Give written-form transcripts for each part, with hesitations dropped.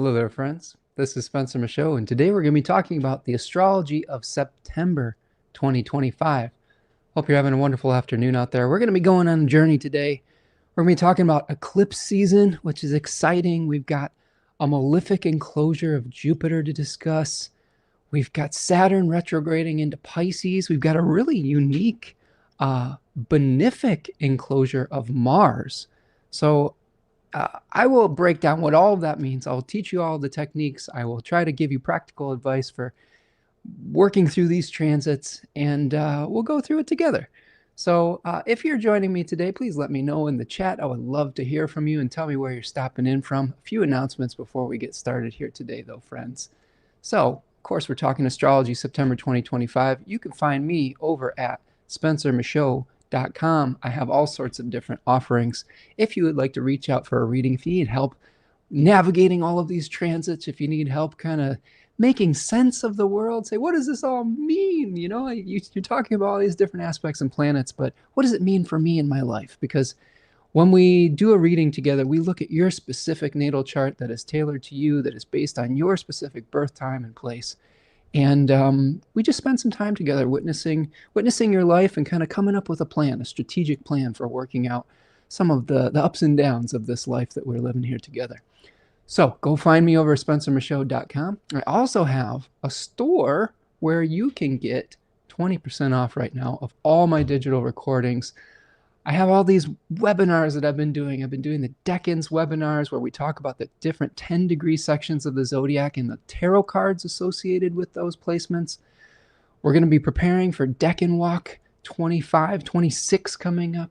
Hello there, friends. This is Spencer Michaud, and today we're going to be talking about the astrology of September 2025. Hope you're having a wonderful afternoon out there. We're going to be going on a journey today. We're going to be talking about eclipse season, which is exciting. We've got a malefic enclosure of Jupiter to discuss. We've got Saturn retrograding into Pisces. We've got a really unique benefic enclosure of Mars. So I will break down what all of that means. I'll teach you all the techniques. I will try to give you practical advice for working through these transits, and we'll go through it together. So if you're joining me today, please let me know in the chat. I would love to hear from you and tell me where you're stopping in from. A few announcements before we get started here today, though, friends. So, of course, we're talking astrology September 2025. You can find me over at spencermichaud.com. I have all sorts of different offerings. If you would like to reach out for a reading, if you need help navigating all of these transits, if you need help kind of making sense of the world, say, what does this all mean? You know, you're talking about all these different aspects and planets, but what does it mean for me in my life? Because when we do a reading together, we look at your specific natal chart that is tailored to you, that is based on your specific birth time and place. And we just spend some time together witnessing your life and kind of coming up with a plan, a strategic plan for working out some of the ups and downs of this life that we're living here together. So go find me over at spencermichaud.com. I also have a store where you can get 20% off right now of all my digital recordings. I have all these webinars that I've been doing. I've been doing the Decans webinars where we talk about the different 10-degree sections of the zodiac and the tarot cards associated with those placements. We're going to be preparing for Decan Walk 25, 26 coming up.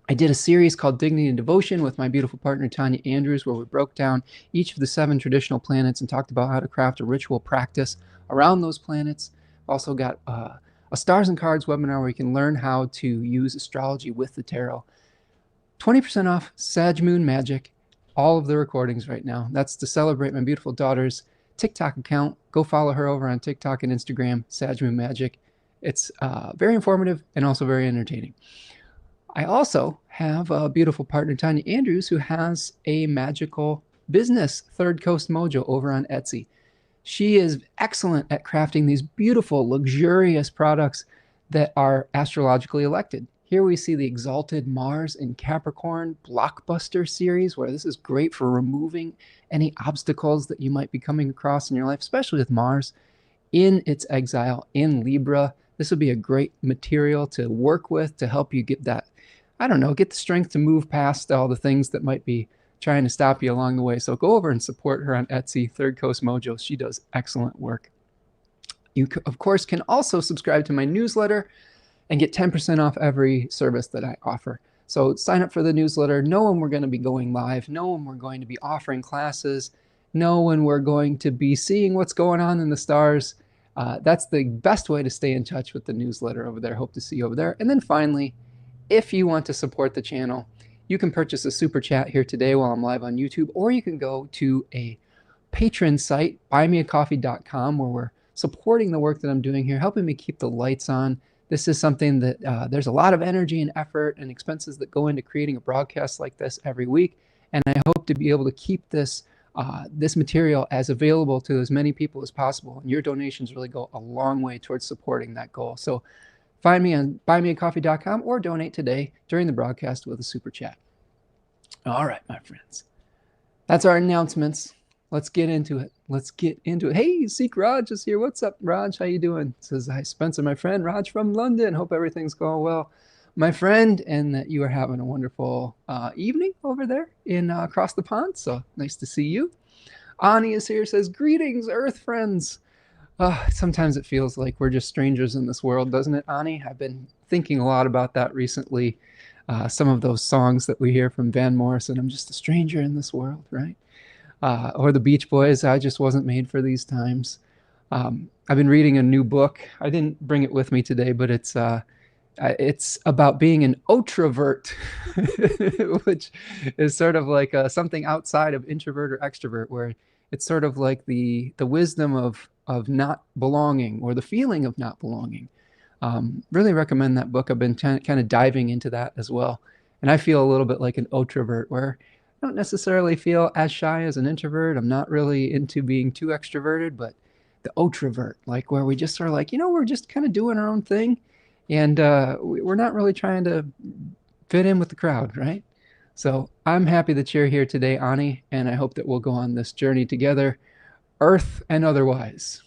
I did a series called Dignity and Devotion with my beautiful partner, Tanya Andrews, where we broke down each of the 7 traditional planets and talked about how to craft a ritual practice around those planets. Also got a Stars and Cards webinar where you can learn how to use astrology with the tarot. 20% off Sag Moon Magic, all of the recordings right now. That's to celebrate my beautiful daughter's TikTok account. Go follow her over on TikTok and Instagram, Sag Moon Magic. It's very informative and also very entertaining. I also have a beautiful partner, Tanya Andrews, who has a magical business, Third Coast Mojo, over on Etsy. She is excellent at crafting these beautiful, luxurious products that are astrologically elected. Here we see the Exalted Mars in Capricorn Blockbuster series, where this is great for removing any obstacles that you might be coming across in your life, especially with Mars in its exile in Libra. This would be a great material to work with to help you get that, I don't know, get the strength to move past all the things that might be trying to stop you along the way. So go over and support her on Etsy, Third Coast Mojo. She does excellent work. You, of course, can also subscribe to my newsletter and get 10% off every service that I offer. So sign up for the newsletter. Know when we're going to be going live. Know when we're going to be offering classes. Know when we're going to be seeing what's going on in the stars. That's the best way to stay in touch with the newsletter over there. Hope to see you over there. And then finally, if you want to support the channel, you can purchase a super chat here today while I'm live on YouTube, or you can go to a patron site, buymeacoffee.com, where we're supporting the work that I'm doing here, helping me keep the lights on. This is something that there's a lot of energy and effort and expenses that go into creating a broadcast like this every week, and I hope to be able to keep this this material as available to as many people as possible, and your donations really go a long way towards supporting that goal. So find me on buymeacoffee.com or donate today during the broadcast with a super chat. All right, my friends. That's our announcements. Let's get into it. Hey, Seek Raj is here. What's up, Raj? How you doing? Says, hi, Spencer, my friend. Raj from London. Hope everything's going well, my friend, and that you are having a wonderful evening over there in across the pond. So nice to see you. Ani is here. Says, greetings, Earth friends. Sometimes it feels like we're just strangers in this world, doesn't it, Ani? I've been thinking a lot about that recently. Some of those songs that we hear from Van Morrison, I'm just a stranger in this world, right? Or the Beach Boys, I just wasn't made for these times. I've been reading a new book. I didn't bring it with me today, but it's about being an outrovert, which is sort of like something outside of introvert or extrovert, where it's sort of like the wisdom of not belonging, or the feeling of not belonging. Really recommend that book. I've been kind of diving into that as well. And I feel a little bit like an outrovert, where I don't necessarily feel as shy as an introvert. I'm not really into being too extroverted, but the outrovert, like where we just are like, we're just kind of doing our own thing, and we're not really trying to fit in with the crowd, right? So I'm happy that you're here today, Ani, and I hope that we'll go on this journey together, Earth and otherwise.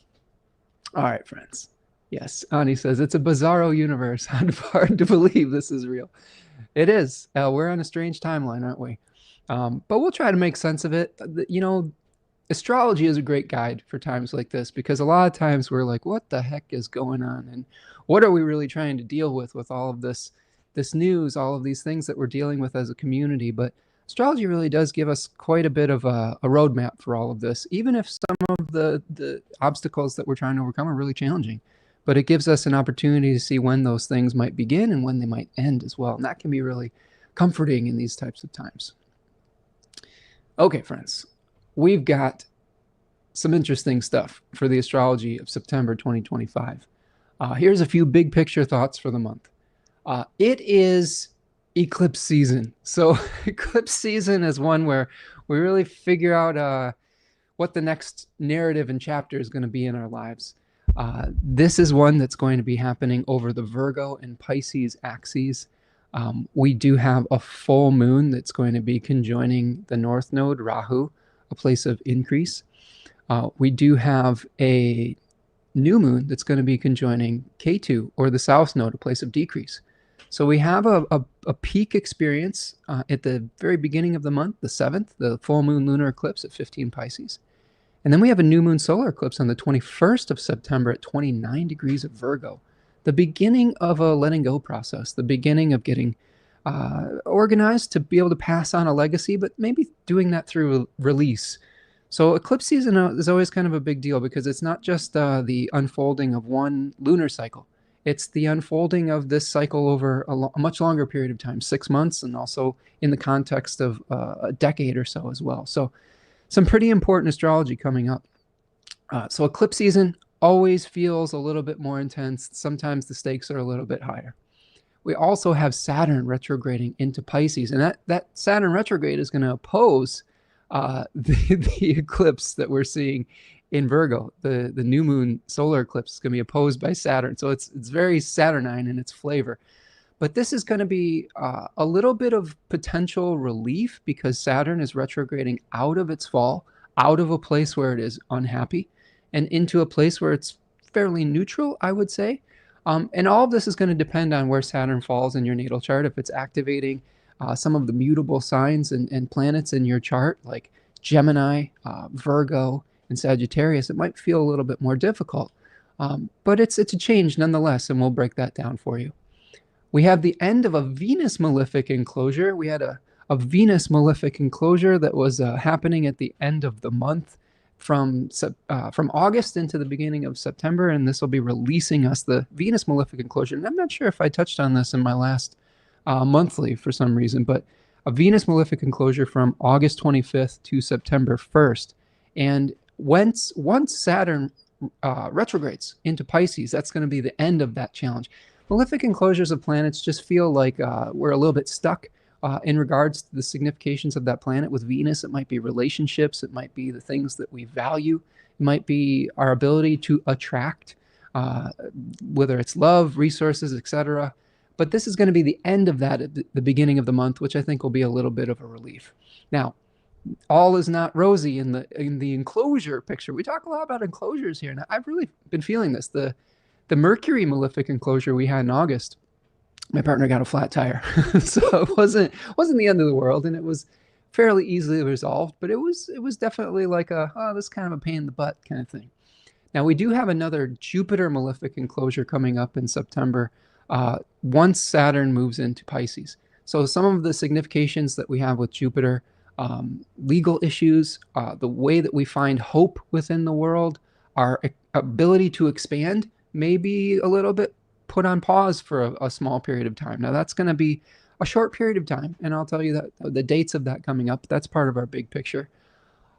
All right, friends. Yes, Ani says it's a bizarro universe. Hard to believe this is real. It is. We're on a strange timeline, aren't we? But we'll try to make sense of it. Astrology is a great guide for times like this because a lot of times we're like, what the heck is going on? And what are we really trying to deal with all of this news, all of these things that we're dealing with as a community? But astrology really does give us quite a bit of a roadmap for all of this, even if some of the obstacles that we're trying to overcome are really challenging. But it gives us an opportunity to see when those things might begin and when they might end as well. And that can be really comforting in these types of times. Okay, friends, we've got some interesting stuff for the astrology of September 2025. Here's a few big picture thoughts for the month. It is eclipse season. So eclipse season is one where we really figure out what the next narrative and chapter is going to be in our lives. This is one that's going to be happening over the Virgo and Pisces axes. We do have a full moon that's going to be conjoining the North Node, Rahu, a place of increase. We do have a new moon that's going to be conjoining K2, or the South Node, a place of decrease. So we have a peak experience at the very beginning of the month, the 7th, the full moon lunar eclipse at 15 Pisces. And then we have a new moon solar eclipse on the 21st of September at 29 degrees of Virgo. The beginning of a letting go process, the beginning of getting organized to be able to pass on a legacy, but maybe doing that through release. So eclipse season is always kind of a big deal because it's not just the unfolding of one lunar cycle. It's the unfolding of this cycle over a much longer period of time, 6 months, and also in the context of a decade or so as well. So some pretty important astrology coming up. So eclipse season always feels a little bit more intense. Sometimes the stakes are a little bit higher. We also have Saturn retrograding into Pisces, and that Saturn retrograde is going to oppose the eclipse that we're seeing in Virgo. The new moon solar eclipse is going to be opposed by Saturn, so it's very Saturnine in its flavor. But this is going to be a little bit of potential relief because Saturn is retrograding out of its fall, out of a place where it is unhappy, and into a place where it's fairly neutral, I would say. And all of this is going to depend on where Saturn falls in your natal chart. If it's activating some of the mutable signs and planets in your chart, like Gemini, Virgo, and Sagittarius, it might feel a little bit more difficult. But it's a change nonetheless, and we'll break that down for you. We have the end of a Venus malefic enclosure. We had a Venus malefic enclosure that was happening at the end of the month from August into the beginning of September, and this will be releasing us the Venus malefic enclosure. And I'm not sure if I touched on this in my last monthly for some reason, but a Venus malefic enclosure from August 25th to September 1st. And once Saturn retrogrades into Pisces, that's going to be the end of that challenge. Malefic enclosures of planets just feel like we're a little bit stuck in regards to the significations of that planet. With Venus, it might be relationships, it might be the things that we value, it might be our ability to attract, whether it's love, resources, etc. But this is going to be the end of that at the beginning of the month, which I think will be a little bit of a relief. Now, all is not rosy in the enclosure picture. We talk a lot about enclosures here, and I've really been feeling this. The Mercury malefic enclosure we had in August, my partner got a flat tire. So it wasn't the end of the world, and it was fairly easily resolved, but it was definitely like this is kind of a pain in the butt kind of thing. Now we do have another Jupiter malefic enclosure coming up in September once Saturn moves into Pisces. So some of the significations that we have with Jupiter, legal issues, the way that we find hope within the world, our ability to expand, maybe a little bit put on pause for a small period of time. Now that's going to be a short period of time, and I'll tell you that the dates of that coming up, that's part of our big picture.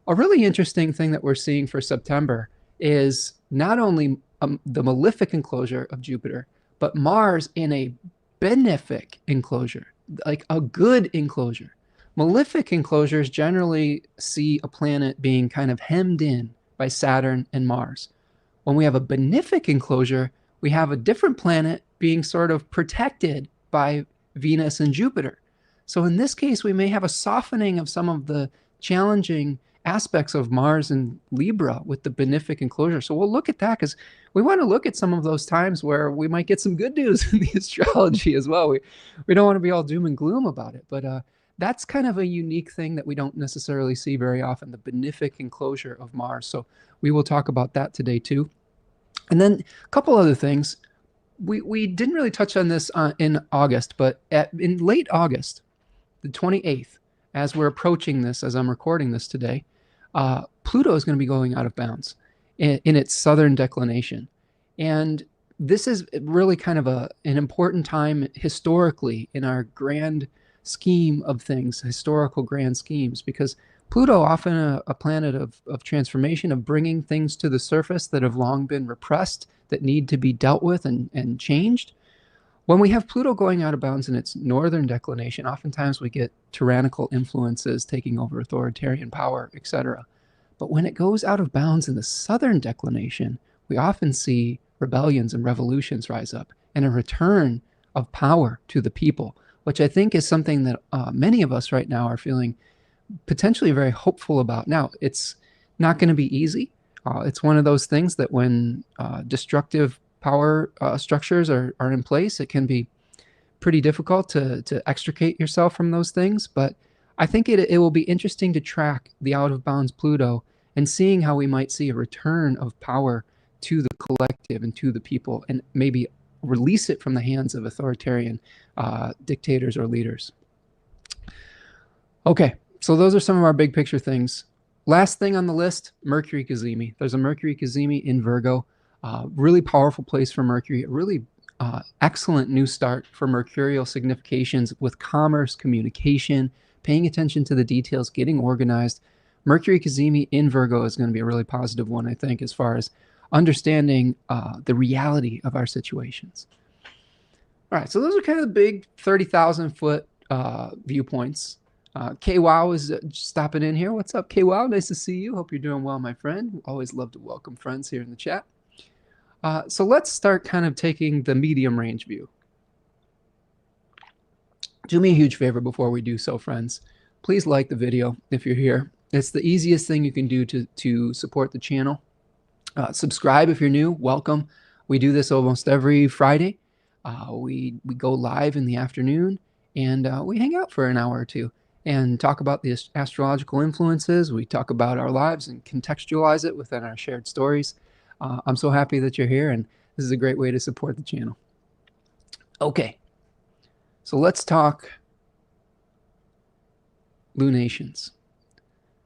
A really interesting thing that we're seeing for September is not only the malefic enclosure of Jupiter, but Mars in a benefic enclosure, like a good enclosure. Malefic enclosures generally see a planet being kind of hemmed in by Saturn and Mars. When we have a benefic enclosure, we have a different planet being sort of protected by Venus and Jupiter. So in this case, we may have a softening of some of the challenging aspects of Mars and Libra with the benefic enclosure. So we'll look at that because we want to look at some of those times where we might get some good news in the astrology as well. We don't want to be all doom and gloom about it, but that's kind of a unique thing that we don't necessarily see very often, the benefic enclosure of Mars. So we will talk about that today too. And then a couple other things. We didn't really touch on this in August, but in late August, the 28th, as we're approaching this, as I'm recording this today, Pluto is going to be going out of bounds in its southern declination. And this is really kind of an important time historically in our grand scheme of things, historical grand schemes, because Pluto, often a planet of transformation, of bringing things to the surface that have long been repressed, that need to be dealt with and changed. When we have Pluto going out of bounds in its northern declination, oftentimes we get tyrannical influences taking over authoritarian power, etc. But when it goes out of bounds in the southern declination, we often see rebellions and revolutions rise up and a return of power to the people, which I think is something that many of us right now are feeling potentially very hopeful about. Now, it's not going to be easy. It's one of those things that when destructive power structures are in place, it can be pretty difficult to extricate yourself from those things. But I think it will be interesting to track the out of bounds Pluto and seeing how we might see a return of power to the collective and to the people, and maybe release it from the hands of authoritarian dictators or leaders. Okay, so those are some of our big picture things. Last thing on the list, Mercury cazimi. There's a Mercury cazimi in Virgo. Really powerful place for Mercury. A really excellent new start for mercurial significations with commerce, communication, paying attention to the details, getting organized. Mercury cazimi in Virgo is going to be a really positive one, I think, as far as understanding the reality of our situations. All right, so those are kind of the big 30,000 foot viewpoints. K-Wow is stopping in here. What's up, K-Wow? Nice to see you. Hope you're doing well, my friend. Always love to welcome friends here in the chat. So let's start kind of taking the medium range view. Do me a huge favor before we do so, friends. Please like the video if you're here. It's the easiest thing you can do to support the channel. Subscribe if you're new. Welcome. We do this almost every Friday. We go live in the afternoon, and we hang out for an hour or two and talk about the astrological influences. We talk about our lives and contextualize it within our shared stories. I'm so happy that you're here, and this is a great way to support the channel. Okay, so let's talk lunations.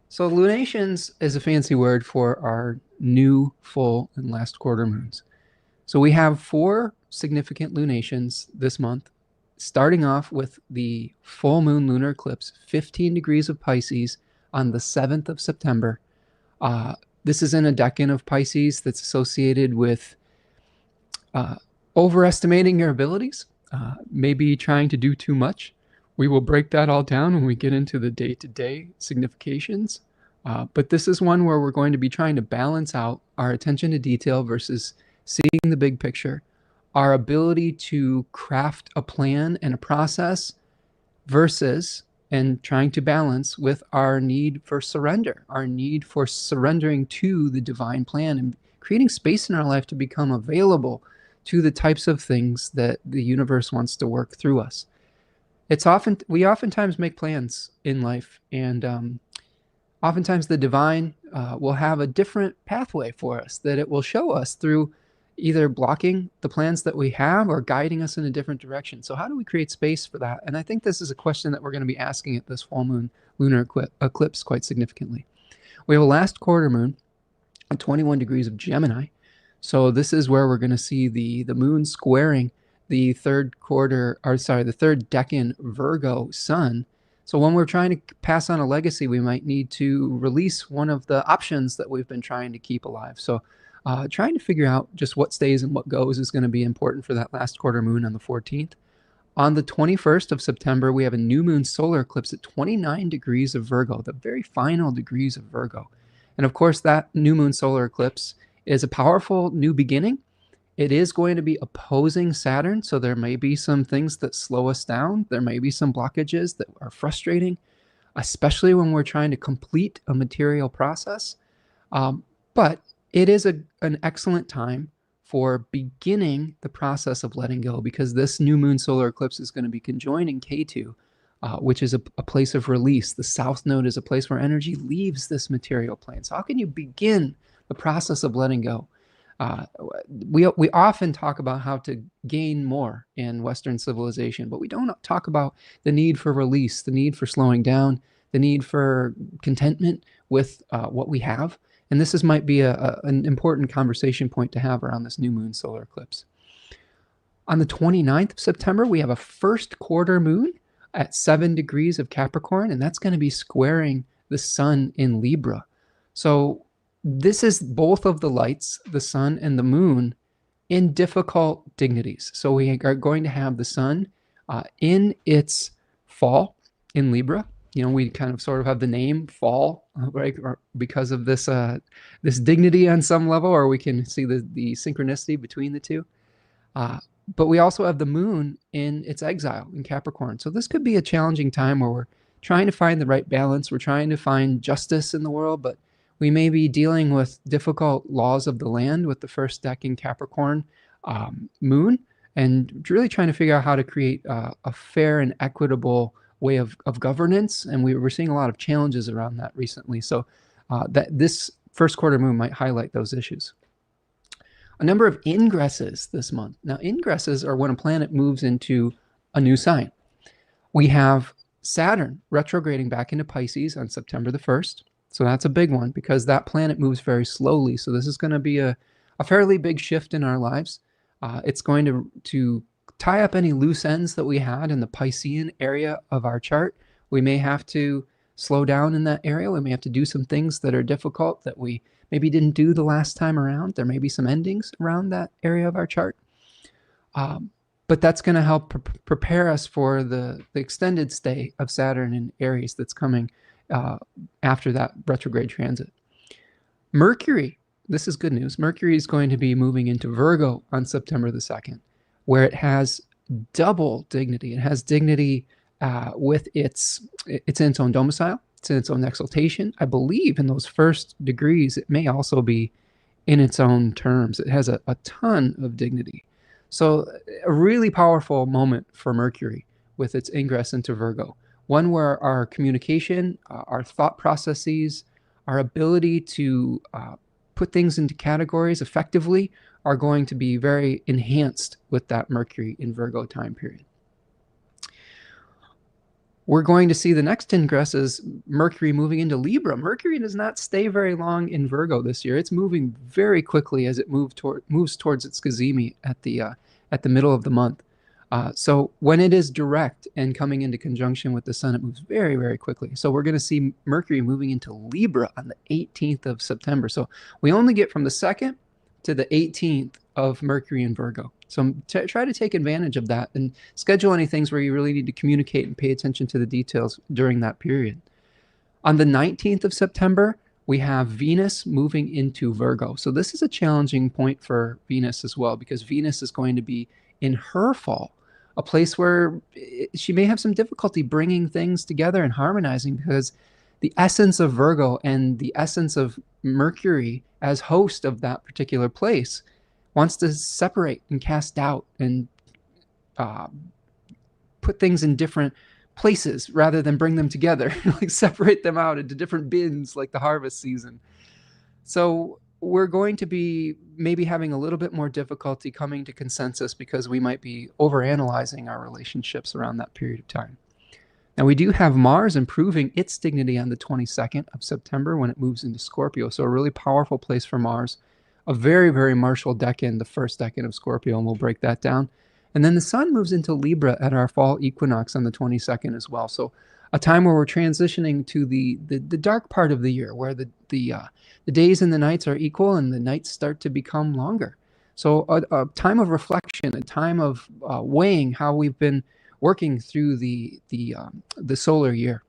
So lunations is a fancy word for our new, full, and last quarter moons. So we have 4 significant lunations this month, starting off with the full moon lunar eclipse, 15 degrees of Pisces on the 7th of September. This is in a decan of Pisces that's associated with overestimating your abilities, maybe trying to do too much. We will break that all down when we get into the day-to-day significations. But this is one where we're going to be trying to balance out our attention to detail versus seeing the big picture, our ability to craft a plan and a process versus and trying to balance with our need for surrender, our need for surrendering to the divine plan and creating space in our life to become available to the types of things that the universe wants to work through us. We oftentimes make plans in life, and oftentimes the divine will have a different pathway for us that it will show us through either blocking the plans that we have or guiding us in a different direction. So how do we create space for that? And I think this is a question that we're going to be asking at this full moon lunar eclipse quite significantly. We have a last quarter moon at 21 degrees of Gemini. So this is where we're going to see the moon squaring the third decan Virgo sun. So when we're trying to pass on a legacy, we might need to release one of the options that we've been trying to keep alive. So trying to figure out just what stays and what goes is going to be important for that last quarter moon on the 14th. On the 21st of September, we have a new moon solar eclipse at 29 degrees of Virgo, the very final degrees of Virgo. And of course, that new moon solar eclipse is a powerful new beginning. It is going to be opposing Saturn, so there may be some things that slow us down. There may be some blockages that are frustrating, especially when we're trying to complete a material process. But it is an excellent time for beginning the process of letting go, because this new moon solar eclipse is going to be conjoining K2, which is a place of release. The south node is a place where energy leaves this material plane. So how can you begin the process of letting go? We often talk about how to gain more in Western civilization, but we don't talk about the need for release, the need for slowing down, the need for contentment with what we have. And this might be an important conversation point to have around this new moon solar eclipse. On the 29th of September, we have a first quarter moon at 7 degrees of Capricorn, and that's going to be squaring the sun in Libra. So this is both of the lights, the sun and the moon, in difficult dignities. So we are going to have the sun in its fall in Libra. We kind of sort of have the name fall, right, because of this this dignity on some level, or we can see the synchronicity between the two. But we also have the moon in its exile in Capricorn. So this could be a challenging time where we're trying to find the right balance. We're trying to find justice in the world, but we may be dealing with difficult laws of the land with the first deck in Capricorn moon, and really trying to figure out how to create a fair and equitable way of governance. And we're seeing a lot of challenges around that recently. So that this first quarter moon might highlight those issues. A number of ingresses this month. Now, ingresses are when a planet moves into a new sign. We have Saturn retrograding back into Pisces on September the 1st. So that's a big one because that planet moves very slowly. So this is going to be a fairly big shift in our lives. It's going to tie up any loose ends that we had in the Piscean area of our chart. We may have to slow down in that area. We may have to do some things that are difficult that we maybe didn't do the last time around. There may be some endings around that area of our chart. But that's going to help prepare us for the extended stay of Saturn in Aries that's coming after that retrograde transit. Mercury, this is good news. Mercury is going to be moving into Virgo on September the 2nd, where it has double dignity. It has dignity with it's in its own domicile. It's in its own exaltation. I believe in those first degrees, it may also be in its own terms. It has a ton of dignity. So a really powerful moment for Mercury with its ingress into Virgo. One where our communication, our thought processes, our ability to put things into categories effectively are going to be very enhanced with that Mercury in Virgo time period. We're going to see the next ingress is Mercury moving into Libra. Mercury does not stay very long in Virgo this year. It's moving very quickly as it moves towards its Gazimi at the middle of the month. So when it is direct and coming into conjunction with the sun, it moves very, very quickly. So we're going to see Mercury moving into Libra on the 18th of September. So we only get from the 2nd to the 18th of Mercury in Virgo. So try to take advantage of that and schedule any things where you really need to communicate and pay attention to the details during that period. On the 19th of September, we have Venus moving into Virgo. So this is a challenging point for Venus as well, because Venus is going to be in her fall, a place where she may have some difficulty bringing things together and harmonizing, because the essence of Virgo and the essence of Mercury as host of that particular place wants to separate and cast doubt and put things in different places rather than bring them together, like separate them out into different bins like the harvest season. So we're going to be maybe having a little bit more difficulty coming to consensus because we might be overanalyzing our relationships around that period of time. Now, we do have Mars improving its dignity on the 22nd of September when it moves into Scorpio. So a really powerful place for Mars. A very, very martial decan, the first decan of Scorpio, and we'll break that down. And then the sun moves into Libra at our fall equinox on the 22nd as well. So a time where we're transitioning to the dark part of the year, where the days and the nights are equal and the nights start to become longer. So a time of reflection, a time of weighing how we've been working through the solar year,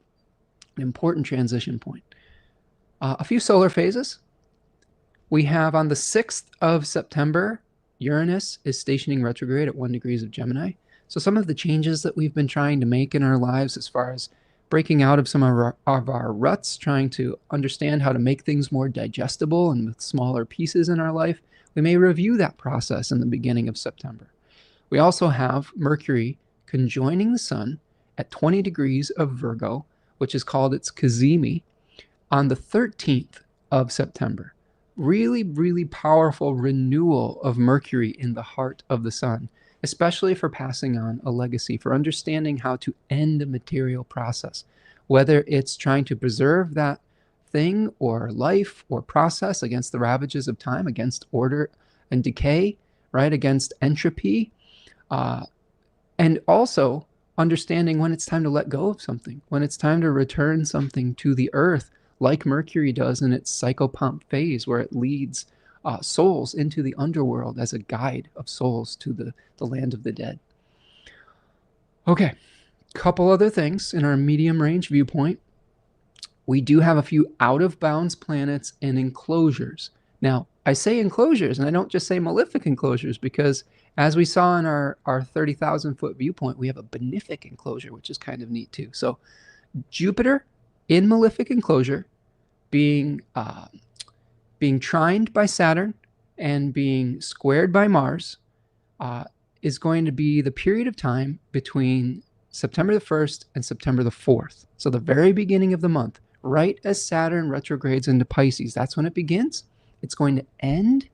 an important transition point. A few solar phases. We have on the 6th of September, Uranus is stationing retrograde at 1 degrees of Gemini. So some of the changes that we've been trying to make in our lives as far as breaking out of some of our ruts, trying to understand how to make things more digestible and with smaller pieces in our life, we may review that process in the beginning of September. We also have Mercury conjoining the Sun at 20 degrees of Virgo, which is called its cazimi, on the 13th of September. Really, really powerful renewal of Mercury in the heart of the Sun, especially for passing on a legacy, for understanding how to end a material process, whether it's trying to preserve that thing or life or process against the ravages of time, against order and decay, right, against entropy, and also understanding when it's time to let go of something, when it's time to return something to the earth, like Mercury does in its psychopomp phase, where it leads souls into the underworld as a guide of souls to the land of the dead. Okay, couple other things in our medium range viewpoint. We do have a few out of bounds planets and enclosures. Now, I say enclosures, and I don't just say malefic enclosures, because as we saw in our 30,000 foot viewpoint, we have a benefic enclosure, which is kind of neat too. So Jupiter in malefic enclosure, being trined by Saturn and being squared by Mars, is going to be the period of time between September the 1st and September the 4th. So the very beginning of the month, right as Saturn retrogrades into Pisces, that's when it begins. It's going to end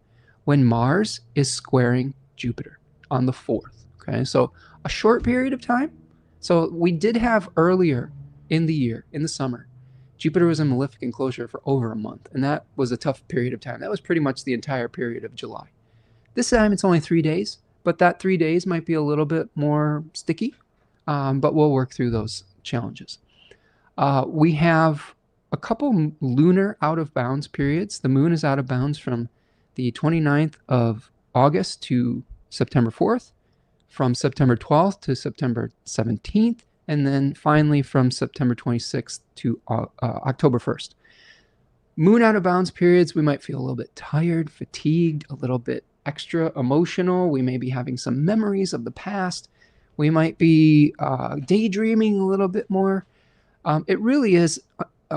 when Mars is squaring Jupiter on the 4th. Okay, so a short period of time. So we did have earlier in the year, in the summer, Jupiter was in malefic enclosure for over a month, and that was a tough period of time. That was pretty much the entire period of July. This time it's only 3 days, but that 3 days might be a little bit more sticky, but we'll work through those challenges. We have a couple lunar out of bounds periods. The moon is out of bounds from the 29th of August to September 4th, from September 12th to September 17th, and then finally from September 26th to October 1st. Moon out of bounds periods, we might feel a little bit tired, fatigued, a little bit extra emotional. We may be having some memories of the past. We might be daydreaming a little bit more. It really is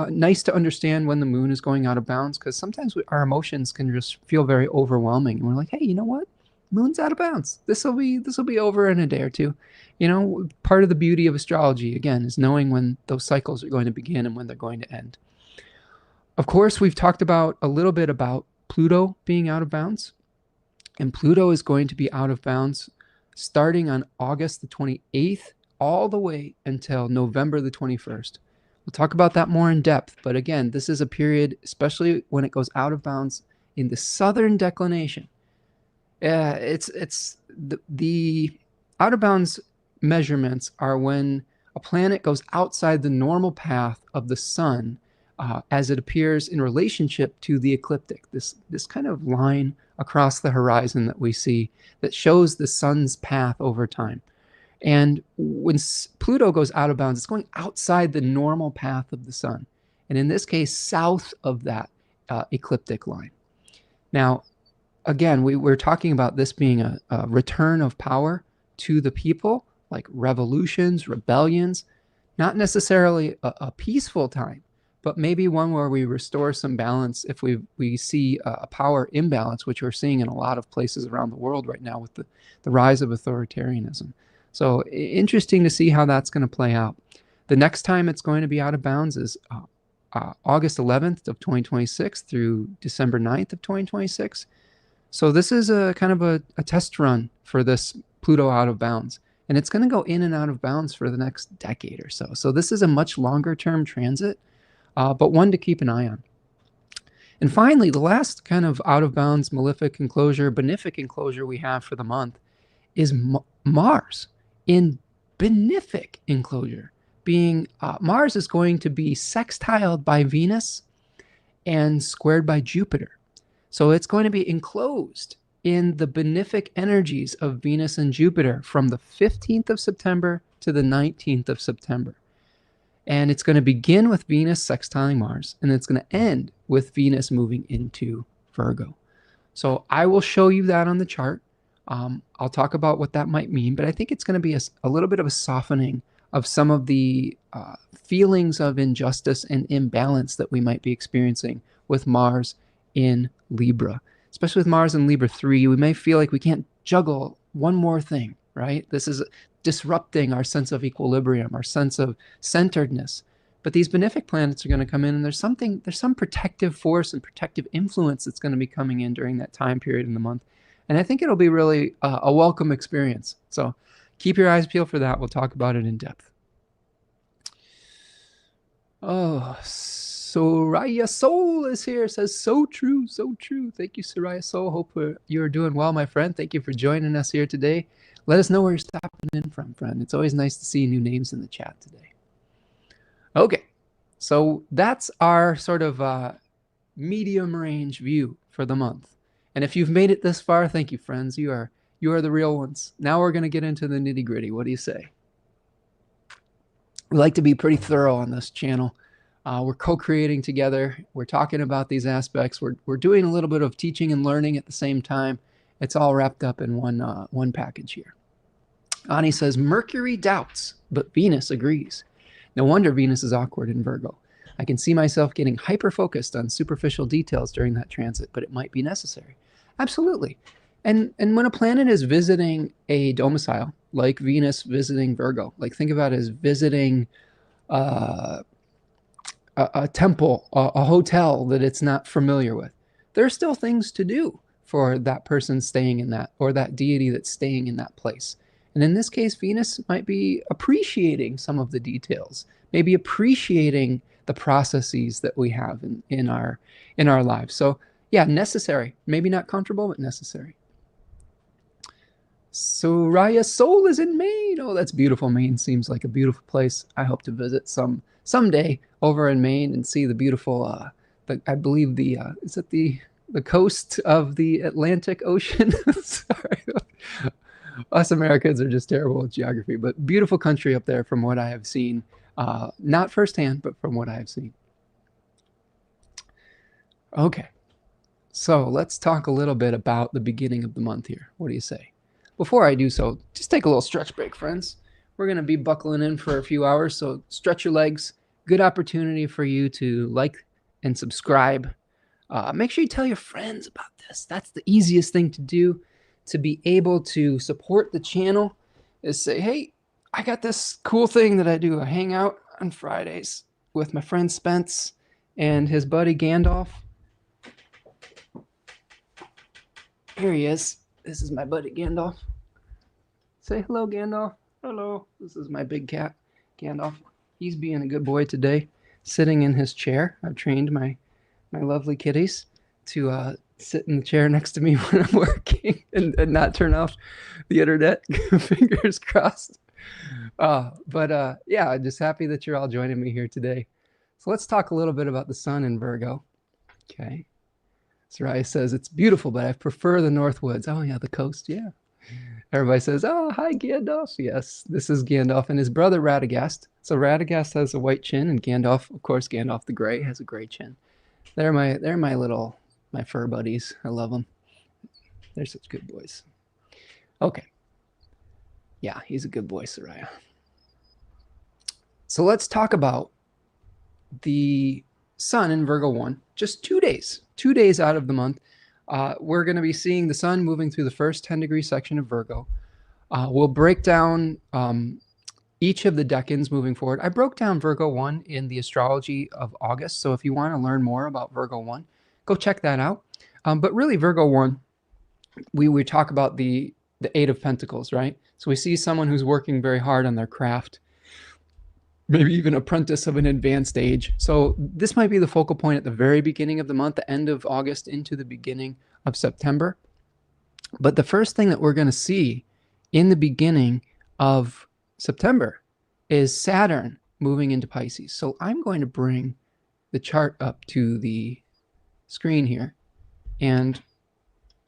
nice to understand when the moon is going out of bounds, because sometimes our emotions can just feel very overwhelming. And we're like, hey, you know what? Moon's out of bounds. This will be over in a day or two. You know, part of the beauty of astrology, again, is knowing when those cycles are going to begin and when they're going to end. Of course, we've talked about a little bit about Pluto being out of bounds. And Pluto is going to be out of bounds starting on August the 28th all the way until November the 21st. We'll talk about that more in depth. But again, this is a period, especially when it goes out of bounds in the southern declination. It's the out of bounds measurements are when a planet goes outside the normal path of the sun as it appears in relationship to the ecliptic, this kind of line across the horizon that we see that shows the sun's path over time. And when Pluto goes out of bounds, it's going outside the normal path of the sun, and in this case, south of that ecliptic line. Now, again, we're talking about this being a return of power to the people, like revolutions, rebellions, not necessarily a peaceful time, but maybe one where we restore some balance if we see a power imbalance, which we're seeing in a lot of places around the world right now with the rise of authoritarianism. So interesting to see how that's going to play out. The next time it's going to be out of bounds is August 11th of 2026 through December 9th of 2026. So this is a kind of a test run for this Pluto out of bounds. And it's going to go in and out of bounds for the next decade or so. So this is a much longer term transit, but one to keep an eye on. And finally, the last kind of out of bounds malefic enclosure, benefic enclosure we have for the month is Mars in benefic enclosure. Being Mars is going to be sextiled by Venus and squared by Jupiter. So it's going to be enclosed in the benefic energies of Venus and Jupiter from the 15th of September to the 19th of September. And it's going to begin with Venus sextiling Mars, and it's going to end with Venus moving into Virgo. So I will show you that on the chart. I'll talk about what that might mean, but I think it's going to be a little bit of a softening of some of the feelings of injustice and imbalance that we might be experiencing with Mars in Libra. Especially with Mars in Libra 3, we may feel like we can't juggle one more thing, right? This is disrupting our sense of equilibrium, our sense of centeredness. But these benefic planets are going to come in, and there's some protective force and protective influence that's going to be coming in during that time period in the month. And I think it'll be really a welcome experience. So keep your eyes peeled for that. We'll talk about it in depth. Oh, Soraya Soul is here. Says, so true, so true. Thank you, Soraya Soul. Hope you're doing well, my friend. Thank you for joining us here today. Let us know where you're stopping in from, friend. It's always nice to see new names in the chat today. Okay, so that's our sort of medium range view for the month. And if you've made it this far, thank you, friends. You are the real ones. Now we're going to get into the nitty gritty. What do you say? We like to be pretty thorough on this channel. We're co-creating together. We're talking about these aspects. We're doing a little bit of teaching and learning at the same time. It's all wrapped up in one package here. Ani says, Mercury doubts, but Venus agrees. No wonder Venus is awkward in Virgo. I can see myself getting hyper-focused on superficial details during that transit, but it might be necessary. Absolutely. And when a planet is visiting a domicile, like Venus visiting Virgo, like think about it as visiting a temple, a hotel that it's not familiar with, there are still things to do for that person staying in that, or that deity that's staying in that place. And in this case, Venus might be appreciating some of the details, maybe appreciating the processes that we have in our lives. So yeah, necessary. Maybe not comfortable, but necessary. Soraya Soul is in Maine. Oh, that's beautiful. Maine seems like a beautiful place. I hope to visit someday over in Maine and see the beautiful, I believe is it the coast of the Atlantic Ocean? Sorry. Us Americans are just terrible with geography, but beautiful country up there from what I have seen. Not firsthand, but from what I have seen. Okay, so let's talk a little bit about the beginning of the month here. What do you say? Before I do so, just take a little stretch break, friends. We're going to be buckling in for a few hours, so stretch your legs. Good opportunity for you to like and subscribe. Make sure you tell your friends about this. That's the easiest thing to do to be able to support the channel, is say, hey, I got this cool thing that I do, a hangout on Fridays with my friend Spence and his buddy Gandalf. Here he is. This is my buddy Gandalf. Say hello, Gandalf. Hello. This is my big cat, Gandalf. He's being a good boy today, sitting in his chair. I've trained my lovely kitties to sit in the chair next to me when I'm working and not turn off the internet. Fingers crossed. Yeah, I'm just happy that you're all joining me here today. So let's talk a little bit about the sun in Virgo. Okay. Soraya says, it's beautiful, but I prefer the Northwoods. Oh, yeah, the coast, yeah. Everybody says, oh, hi, Gandalf. Yes, this is Gandalf and his brother Radagast. So Radagast has a white chin, and Gandalf, of course, Gandalf the Grey has a gray chin. They're my fur buddies. I love them. They're such good boys. Okay. Yeah, he's a good boy, Soraya. So let's talk about the sun in Virgo 1. Just 2 days out of the month. We're going to be seeing the sun moving through the first 10-degree section of Virgo. We'll break down each of the decans moving forward. I broke down Virgo 1 in the Astrology of August, so if you want to learn more about Virgo 1, go check that out. But really, Virgo 1, we talk about the Eight of Pentacles, right? So we see someone who's working very hard on their craft, maybe even apprentice of an advanced age. So this might be the focal point at the very beginning of the month, the end of August into the beginning of September. But the first thing that we're going to see in the beginning of September is Saturn moving into Pisces. So I'm going to bring the chart up to the screen here, and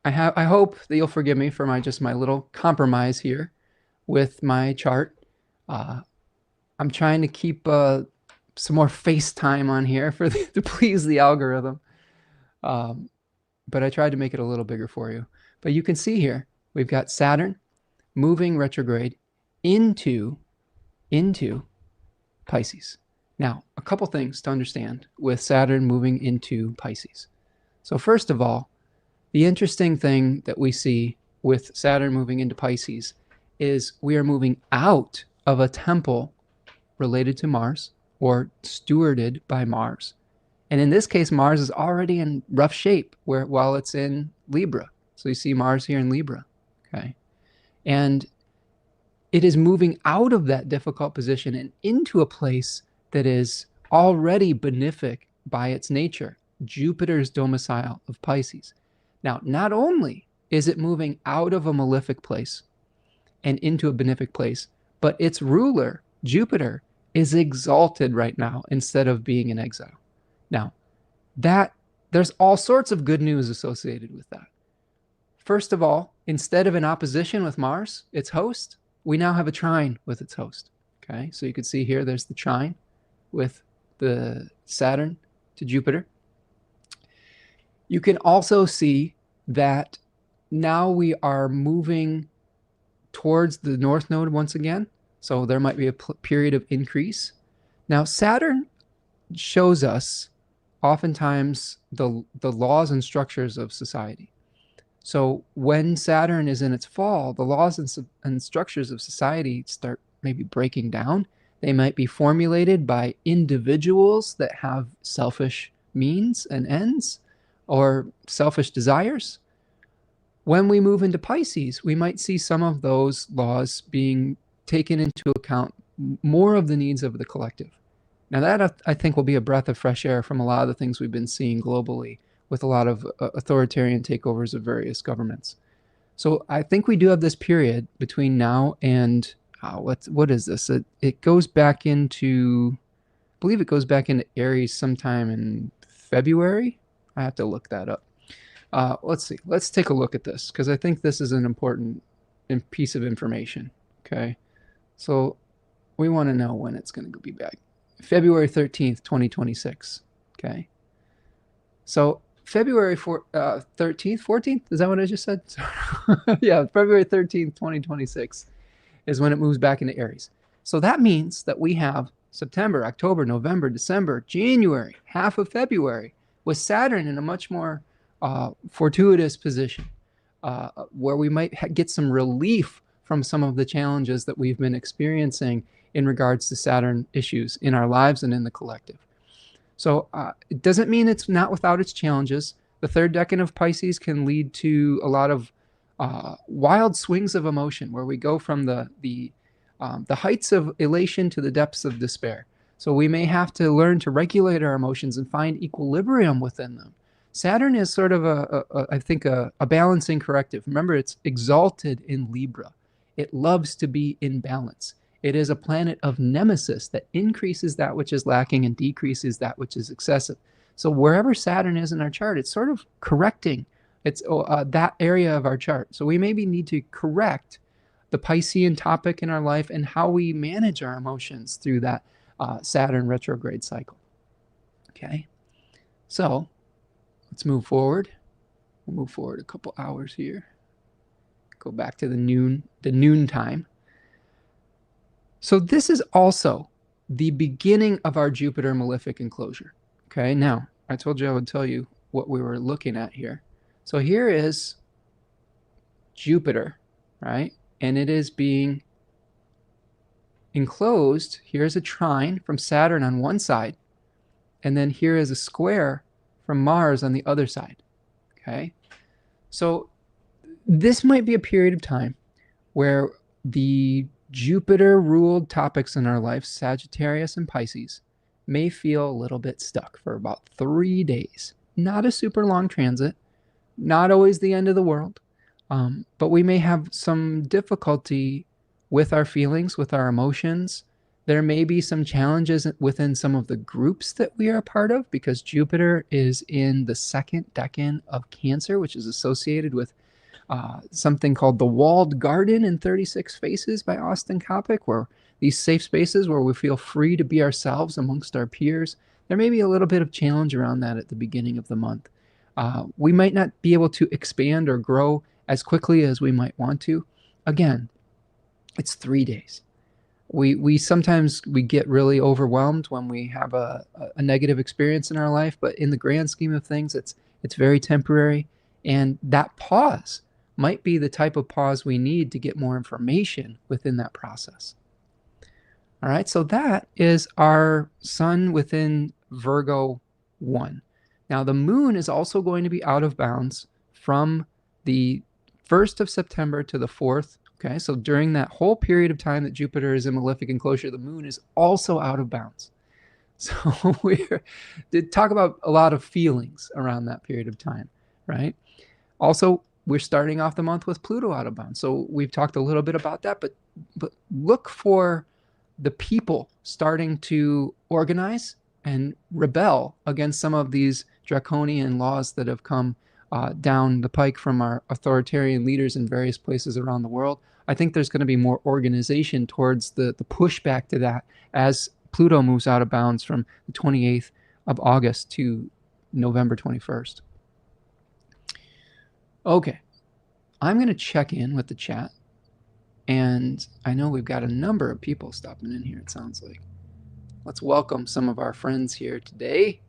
I hope that you'll forgive me for my little compromise here with my chart. I'm trying to keep some more FaceTime on here to please the algorithm. But I tried to make it a little bigger for you. But you can see here, we've got Saturn moving retrograde into Pisces. Now, a couple things to understand with Saturn moving into Pisces. So first of all, the interesting thing that we see with Saturn moving into Pisces is we are moving out of a temple related to Mars or stewarded by Mars. And in this case, Mars is already in rough shape while it's in Libra. So you see Mars here in Libra, okay? And it is moving out of that difficult position and into a place that is already benefic by its nature, Jupiter's domicile of Pisces. Now, not only is it moving out of a malefic place and into a benefic place, but its ruler, Jupiter, is exalted right now instead of being in exile. Now, there's all sorts of good news associated with that. First of all, instead of in opposition with Mars, its host, we now have a trine with its host. Okay, so you can see here, there's the trine with the Saturn to Jupiter. You can also see that now we are moving towards the North Node once again. So there might be a period of increase. Now, Saturn shows us oftentimes the laws and structures of society. So when Saturn is in its fall, the laws and structures of society start maybe breaking down. They might be formulated by individuals that have selfish means and ends or selfish desires. When we move into Pisces, we might see some of those laws being taken into account, more of the needs of the collective. Now that, I think, will be a breath of fresh air from a lot of the things we've been seeing globally with a lot of authoritarian takeovers of various governments. So I think we do have this period between now and, what is this? It goes back into, I believe it goes back into Aries sometime in February. I have to look that up. Let's see. Let's take a look at this because I think this is an important piece of information. Okay. So we want to know when it's going to be back. February 13th, 2026. Okay. So February 13th, 14th, is that what I just said? Yeah, February 13th, 2026 is when it moves back into Aries. So that means that we have September, October, November, December, January, half of February, with Saturn in a much more fortuitous position where we might get some relief from some of the challenges that we've been experiencing in regards to Saturn issues in our lives and in the collective. So it doesn't mean it's not without its challenges. The third decan of Pisces can lead to a lot of wild swings of emotion where we go from the heights of elation to the depths of despair. So we may have to learn to regulate our emotions and find equilibrium within them. Saturn is sort of I think a balancing corrective. Remember, it's exalted in Libra. It loves to be in balance. It is a planet of nemesis that increases that which is lacking and decreases that which is excessive. So wherever Saturn is in our chart, it's sort of correcting. It's that area of our chart. So we maybe need to correct the Piscean topic in our life and how we manage our emotions through that Saturn retrograde cycle. Okay, so let's move forward. We'll move forward a couple hours here. Go back to the noon time. So this is also the beginning of our Jupiter malefic enclosure. Okay, now I told you I would tell you what we were looking at here. So here is Jupiter, right? And it is being enclosed. Here's a trine from Saturn on one side, and then here is a square from Mars on the other side. Okay, so this might be a period of time where the Jupiter-ruled topics in our life, Sagittarius and Pisces, may feel a little bit stuck for about 3 days. Not a super long transit, not always the end of the world, but we may have some difficulty with our feelings, with our emotions, There may be some challenges within some of the groups that we are a part of, because Jupiter is in the second decan of Cancer, which is associated with something called The Walled Garden in 36 Faces by Austin Coppock, where these safe spaces where we feel free to be ourselves amongst our peers. There may be a little bit of challenge around that at the beginning of the month. We might not be able to expand or grow as quickly as we might want to. Again, it's 3 days. We sometimes we get really overwhelmed when we have a negative experience in our life, but in the grand scheme of things, it's very temporary, and that pause might be the type of pause we need to get more information within that process. All right, so that is our sun within Virgo 1. Now the moon is also going to be out of bounds from the 1st of September to the 4th. Okay, so during that whole period of time that Jupiter is in malefic enclosure, the moon is also out of bounds. So we did talk about a lot of feelings around that period of time, right? Also, we're starting off the month with Pluto out of bounds. So we've talked a little bit about that, but look for the people starting to organize and rebel against some of these draconian laws that have come down the pike from our authoritarian leaders in various places around the world. I think there's going to be more organization towards the pushback to that as Pluto moves out of bounds from the 28th of August to November 21st. Okay, I'm going to check in with the chat. And I know we've got a number of people stopping in here, it sounds like. Let's welcome some of our friends here today.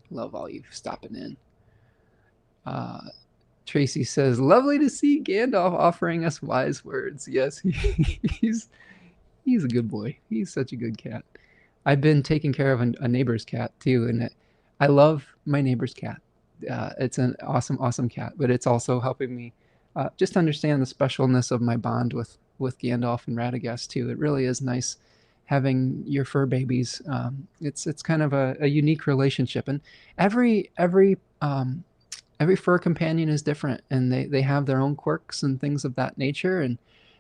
Love all you stopping in. Tracy says, lovely to see Gandalf offering us wise words. Yes, he's a good boy. He's such a good cat. I've been taking care of a neighbor's cat too, and I love my neighbor's cat. It's an awesome, awesome cat, but it's also helping me just understand the specialness of my bond with Gandalf and Radagast too. It really is nice having your fur babies. It's kind of a unique relationship, and every fur companion is different, and they have their own quirks and things of that nature, and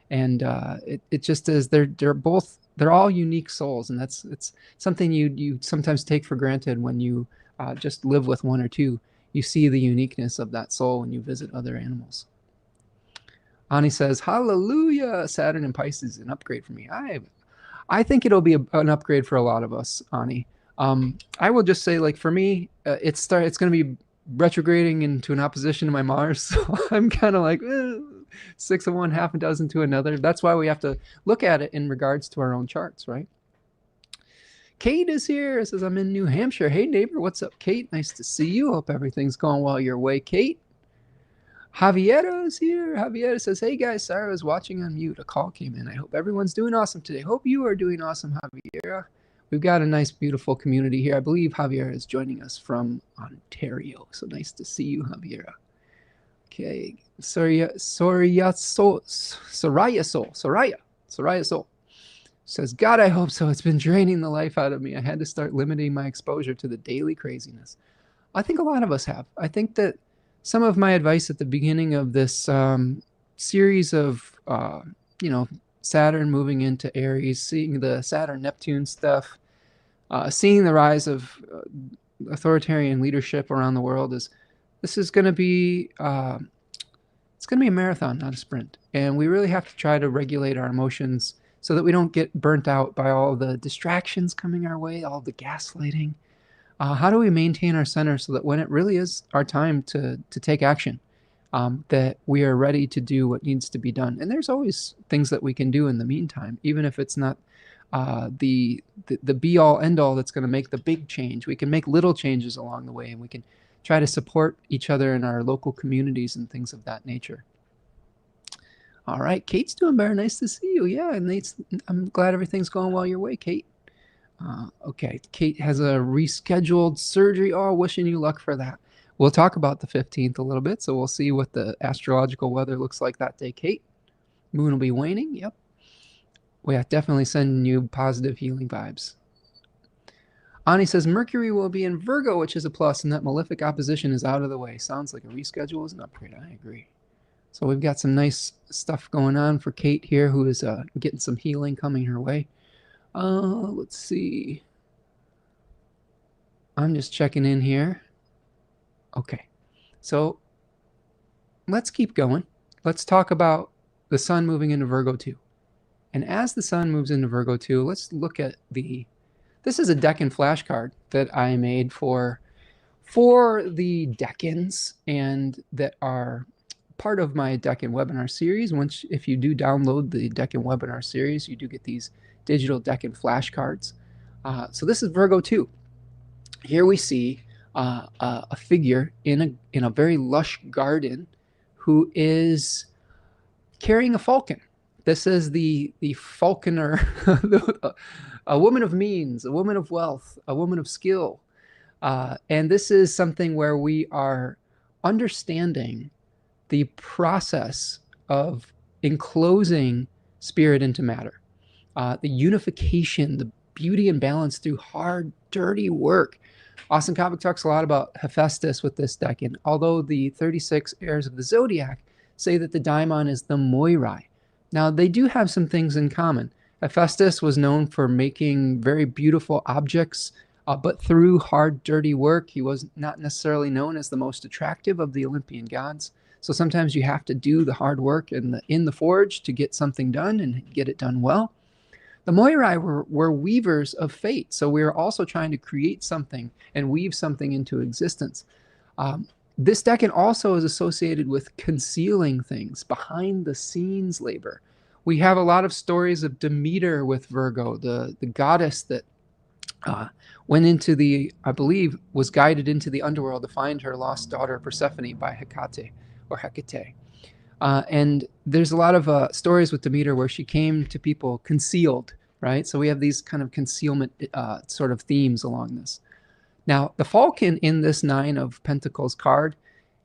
it just is they're all unique souls, and it's something you sometimes take for granted when you just live with one or two. You see the uniqueness of that soul when you visit other animals. Ani says, hallelujah, Saturn and Pisces, an upgrade for me. I think it'll be an upgrade for a lot of us, Ani. I will just say, like, for me, it's going to be retrograding into an opposition to my Mars. So I'm kind of like 6 of one, half a dozen to another. That's why we have to look at it in regards to our own charts, right? Kate is here. It says, I'm in New Hampshire. Hey, neighbor, what's up, Kate? Nice to see you. Hope everything's going well your way, Kate. Javiera is here. Javiera says, hey, guys, sorry I was watching on mute. A call came in. I hope everyone's doing awesome today. Hope you are doing awesome, Javiera. We've got a nice, beautiful community here. I believe Javiera is joining us from Ontario. So nice to see you, Javiera. Okay. Soraya Soul says, God, I hope so. It's been draining the life out of me. I had to start limiting my exposure to the daily craziness. I think a lot of us have. I think that some of my advice at the beginning of this series of, Saturn moving into Aries, seeing the Saturn-Neptune stuff, seeing the rise of authoritarian leadership around the world, this is going to be it's going to be a marathon, not a sprint. And we really have to try to regulate our emotions so that we don't get burnt out by all the distractions coming our way, all the gaslighting. How do we maintain our center so that when it really is our time to take action, that we are ready to do what needs to be done? And there's always things that we can do in the meantime, even if it's not the be-all, end-all that's going to make the big change. We can make little changes along the way, and we can try to support each other in our local communities and things of that nature. All right, Kate's doing better. Nice to see you. Yeah, and I'm glad everything's going well your way, Kate. Okay, Kate has a rescheduled surgery. Oh, wishing you luck for that. We'll talk about the 15th a little bit, so we'll see what the astrological weather looks like that day, Kate. Moon will be waning. Yep. We are definitely sending you positive healing vibes. Ani says, Mercury will be in Virgo, which is a plus, and that malefic opposition is out of the way. Sounds like a reschedule is an upgrade. I agree. So we've got some nice stuff going on for Kate here, who is getting some healing coming her way. Let's see. I'm just checking in here. Okay. So let's keep going. Let's talk about the sun moving into Virgo 2. And as the sun moves into Virgo 2, let's look at this is a Decan flashcard that I made for the Decans and that are part of my Decan webinar series. If you do download the Decan webinar series, you do get these digital Decan flashcards. So this is Virgo 2. Here we see a figure in a very lush garden who is carrying a falcon. This is the falconer, a woman of means, a woman of wealth, a woman of skill. And this is something where we are understanding the process of enclosing spirit into matter, the unification, the beauty and balance through hard, dirty work. Austin Kovic talks a lot about Hephaestus with this deck, and although the 36 heirs of the zodiac say that the daimon is the Moirai, now they do have some things in common. Hephaestus was known for making very beautiful objects, but through hard, dirty work, he was not necessarily known as the most attractive of the Olympian gods. So sometimes you have to do the hard work in the forge to get something done and get it done well. The Moirai were weavers of fate, so we were also trying to create something and weave something into existence. This decan also is associated with concealing things, behind the scenes labor. We have a lot of stories of Demeter with Virgo, the goddess that went into I believe, was guided into the underworld to find her lost daughter Persephone by Hecate or Hecate. And there's a lot of stories with Demeter where she came to people concealed, right? So we have these kind of concealment sort of themes along this. Now, the falcon in this Nine of Pentacles card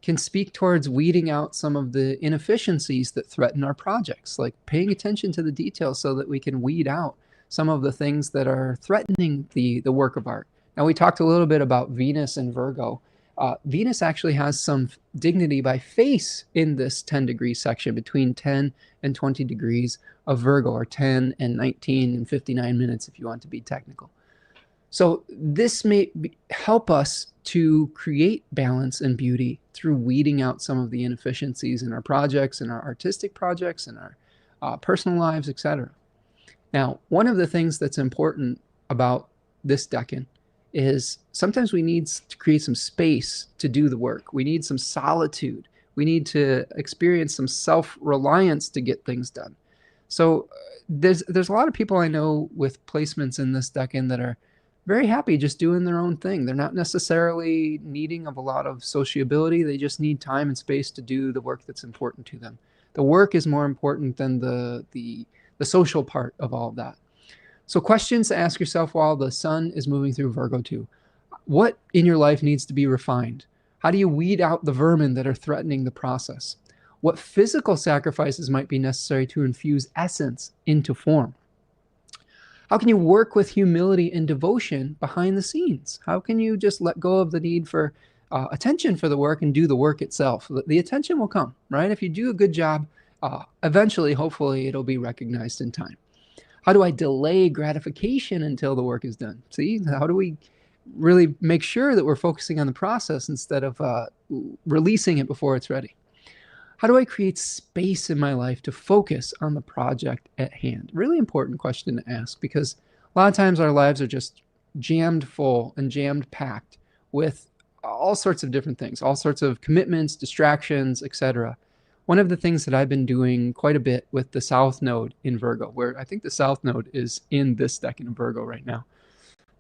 can speak towards weeding out some of the inefficiencies that threaten our projects, like paying attention to the details so that we can weed out some of the things that are threatening the work of art. Now, we talked a little bit about Venus and Virgo. Venus actually has some dignity by face in this 10-degree section between 10 and 20 degrees of Virgo, or 10 and 19 and 59 minutes if you want to be technical. So this may help us to create balance and beauty through weeding out some of the inefficiencies in our projects, in our artistic projects, in our personal lives, etc. Now, one of the things that's important about this decan is sometimes we need to create some space to do the work. We need some solitude. We need to experience some self-reliance to get things done. So there's a lot of people I know with placements in this decan that are very happy just doing their own thing. They're not necessarily needing of a lot of sociability. They just need time and space to do the work that's important to them. The work is more important than the social part of all of that. So questions to ask yourself while the sun is moving through Virgo 2. What in your life needs to be refined? How do you weed out the vermin that are threatening the process? What physical sacrifices might be necessary to infuse essence into form? How can you work with humility and devotion behind the scenes? How can you just let go of the need for attention for the work and do the work itself? The attention will come, right? If you do a good job, eventually, hopefully, it'll be recognized in time. How do I delay gratification until the work is done? See, how do we really make sure that we're focusing on the process instead of releasing it before it's ready? How do I create space in my life to focus on the project at hand? Really important question to ask, because a lot of times our lives are just jammed full and jammed packed with all sorts of different things, all sorts of commitments, distractions, etc. One of the things that I've been doing quite a bit with the South Node in Virgo, where I think the South Node is in this decan in Virgo right now.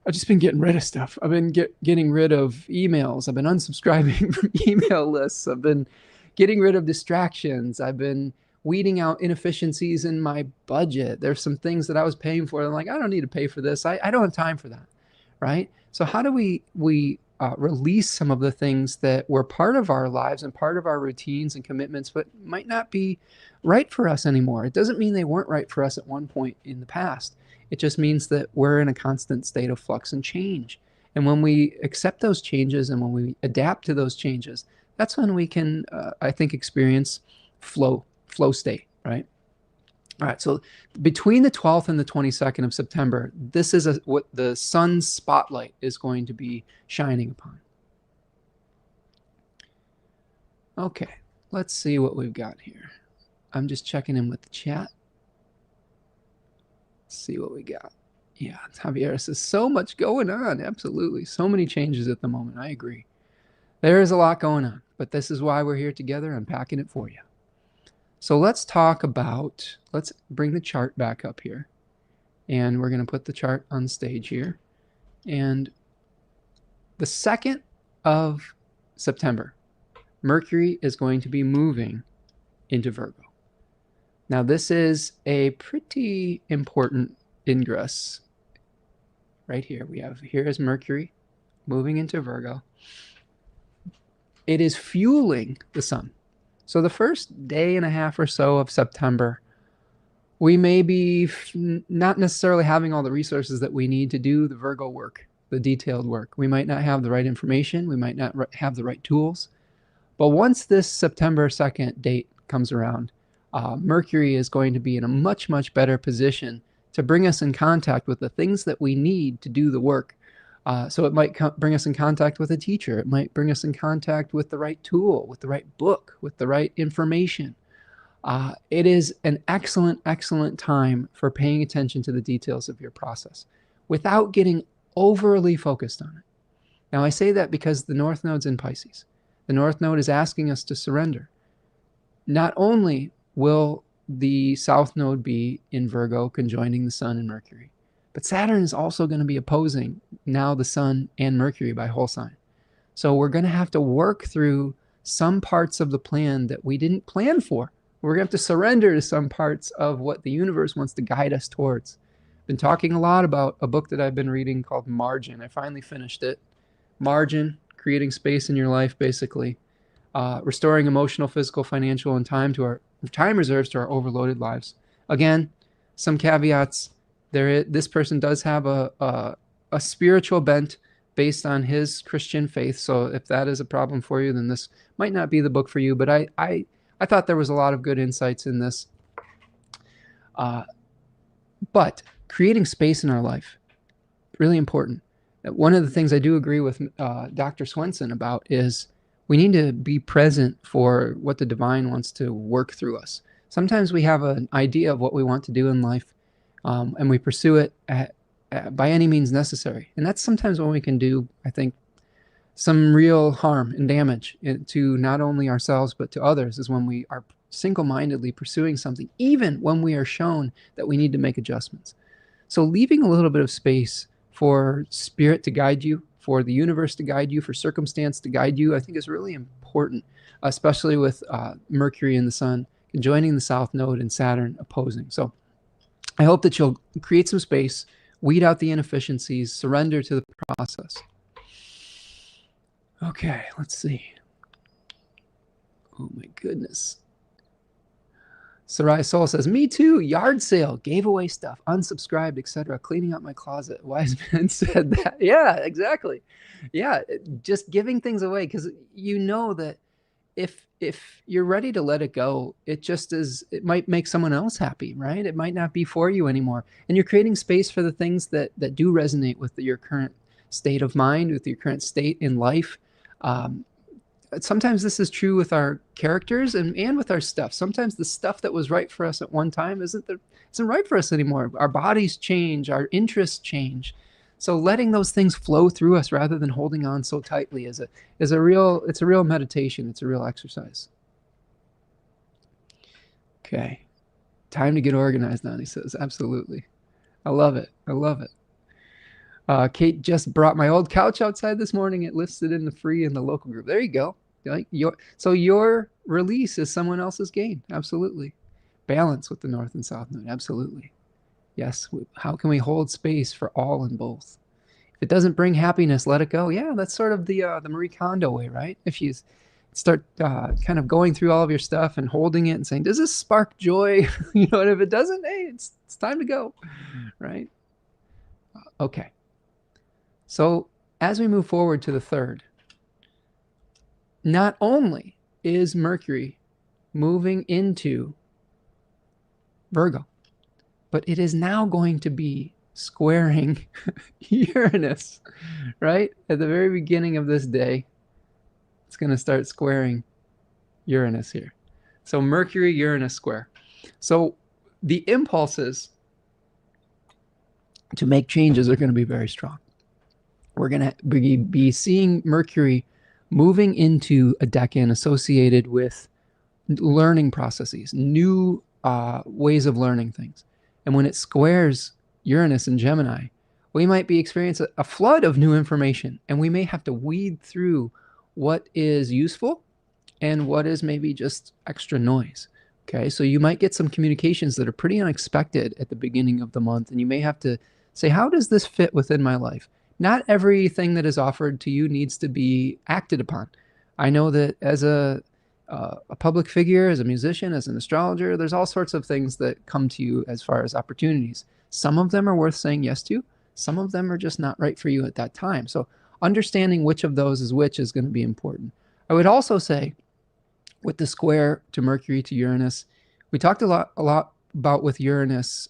I've just been getting rid of stuff. I've been getting rid of emails. I've been unsubscribing from email lists. I've been getting rid of distractions. I've been weeding out inefficiencies in my budget. There's some things that I was paying for. I'm like, I don't need to pay for this. I don't have time for that, right? So how do we release some of the things that were part of our lives and part of our routines and commitments, but might not be right for us anymore? It doesn't mean they weren't right for us at one point in the past. It just means that we're in a constant state of flux and change. And when we accept those changes and when we adapt to those changes, that's when we can, I think, experience flow state, right? All right, so between the 12th and the 22nd of September, this is what the sun's spotlight is going to be shining upon. Okay, let's see what we've got here. I'm just checking in with the chat. Let's see what we got. Yeah, Javier says, so much going on. Absolutely. So many changes at the moment. I agree. There is a lot going on, but this is why we're here together, unpacking it for you. So let's talk about, let's bring the chart back up here. And we're going to put the chart on stage here. And the 2nd of September, Mercury is going to be moving into Virgo. Now, this is a pretty important ingress. Right here, here is Mercury moving into Virgo. It is fueling the sun. So the first day and a half or so of September, we may be not necessarily having all the resources that we need to do the Virgo work, the detailed work. We might not have the right information. We might not have the right tools. But once this September 2nd date comes around, Mercury is going to be in a much, much better position to bring us in contact with the things that we need to do the work. So it might bring us in contact with a teacher. It might bring us in contact with the right tool, with the right book, with the right information. It is an excellent, excellent time for paying attention to the details of your process without getting overly focused on it. Now, I say that because the North Node's in Pisces. The North Node is asking us to surrender. Not only will the South Node be in Virgo, conjoining the Sun and Mercury, but Saturn is also going to be opposing now the Sun and Mercury by whole sign. So we're going to have to work through some parts of the plan that we didn't plan for. We're going to have to surrender to some parts of what the universe wants to guide us towards. I've been talking a lot about a book that I've been reading called Margin. I finally finished it. Margin, creating space in your life, basically. Restoring emotional, physical, financial, and time reserves to our overloaded lives. Again, some caveats. This person does have a spiritual bent based on his Christian faith. So if that is a problem for you, then this might not be the book for you. But I thought there was a lot of good insights in this. But creating space in our life, really important. One of the things I do agree with Dr. Swenson about is we need to be present for what the divine wants to work through us. Sometimes we have an idea of what we want to do in life, and we pursue it by any means necessary. And that's sometimes when we can do, I think, some real harm and damage to not only ourselves, but to others, is when we are single-mindedly pursuing something, even when we are shown that we need to make adjustments. So leaving a little bit of space for spirit to guide you, for the universe to guide you, for circumstance to guide you, I think is really important, especially with Mercury and the Sun joining the South Node and Saturn opposing. So I hope that you'll create some space, weed out the inefficiencies, surrender to the process. Okay, let's see. Oh my goodness. Sarai Soul says, me too, yard sale, gave away stuff, unsubscribed, etc., cleaning up my closet. Wise man said that. Yeah, exactly. Yeah, just giving things away, because you know that if you're ready to let it go, it just is, it might make someone else happy, right? It might not be for you anymore. And you're creating space for the things that do resonate with your current state of mind, with your current state in life. Sometimes this is true with our characters and with our stuff. Sometimes the stuff that was right for us at one time isn't right for us anymore. Our bodies change, our interests change. So letting those things flow through us rather than holding on so tightly is a real meditation. It's a real exercise. Okay. Time to get organized now, he says. Absolutely. I love it. I love it. Kate just brought my old couch outside this morning. It listed in the free in the local group. There you go. So your release is someone else's gain. Absolutely. Balance with the North and South Node. Absolutely. Yes. How can we hold space for all and both? If it doesn't bring happiness, let it go. Yeah, that's sort of the Marie Kondo way, right? If you start kind of going through all of your stuff and holding it and saying, does this spark joy? And if it doesn't, hey, it's time to go, right? Okay. So as we move forward to the 3rd, not only is Mercury moving into Virgo. But it is now going to be squaring Uranus, right? At the very beginning of this day, it's going to start squaring Uranus here. So Mercury, Uranus square. So the impulses to make changes are going to be very strong. We're going to be seeing Mercury moving into a decan associated with learning processes, new ways of learning things. And when it squares Uranus and Gemini, we might be experiencing a flood of new information, and we may have to weed through what is useful and what is maybe just extra noise. Okay, so you might get some communications that are pretty unexpected at the beginning of the month, and you may have to say, how does this fit within my life? Not everything that is offered to you needs to be acted upon. I know that as a public figure, as a musician, as an astrologer, there's all sorts of things that come to you as far as opportunities. Some of them are worth saying yes to. Some of them are just not right for you at that time. So understanding which of those is which is going to be important. I would also say with the square to Mercury to Uranus, we talked a lot about with Uranus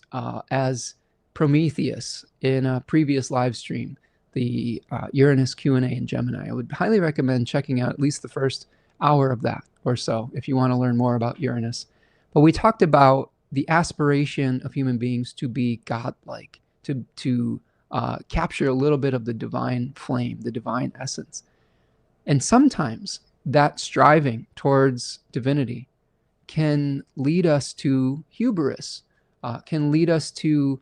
as Prometheus in a previous live stream, the Uranus Q&A in Gemini. I would highly recommend checking out at least the first hour of that or so if you want to learn more about Uranus. But we talked about the aspiration of human beings to be godlike, to capture a little bit of the divine flame, the divine essence. And sometimes that striving towards divinity can lead us to hubris, can lead us to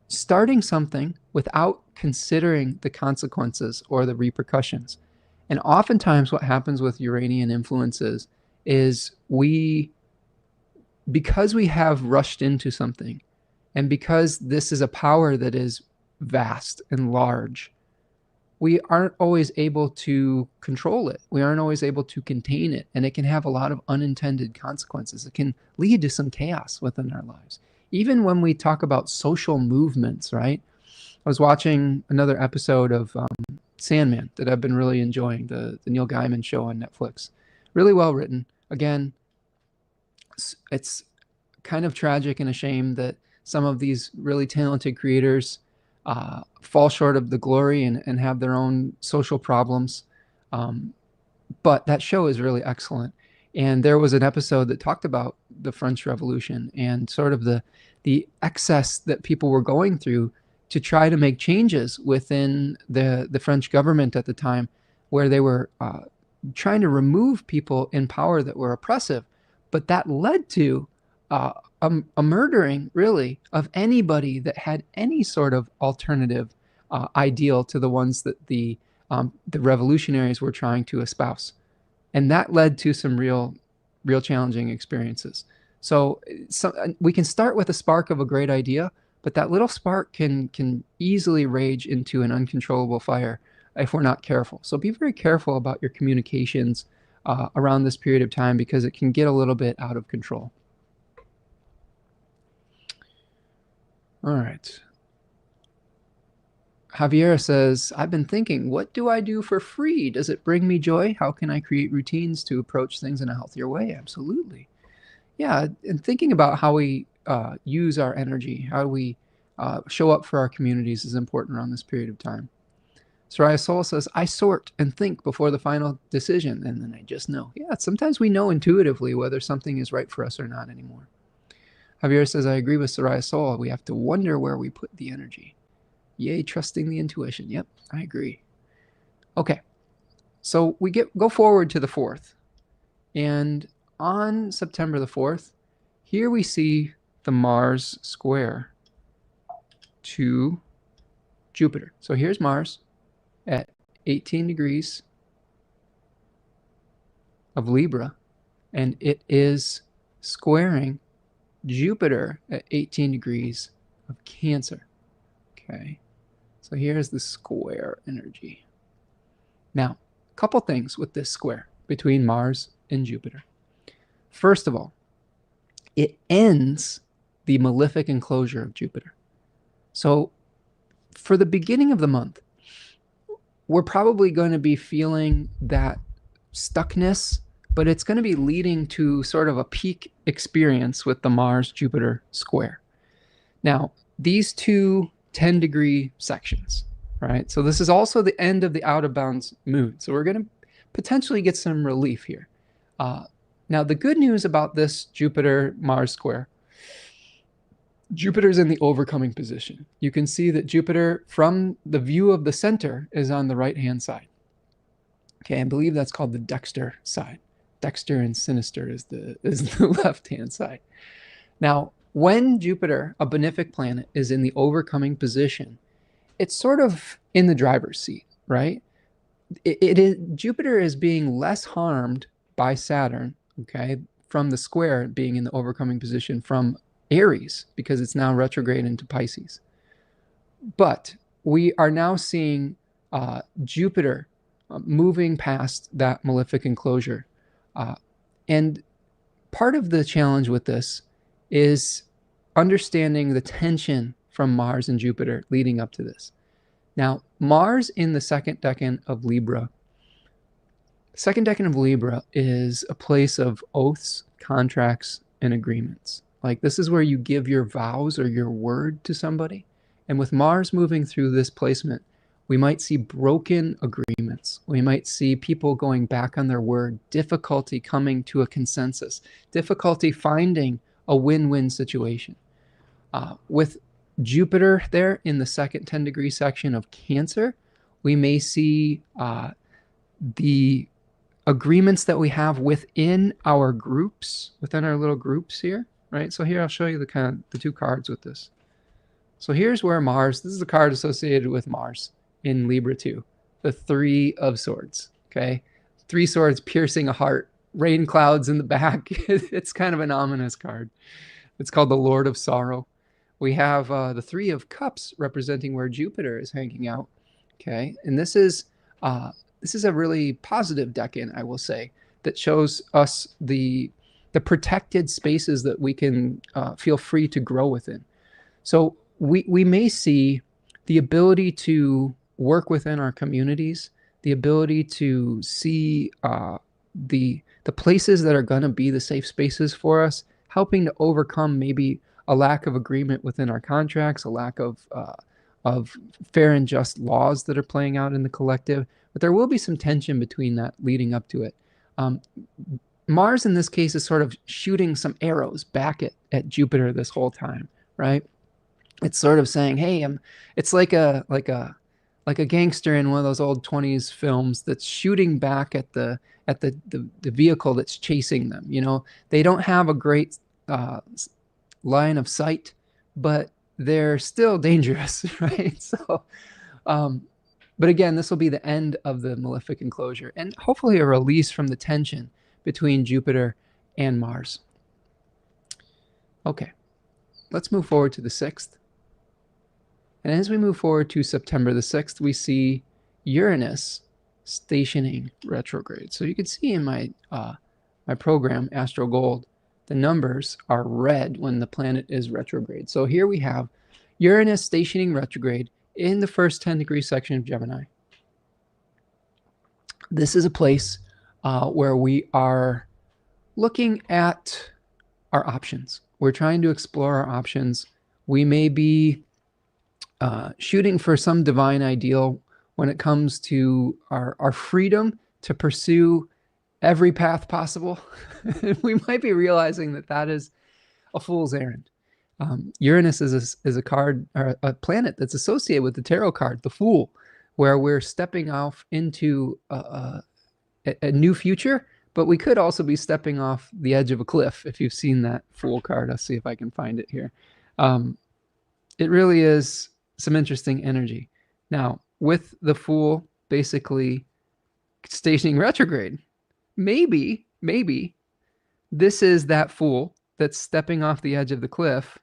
starting something without considering the consequences or the repercussions. And oftentimes what happens with Uranian influences is because we have rushed into something, and because this is a power that is vast and large, we aren't always able to control it. We aren't always able to contain it. And it can have a lot of unintended consequences. It can lead to some chaos within our lives. Even when we talk about social movements, right? I was watching another episode of Sandman that I've been really enjoying, the Neil Gaiman show on Netflix. Really well written. Again, it's kind of tragic and a shame that some of these really talented creators fall short of the glory and have their own social problems. But that show is really excellent. And there was an episode that talked about the French Revolution and sort of the excess that people were going through to try to make changes within the French government at the time, where they were trying to remove people in power that were oppressive. But that led to a murdering, really, of anybody that had any sort of alternative ideal to the ones that the revolutionaries were trying to espouse. And that led to some real challenging experiences. So we can start with a spark of a great idea, but that little spark can easily rage into an uncontrollable fire if we're not careful. So be very careful about your communications around this period of time, because it can get a little bit out of control. All right. Javier says, I've been thinking, what do I do for free? Does it bring me joy? How can I create routines to approach things in a healthier way? Absolutely. Yeah, and thinking about how we use our energy, how we show up for our communities is important around this period of time. Soraya Soul says, I sort and think before the final decision, and then I just know. Yeah, sometimes we know intuitively whether something is right for us or not anymore. Javier says, I agree with Soraya Soul. We have to wonder where we put the energy. Yay, trusting the intuition. Yep, I agree. Okay, so we go forward to the 4th. And on September the 4th, here we see the Mars square to Jupiter. So here's Mars at 18 degrees of Libra, and it is squaring Jupiter at 18 degrees of Cancer. Okay, so here's the square energy. Now, a couple things with this square between Mars and Jupiter. First of all, it ends the malefic enclosure of Jupiter. So for the beginning of the month, we're probably going to be feeling that stuckness, but it's going to be leading to sort of a peak experience with the Mars-Jupiter square. Now, these two 10-degree sections, right? So this is also the end of the out of bounds moon. So we're going to potentially get some relief here. Now, the good news about this Jupiter-Mars square, Jupiter's in the overcoming position. You can see that Jupiter, from the view of the center, is on the right-hand side. Okay, I believe that's called the Dexter side. Dexter and Sinister is the left-hand side. Now, when Jupiter, a benefic planet, is in the overcoming position, it's sort of in the driver's seat, right? Jupiter is being less harmed by Saturn, okay, from the square being in the overcoming position from Aries, because it's now retrograde into Pisces. But we are now seeing Jupiter moving past that malefic enclosure. And part of the challenge with this is understanding the tension from Mars and Jupiter leading up to this. Now, Mars in the second decan of Libra. Second decan of Libra is a place of oaths, contracts, and agreements. Like, this is where you give your vows or your word to somebody. And with Mars moving through this placement, we might see broken agreements. We might see people going back on their word, difficulty coming to a consensus, difficulty finding a win-win situation. With Jupiter there in the second 10-degree section of Cancer, we may see the agreements that we have within our groups, within our little groups here, right? So here I'll show you the two cards with this. So here's where Mars, this is a card associated with Mars in Libra 2, the Three of Swords, okay? Three swords piercing a heart, rain clouds in the back. It's kind of an ominous card. It's called the Lord of Sorrow. We have the Three of Cups representing where Jupiter is hanging out, okay? And this is a really positive decan, I will say, that shows us the protected spaces that we can feel free to grow within. So we may see the ability to work within our communities, the ability to see the places that are going to be the safe spaces for us, helping to overcome maybe a lack of agreement within our contracts, a lack of fair and just laws that are playing out in the collective. But there will be some tension between that leading up to it. Mars in this case is sort of shooting some arrows back at Jupiter this whole time, right? It's sort of saying, hey, it's like a gangster in one of those old 20s films that's shooting back at the vehicle that's chasing them. You know, they don't have a great line of sight, but they're still dangerous, right? So, but again, this will be the end of the malefic enclosure and hopefully a release from the tension between Jupiter and Mars. Okay, let's move forward to the 6th. And as we move forward to September the 6th, we see Uranus stationing retrograde. So you can see in my program, Astro Gold, the numbers are red when the planet is retrograde. So here we have Uranus stationing retrograde in the first 10-degree section of Gemini. This is a place where we are looking at our options. We're trying to explore our options. We may be shooting for some divine ideal when it comes to our freedom to pursue every path possible. We might be realizing that is a fool's errand. Uranus is a card, or a planet that's associated with the tarot card, the Fool, where we're stepping off into a new future, but we could also be stepping off the edge of a cliff. If you've seen that Fool card, I'll see if I can find it here. It really is some interesting energy. Now, with the Fool basically stationing retrograde, maybe this is that Fool that's stepping off the edge of the cliff,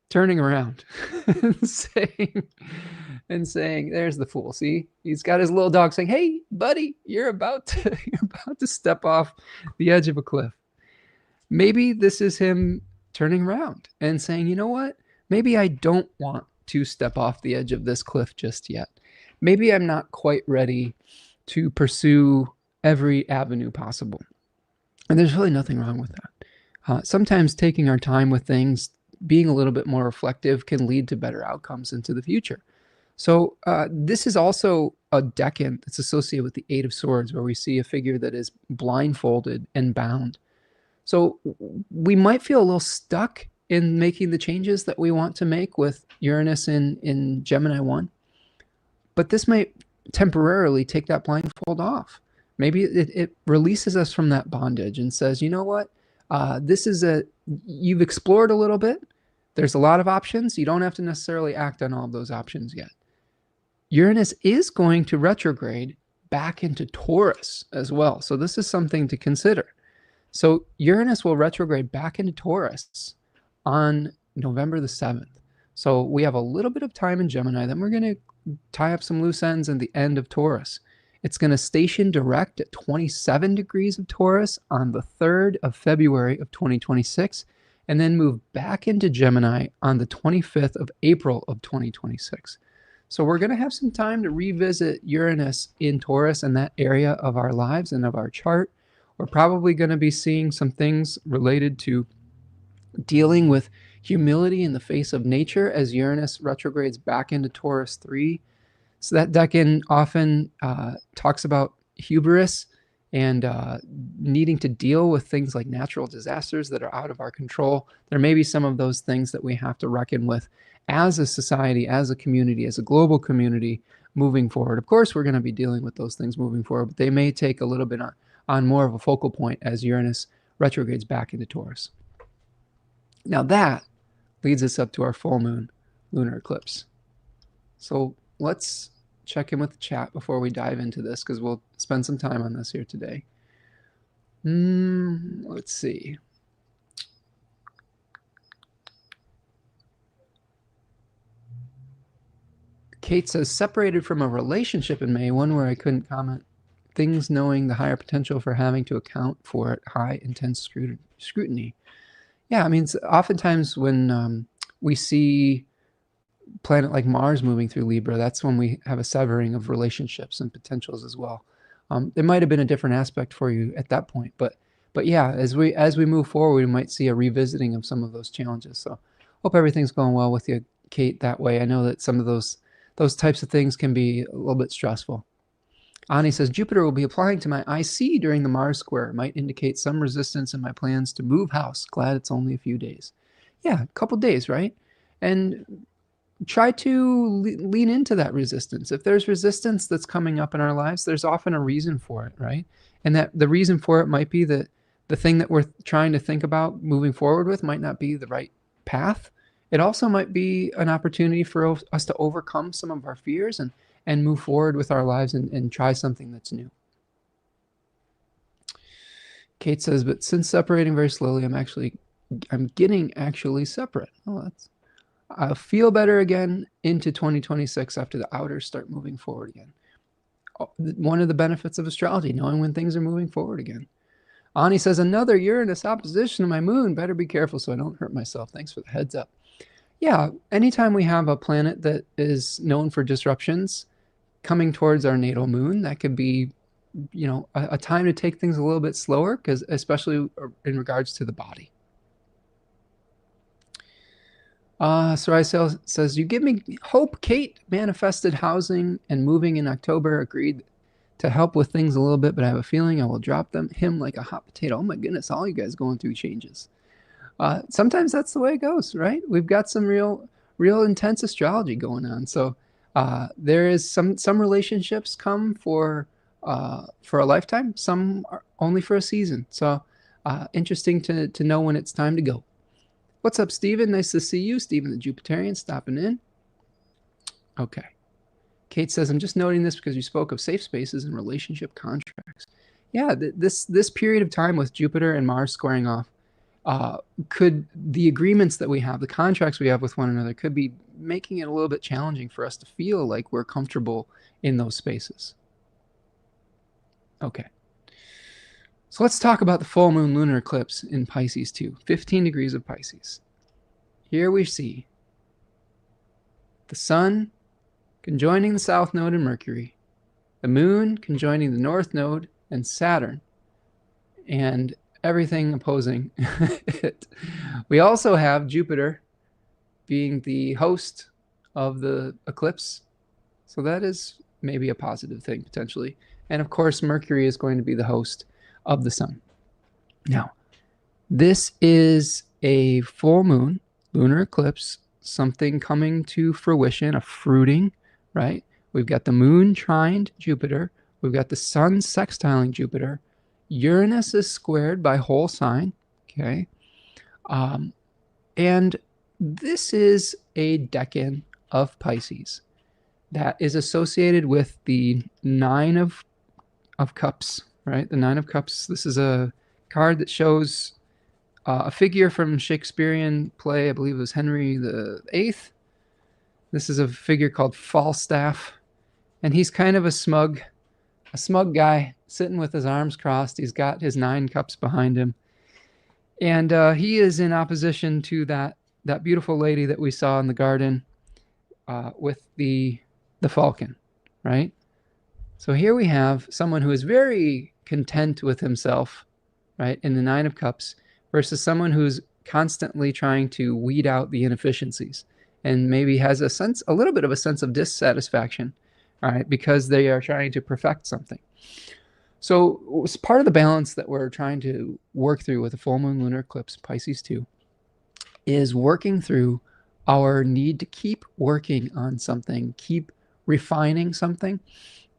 turning around and saying, there's the Fool. See, he's got his little dog saying, hey, buddy, you're about to step off the edge of a cliff. Maybe this is him turning around and saying, you know what? Maybe I don't want to step off the edge of this cliff just yet. Maybe I'm not quite ready to pursue every avenue possible. And there's really nothing wrong with that. Sometimes taking our time with things, being a little bit more reflective, can lead to better outcomes into the future. So this is also a decan that's associated with the Eight of Swords, where we see a figure that is blindfolded and bound. So we might feel a little stuck in making the changes that we want to make with Uranus in Gemini 1. But this might temporarily take that blindfold off. Maybe it releases us from that bondage and says, you know what, you've explored a little bit. There's a lot of options. You don't have to necessarily act on all of those options yet. Uranus is going to retrograde back into Taurus as well. So this is something to consider. So Uranus will retrograde back into Taurus on November the 7th. So we have a little bit of time in Gemini. Then we're going to tie up some loose ends in the end of Taurus. It's going to station direct at 27 degrees of Taurus on the 3rd of February of 2026, and then move back into Gemini on the 25th of April of 2026. So we're going to have some time to revisit Uranus in Taurus and that area of our lives and of our chart. We're probably going to be seeing some things related to dealing with humility in the face of nature as Uranus retrogrades back into Taurus 3. So that decan often talks about hubris and needing to deal with things like natural disasters that are out of our control. There may be some of those things that we have to reckon with as a society, as a community, as a global community moving forward. Of course, we're going to be dealing with those things moving forward, but they may take a little bit on more of a focal point as Uranus retrogrades back into Taurus. Now that leads us up to our full moon lunar eclipse. So let's check in with the chat before we dive into this, because we'll spend some time on this here today. Let's see. Kate says, separated from a relationship in May, one where I couldn't comment. Things knowing the higher potential for having to account for it, high intense scrutiny. Yeah, I mean, oftentimes when we see planet like Mars moving through Libra, that's when we have a severing of relationships and potentials as well. There might have been a different aspect for you at that point, but yeah, as we move forward, we might see a revisiting of some of those challenges. So hope everything's going well with you, Kate, that way. I know that some of those types of things can be a little bit stressful. Ani says, Jupiter will be applying to my IC during the Mars square. It might indicate some resistance in my plans to move house. Glad it's only a few days. Yeah, a couple days, right? And try to lean into that resistance. If there's resistance that's coming up in our lives, there's often a reason for it, right? And that the reason for it might be that the thing that we're trying to think about moving forward with might not be the right path. It also might be an opportunity for us to overcome some of our fears and move forward with our lives and try something that's new. Kate says, but since separating very slowly, I'm getting actually separate. Oh, I'll feel better again into 2026 after the outers start moving forward again. One of the benefits of astrology, knowing when things are moving forward again. Ani says, another Uranus opposition to my moon. Better be careful so I don't hurt myself. Thanks for the heads up. Yeah, anytime we have a planet that is known for disruptions coming towards our natal moon, that could be, a time to take things a little bit slower, because especially in regards to the body. Sarai says, you give me hope. Kate manifested housing and moving in October, agreed to help with things a little bit, but I have a feeling I will drop him like a hot potato. Oh my goodness, all you guys going through changes. Sometimes that's the way it goes, right? We've got some real intense astrology going on. So there is some relationships come for a lifetime, some are only for a season. So interesting to know when it's time to go. What's up, Stephen? Nice to see you. Stephen the Jupiterian stopping in. Okay. Kate says, I'm just noting this because you spoke of safe spaces and relationship contracts. Yeah, this period of time with Jupiter and Mars squaring off, could the agreements that we have, the contracts we have with one another, could be making it a little bit challenging for us to feel like we're comfortable in those spaces. Okay. So let's talk about the full moon lunar eclipse in Pisces too. 15 degrees of Pisces. Here we see the sun conjoining the south node and Mercury, the moon conjoining the north node and Saturn, and everything opposing it. We also have Jupiter being the host of the eclipse. So that is maybe a positive thing potentially. And of course, Mercury is going to be the host of the sun. Now, this is a full moon, lunar eclipse, something coming to fruition, a fruiting, right? We've got the moon trined Jupiter. We've got the sun sextiling Jupiter. Uranus is squared by whole sign, okay? And this is a decan of Pisces that is associated with the Nine of Cups, right? The Nine of Cups. This is a card that shows a figure from Shakespearean play. I believe it was Henry VIII. This is a figure called Falstaff, and he's kind of a smug guy sitting with his arms crossed. He's got his 9 cups behind him, and he is in opposition to that beautiful lady that we saw in the garden with the falcon, right? So here we have someone who is very content with himself, right, in the 9 of Cups, versus someone who's constantly trying to weed out the inefficiencies and maybe has a little bit of a sense of dissatisfaction, all right, because they are trying to perfect something. So it's part of the balance that we're trying to work through with the full moon lunar eclipse, Pisces 2, is working through our need to keep working on something, keep refining something,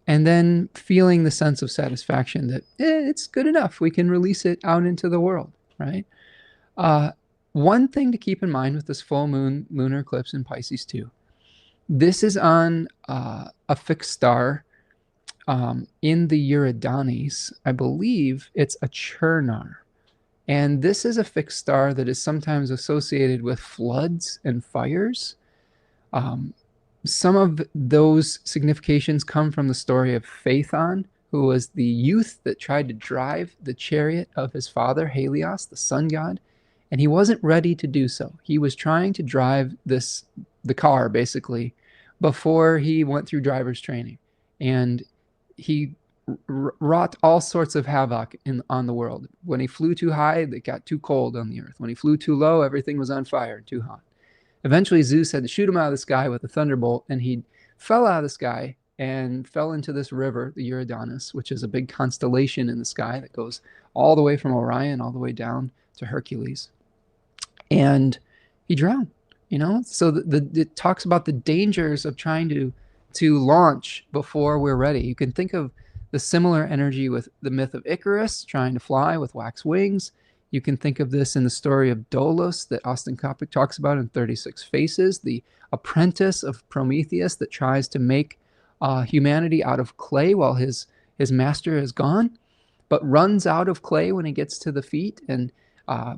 and then feeling the sense of satisfaction that it's good enough. We can release it out into the world, right? One thing to keep in mind with this full moon lunar eclipse in Pisces 2, this is on a fixed star in the Uranus. I believe it's a Chernar. And this is a fixed star that is sometimes associated with floods and fires. Some of those significations come from the story of Phaethon, who was the youth that tried to drive the chariot of his father, Helios, the sun god, and he wasn't ready to do so. He was trying to drive the car, basically, before he went through driver's training. And he wrought all sorts of havoc on the world. When he flew too high, it got too cold on the earth. When he flew too low, everything was on fire, too hot. Eventually, Zeus had to shoot him out of the sky with a thunderbolt, and he fell out of the sky and fell into this river, the Uranus, which is a big constellation in the sky that goes all the way from Orion all the way down to Hercules. And he drowned, you know? So it talks about the dangers of trying to launch before we're ready. You can think of the similar energy with the myth of Icarus, trying to fly with wax wings. You can think of this in the story of Dolus that Austin Coppock talks about in 36 Faces, the apprentice of Prometheus that tries to make humanity out of clay while his master is gone, but runs out of clay when he gets to the feet. And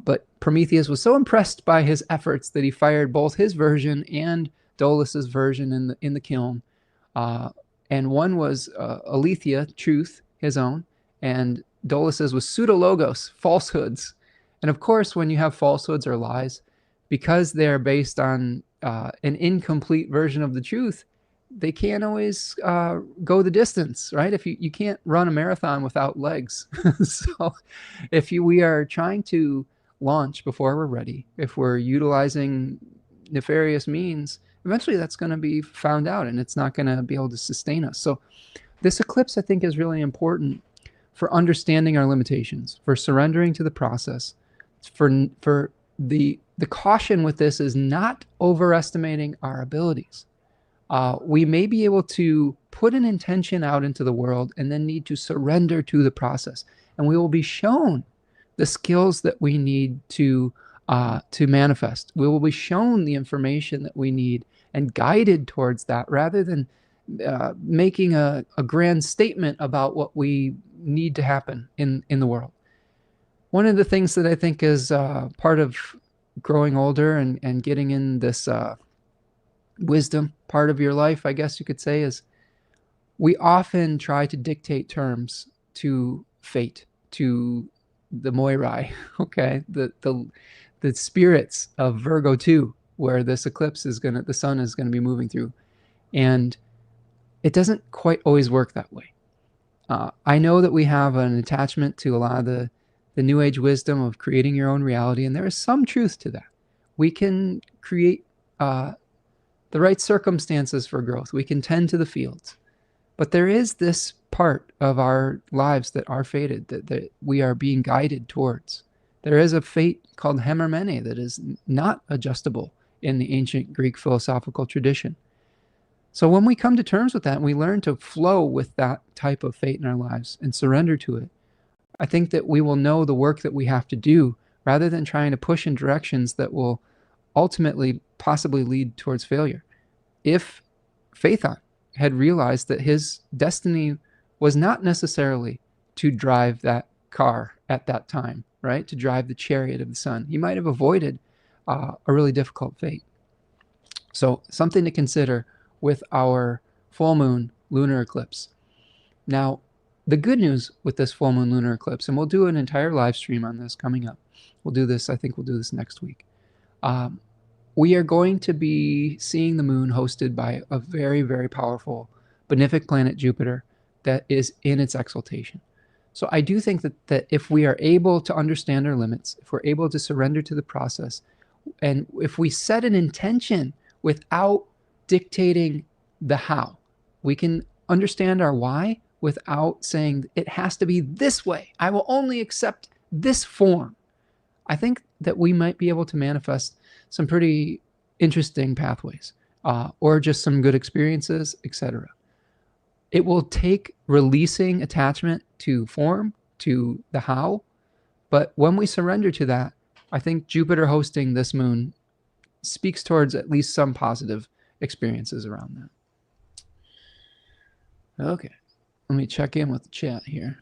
but Prometheus was so impressed by his efforts that he fired both his version and Dolus's version in the kiln. And one was aletheia, truth, his own, and Dolus's was pseudologos, falsehoods. And of course, when you have falsehoods or lies, because they're based on an incomplete version of the truth, they can't always go the distance, right? If you can't run a marathon without legs. So if we are trying to launch before we're ready, if we're utilizing nefarious means, eventually that's going to be found out and it's not going to be able to sustain us. So this eclipse, I think, is really important for understanding our limitations, for surrendering to the process, for the caution with this is not overestimating our abilities. We may be able to put an intention out into the world and then need to surrender to the process. And we will be shown the skills that we need to manifest. We will be shown the information that we need and guided towards that rather than making a grand statement about what we need to happen in the world. One of the things that I think is part of growing older and getting in this wisdom part of your life, I guess you could say, is we often try to dictate terms to fate, to the Moirai, okay, the spirits of Virgo 2, where this eclipse the sun is gonna be moving through, and it doesn't quite always work that way. I know that we have an attachment to a lot of the New Age wisdom of creating your own reality, and there is some truth to that. We can create the right circumstances for growth. We can tend to the fields. But there is this part of our lives that are fated, that we are being guided towards. There is a fate called Hemermene that is not adjustable in the ancient Greek philosophical tradition. So when we come to terms with that and we learn to flow with that type of fate in our lives and surrender to it, I think that we will know the work that we have to do rather than trying to push in directions that will ultimately possibly lead towards failure. If Phaethon had realized that his destiny was not necessarily to drive that car at that time, right? To drive the chariot of the sun, he might have avoided a really difficult fate. So something to consider with our full moon lunar eclipse. Now, the good news with this full moon lunar eclipse, and we'll do an entire live stream on this coming up. We'll do this, I think we'll do this next week. We are going to be seeing the moon hosted by a very, very powerful benefic planet Jupiter that is in its exaltation. So I do think that if we are able to understand our limits, if we're able to surrender to the process, and if we set an intention without dictating the how, we can understand our why without saying it has to be this way. I will only accept this form. I think that we might be able to manifest some pretty interesting pathways, or just some good experiences, etc. It will take releasing attachment to form, to the how, but when we surrender to that, I think Jupiter hosting this moon speaks towards at least some positive experiences around that. Okay, let me check in with the chat here.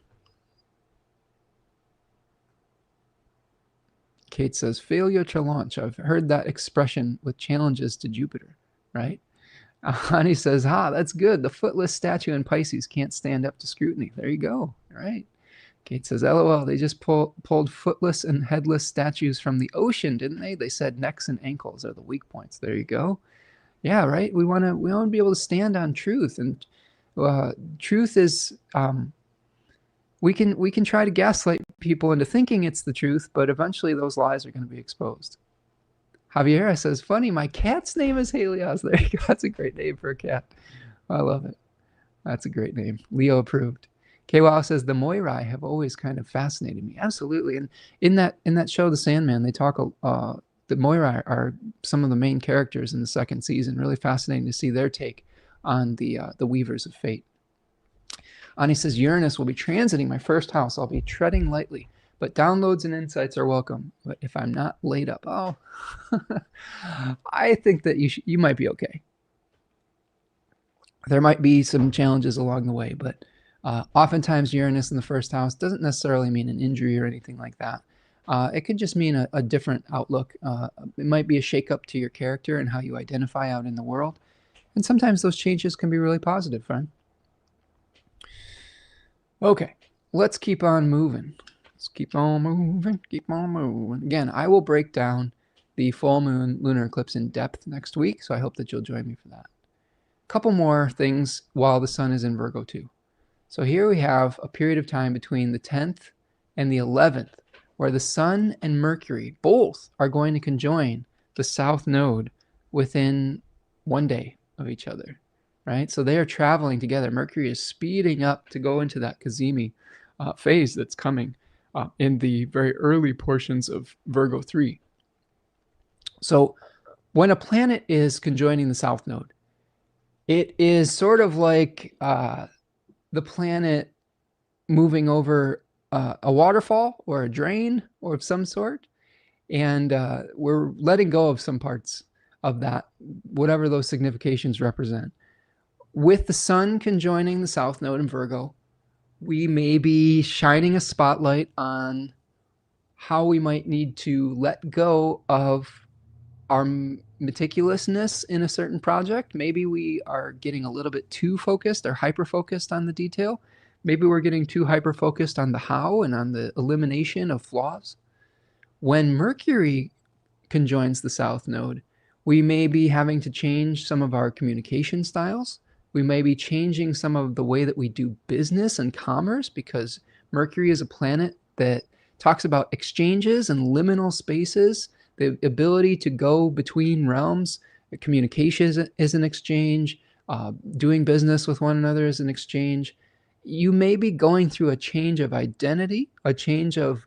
Kate says, failure to launch. I've heard that expression with challenges to Jupiter, right? Hani says, that's good. The footless statue in Pisces can't stand up to scrutiny. There you go, right? Kate says, LOL, they just pulled footless and headless statues from the ocean, didn't they? They said necks and ankles are the weak points. There you go. Yeah, right? We want to be able to stand on truth. And truth is... we can try to gaslight people into thinking it's the truth, but eventually those lies are going to be exposed. Javiera says, funny, my cat's name is Helios. There you go. That's a great name for a cat. I love it. That's a great name. Leo approved. KWOW says, the Moirai have always kind of fascinated me. Absolutely. And in that show, The Sandman, they talk, the Moirai are some of the main characters in the second season. Really fascinating to see their take on the Weavers of Fate. Ani says, Uranus will be transiting my first house. I'll be treading lightly, but downloads and insights are welcome. But if I'm not laid up, I think that you might be okay. There might be some challenges along the way, but oftentimes Uranus in the first house doesn't necessarily mean an injury or anything like that. It could just mean a different outlook. It might be a shakeup to your character and how you identify out in the world. And sometimes those changes can be really positive, friend. Okay, let's keep on moving. Let's keep on moving, keep on moving. Again, I will break down the full moon lunar eclipse in depth next week, so I hope that you'll join me for that. A couple more things while the sun is in Virgo too. So here we have a period of time between the 10th and the 11th, where the sun and Mercury both are going to conjoin the south node within 1 day of each other. Right? So they are traveling together. Mercury is speeding up to go into that Cazimi phase that's coming in the very early portions of Virgo 3. So when a planet is conjoining the south node, it is sort of like the planet moving over a waterfall or a drain or of some sort. And we're letting go of some parts of that, whatever those significations represent. With the sun conjoining the south node in Virgo, we may be shining a spotlight on how we might need to let go of our meticulousness in a certain project. Maybe we are getting a little bit too focused or hyper-focused on the detail. Maybe we're getting too hyper-focused on the how and on the elimination of flaws. When Mercury conjoins the south node, we may be having to change some of our communication styles. We may be changing some of the way that we do business and commerce, because Mercury is a planet that talks about exchanges and liminal spaces, the ability to go between realms. Communication is an exchange. Doing business with one another is an exchange. You may be going through a change of identity, a change of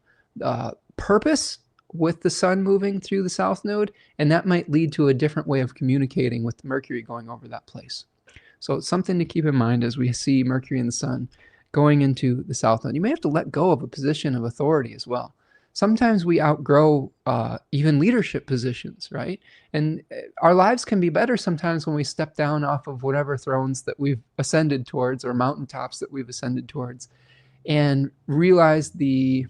purpose with the sun moving through the south node, and that might lead to a different way of communicating with Mercury going over that place. So it's something to keep in mind as we see Mercury and the sun going into the south node. You may have to let go of a position of authority as well. Sometimes we outgrow even leadership positions, right? And our lives can be better sometimes when we step down off of whatever thrones that we've ascended towards, or mountaintops that we've ascended towards, and realize the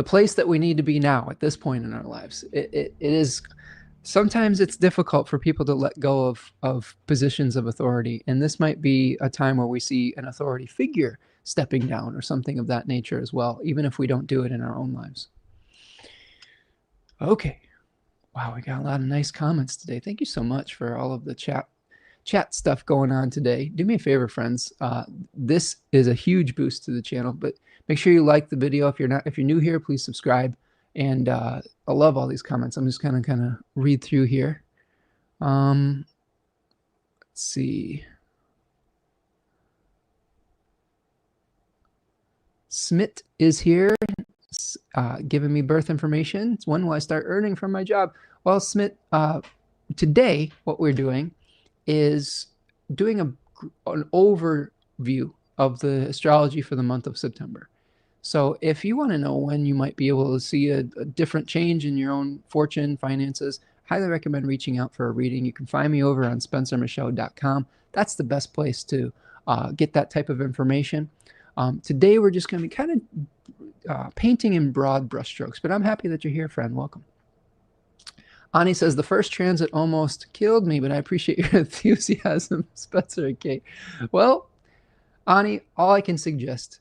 place that we need to be now at this point in our lives. It is, sometimes it's difficult for people to let go of positions of authority. And this might be a time where we see an authority figure stepping down or something of that nature as well, even if we don't do it in our own lives. Okay. Wow, we got a lot of nice comments today. Thank you so much for all of the chat stuff going on today. Do me a favor, friends. This is a huge boost to the channel, but make sure you like the video. If you're new here, please subscribe. And I love all these comments. I'm just kind of read through here. Let's see. Smith is here, giving me birth information. It's when will I start earning from my job? Well, Smith, today what we're doing is doing an overview of the astrology for the month of September. So if you want to know when you might be able to see a different change in your own fortune, finances, highly recommend reaching out for a reading. You can find me over on spencermichaud.com. That's the best place to get that type of information. Today we're just going to be kind of painting in broad brushstrokes, but I'm happy that you're here, friend. Welcome. Ani says, the first transit almost killed me, but I appreciate your enthusiasm, Spencer and Kate. Well, Ani, all I can suggest,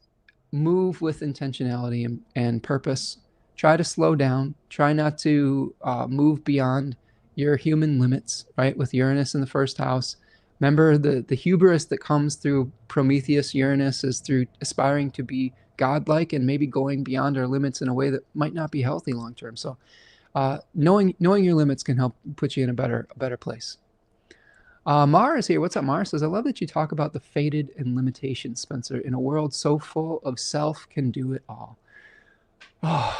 move with intentionality and purpose. Try to slow down. Try not to move beyond your human limits, right? With Uranus in the first house. Remember, the hubris that comes through Prometheus, Uranus, is through aspiring to be godlike and maybe going beyond our limits in a way that might not be healthy long term. So knowing your limits can help put you in a better place. Mara is here. What's up, Mara? Says, I love that you talk about the fated and limitations, Spencer. In a world so full of self can do it all. Oh,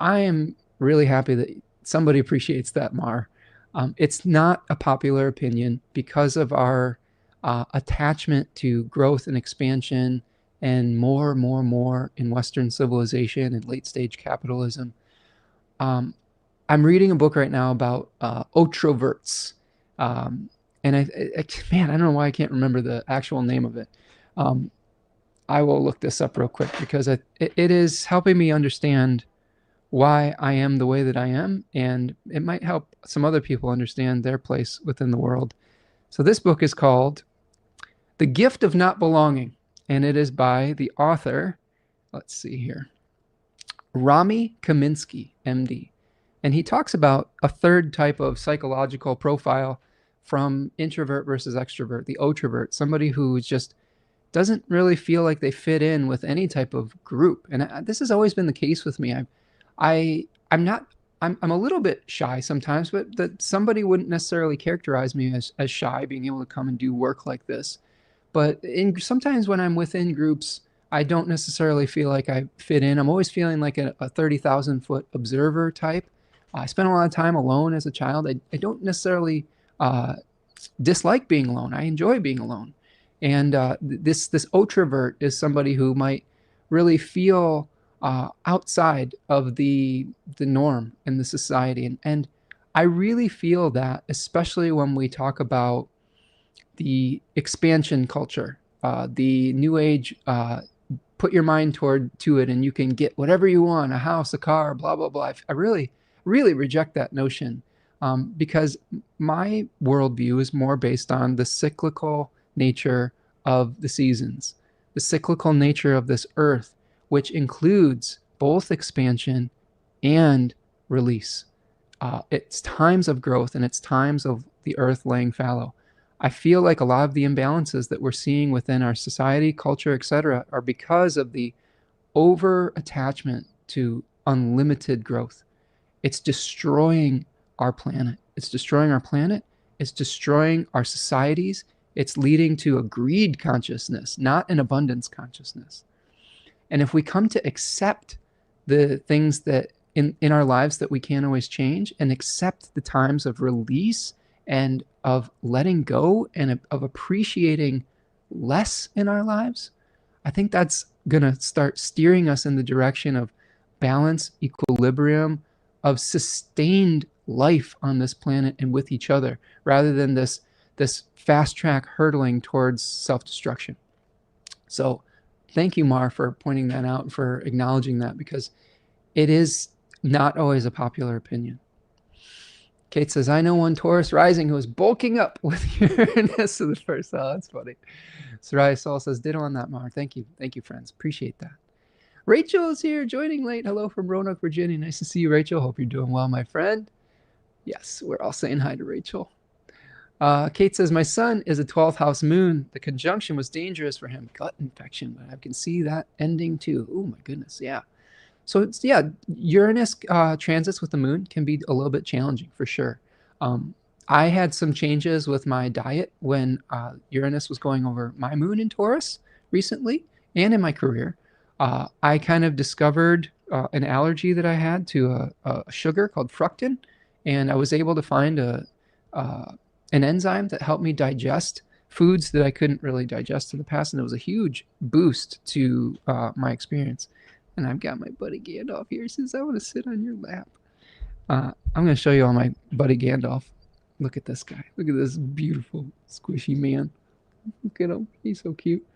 I am really happy that somebody appreciates that, Mar. It's not a popular opinion because of our attachment to growth and expansion and more in Western civilization and late stage capitalism. I'm reading a book right now about introverts. And man, I don't know why I can't remember the actual name of it. I will look this up real quick because it is helping me understand why I am the way that I am, and it might help some other people understand their place within the world. So this book is called The Gift of Not Belonging, and it is by the author, let's see here, Rami Kaminsky, MD. And he talks about a third type of psychological profile from introvert versus extrovert, the introvert, somebody who just doesn't really feel like they fit in with any type of group. And this has always been the case with me. I'm a little bit shy sometimes, but that somebody wouldn't necessarily characterize me as shy, being able to come and do work like this. But sometimes when I'm within groups, I don't necessarily feel like I fit in. I'm always feeling like a 30,000 foot observer type. I spent a lot of time alone as a child. I don't necessarily dislike being alone. I enjoy being alone. And this introvert is somebody who might really feel outside of the norm in the society. And I really feel that, especially when we talk about the expansion culture, the new age, put your mind to it and you can get whatever you want, a house, a car, blah, blah, blah. I really reject that notion because my worldview is more based on the cyclical nature of the seasons, the cyclical nature of this earth, which includes both expansion and release. It's times of growth and it's times of the earth laying fallow. I feel like a lot of the imbalances that we're seeing within our society, culture, etc., are because of the over attachment to unlimited growth. It's destroying our planet. It's destroying our planet. It's destroying our societies. It's leading to a greed consciousness, not an abundance consciousness. And if we come to accept the things that in our lives that we can't always change, and accept the times of release and of letting go and of appreciating less in our lives, I think that's going to start steering us in the direction of balance, equilibrium, of sustained life on this planet and with each other, rather than this fast track hurtling towards self-destruction. So thank you, Mar, for pointing that out, for acknowledging that, because it is not always a popular opinion. Kate says, I know one Taurus rising who is bulking up with Uranus in the first. Oh, that's funny. Soraya Sol says, ditto on that, Mar. Thank you. Thank you, friends. Appreciate that. Rachel is here, joining late. Hello from Roanoke, Virginia. Nice to see you, Rachel. Hope you're doing well, my friend. Yes, we're all saying hi to Rachel. Kate says, my son is a 12th house moon. The conjunction was dangerous for him. Gut infection, but I can see that ending too. Oh, my goodness. Yeah. So it's, yeah, Uranus transits with the moon can be a little bit challenging for sure. I had some changes with my diet when Uranus was going over my moon in Taurus recently, and in my career. I kind of discovered an allergy that I had to a sugar called fructan, and I was able to find an enzyme that helped me digest foods that I couldn't really digest in the past, and it was a huge boost to my experience. And I've got my buddy Gandalf here. Says, I want to sit on your lap. I'm going to show you all my buddy Gandalf. Look at this guy. Look at this beautiful, squishy man. Look at him. He's so cute.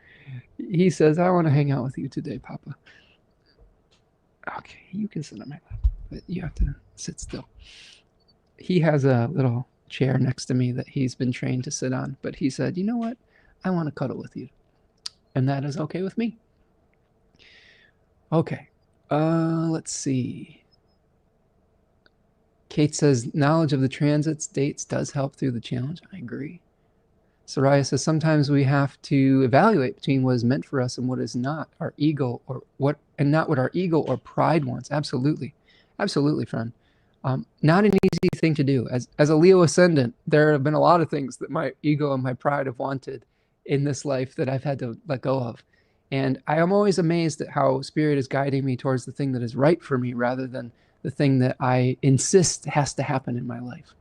He says, I want to hang out with you today, Papa. Okay, you can sit on my lap, but you have to sit still. He has a little chair next to me that he's been trained to sit on, but he said, you know what? I want to cuddle with you. And that is okay with me. Okay, let's see. Kate says, knowledge of the transits, dates does help through the challenge. I agree. Soraya says, sometimes we have to evaluate between what is meant for us and what is not our ego or what, and not what our ego or pride wants. Absolutely. Absolutely, friend. Not an easy thing to do. As a Leo ascendant, there have been a lot of things that my ego and my pride have wanted in this life that I've had to let go of. And I am always amazed at how Spirit is guiding me towards the thing that is right for me rather than the thing that I insist has to happen in my life.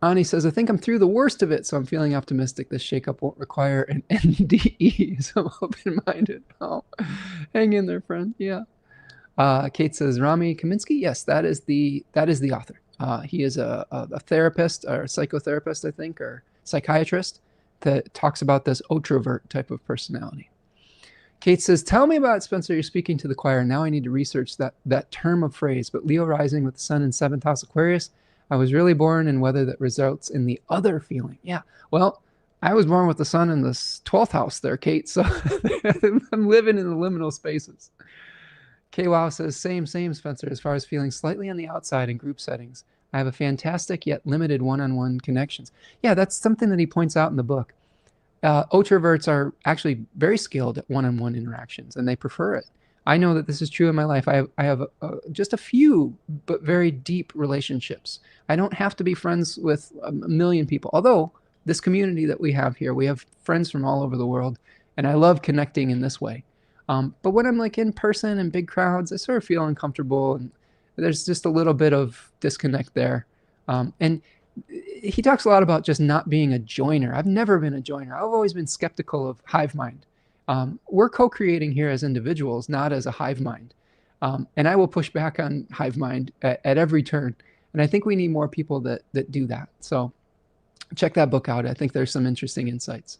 Ani says, I think I'm through the worst of it, so I'm feeling optimistic. This shakeup won't require an NDE, so I'm open-minded. Oh, hang in there, friend. Yeah. Kate says, Rami Kaminsky. Yes, that is the author. He is a therapist or a psychotherapist, I think, or psychiatrist that talks about this introvert type of personality. Kate says, tell me about Spencer. You're speaking to the choir. Now I need to research that term of phrase. But Leo rising with the sun in 7th house Aquarius. I was really born in weather that results in the other feeling. Yeah. Well, I was born with the sun in the 12th house there, Kate. So I'm living in the liminal spaces. K-Wow says, same, Spencer, as far as feeling slightly on the outside in group settings. I have a fantastic yet limited one-on-one connections. Yeah, that's something that he points out in the book. Introverts are actually very skilled at one-on-one interactions, and they prefer it. I know that this is true in my life. I have just a few, but very deep relationships. I don't have to be friends with a million people, although this community that we have here, we have friends from all over the world, and I love connecting in this way. But when I'm like in person and big crowds, I sort of feel uncomfortable, and there's just a little bit of disconnect there. And he talks a lot about just not being a joiner. I've never been a joiner. I've always been skeptical of hive mind. We're co-creating here as individuals, not as a hive mind. And I will push back on hive mind at every turn. And I think we need more people that do that. So check that book out. I think there's some interesting insights.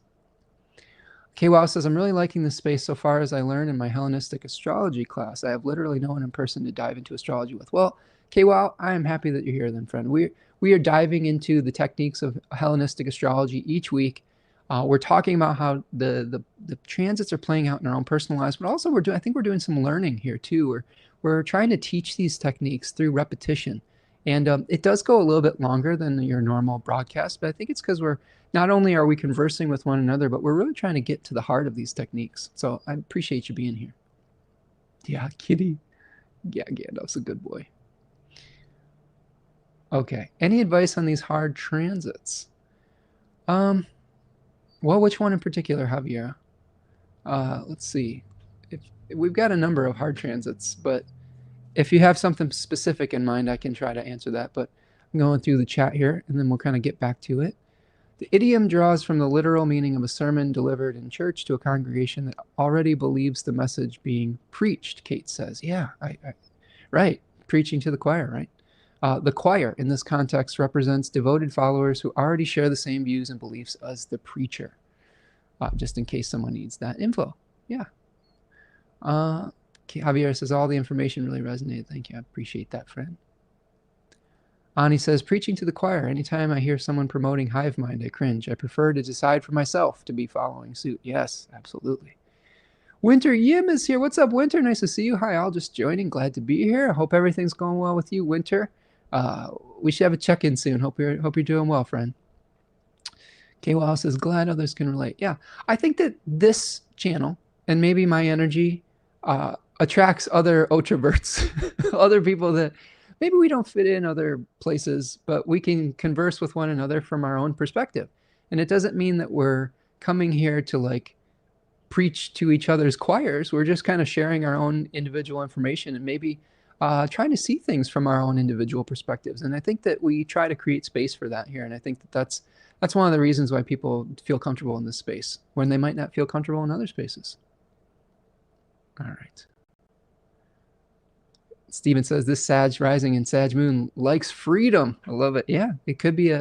K-Wow says, I'm really liking this space so far as I learned in my Hellenistic astrology class. I have literally no one in person to dive into astrology with. Well, K-Wow, I am happy that you're here then, friend. We are diving into the techniques of Hellenistic astrology each week. We're talking about how the transits are playing out in our own personal lives, but also I think we're doing some learning here too. We're trying to teach these techniques through repetition. And it does go a little bit longer than your normal broadcast, but I think it's because we're not only are we conversing with one another, but we're really trying to get to the heart of these techniques. So I appreciate you being here. Yeah, Kitty. Yeah, Gandalf's a good boy. Okay. Any advice on these hard transits? Well, which one in particular, Javier? Let's see. If we've got a number of hard transits, but if you have something specific in mind, I can try to answer that. But I'm going through the chat here, and then we'll kind of get back to it. The idiom draws from the literal meaning of a sermon delivered in church to a congregation that already believes the message being preached, Kate says. Yeah, right. Preaching to the choir, right? The choir, in this context, represents devoted followers who already share the same views and beliefs as the preacher, just in case someone needs that info. Yeah. Javier says, all the information really resonated. Thank you. I appreciate that, friend. Ani says, preaching to the choir. Anytime I hear someone promoting hive mind, I cringe. I prefer to decide for myself to be following suit. Yes, absolutely. Winter Yim is here. What's up, Winter? Nice to see you. Hi, all just joining. Glad to be here. I hope everything's going well with you, Winter. We should have a check-in soon. Hope you're doing well, friend. K-Wow says, glad others can relate. Yeah, I think that this channel and maybe my energy attracts other ultraverts, other people that maybe we don't fit in other places, but we can converse with one another from our own perspective. And it doesn't mean that we're coming here to like preach to each other's choirs. We're just kind of sharing our own individual information and maybe trying to see things from our own individual perspectives. And I think that we try to create space for that here. And I think that that's one of the reasons why people feel comfortable in this space when they might not feel comfortable in other spaces. All right. Steven says, this Sag rising and Sag moon likes freedom. I love it. Yeah, it could be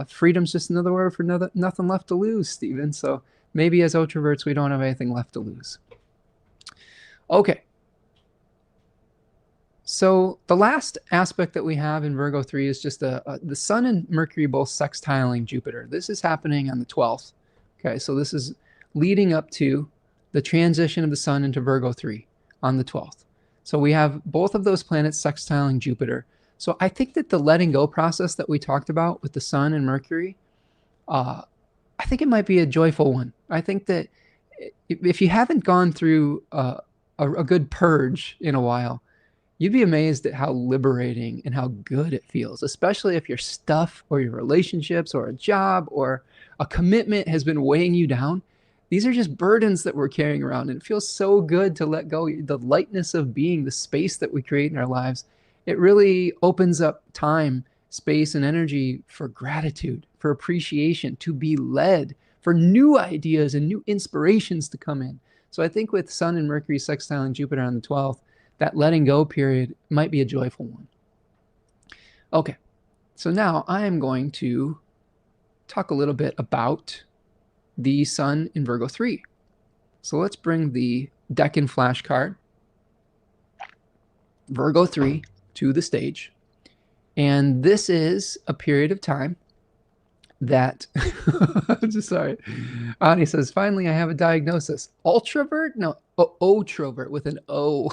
freedom's just another word for nothing left to lose, Steven. So maybe as ultraverts, we don't have anything left to lose. Okay. So the last aspect that we have in Virgo 3 is just the Sun and Mercury both sextiling Jupiter. This is happening on the 12th. Okay, so this is leading up to the transition of the Sun into Virgo 3 on the 12th. So we have both of those planets sextiling Jupiter. So I think that the letting go process that we talked about with the Sun and Mercury, I think it might be a joyful one. I think that if you haven't gone through a good purge in a while, you'd be amazed at how liberating and how good it feels, especially if your stuff or your relationships or a job or a commitment has been weighing you down. These are just burdens that we're carrying around, and it feels so good to let go. The lightness of being, the space that we create in our lives, it really opens up time, space, and energy for gratitude, for appreciation, to be led, for new ideas and new inspirations to come in. So I think with Sun and Mercury sextiling Jupiter on the 12th, that letting go period might be a joyful one. Okay, so now I am going to talk a little bit about the Sun in Virgo 3. So let's bring the Deccan flashcard, Virgo 3, to the stage. And this is a period of time that, I'm just sorry. Ani says, finally, I have a diagnosis. Ultravert? No, Otrovert with an O.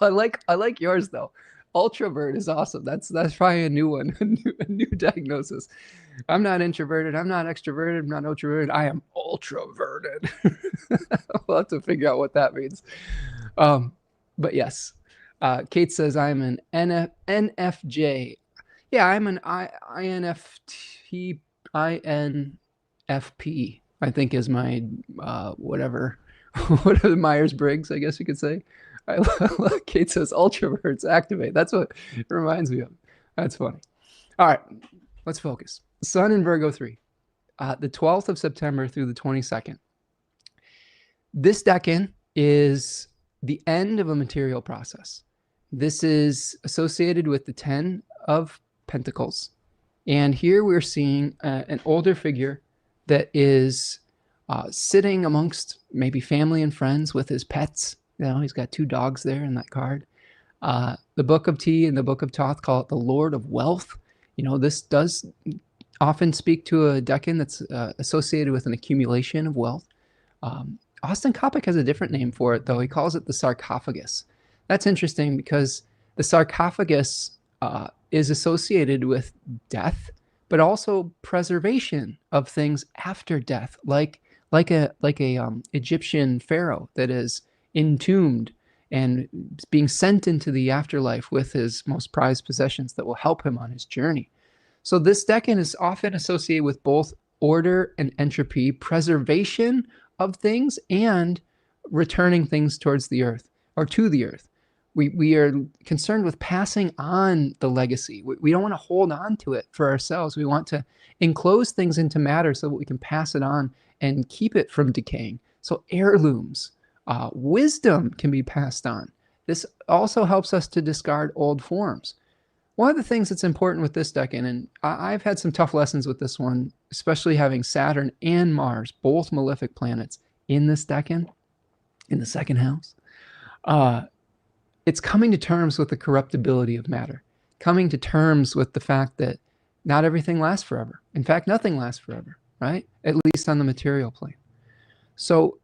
I like yours though. Ultravert is awesome. That's probably a new one, a new diagnosis. I'm not introverted. I'm not extroverted. I'm not ultraverted. I am ultraverted. We'll have to figure out what that means. But yes, Kate says I'm an NFJ. Yeah, I'm an INFP. I think is my whatever Myers-Briggs, I guess you could say. Kate says ultraverts activate. That's what it reminds me of. That's funny. All right, let's focus. Sun in Virgo 3, the 12th of September through the 22nd. This decan is the end of a material process. This is associated with the 10 of Pentacles. And here we're seeing an older figure that is sitting amongst maybe family and friends with his pets. You know, he's got 2 dogs there in that card. The Book of Tea and the Book of Thoth call it the Lord of Wealth. You know, this does often speak to a decan that's associated with an accumulation of wealth. Austin Coppock has a different name for it, though. He calls it the sarcophagus. That's interesting because the sarcophagus is associated with death, but also preservation of things after death, like a Egyptian pharaoh that is entombed and being sent into the afterlife with his most prized possessions that will help him on his journey. So this decan is often associated with both order and entropy, preservation of things, and returning things towards the earth or to the earth. We are concerned with passing on the legacy. We don't want to hold on to it for ourselves. We want to enclose things into matter so that we can pass it on and keep it from decaying. So heirlooms, wisdom can be passed on. This also helps us to discard old forms. One of the things that's important with this decan, and I've had some tough lessons with this one, especially having Saturn and Mars, both malefic planets, in this decan, in the second house. It's coming to terms with the corruptibility of matter, coming to terms with the fact that not everything lasts forever. In fact, nothing lasts forever, right? At least on the material plane. So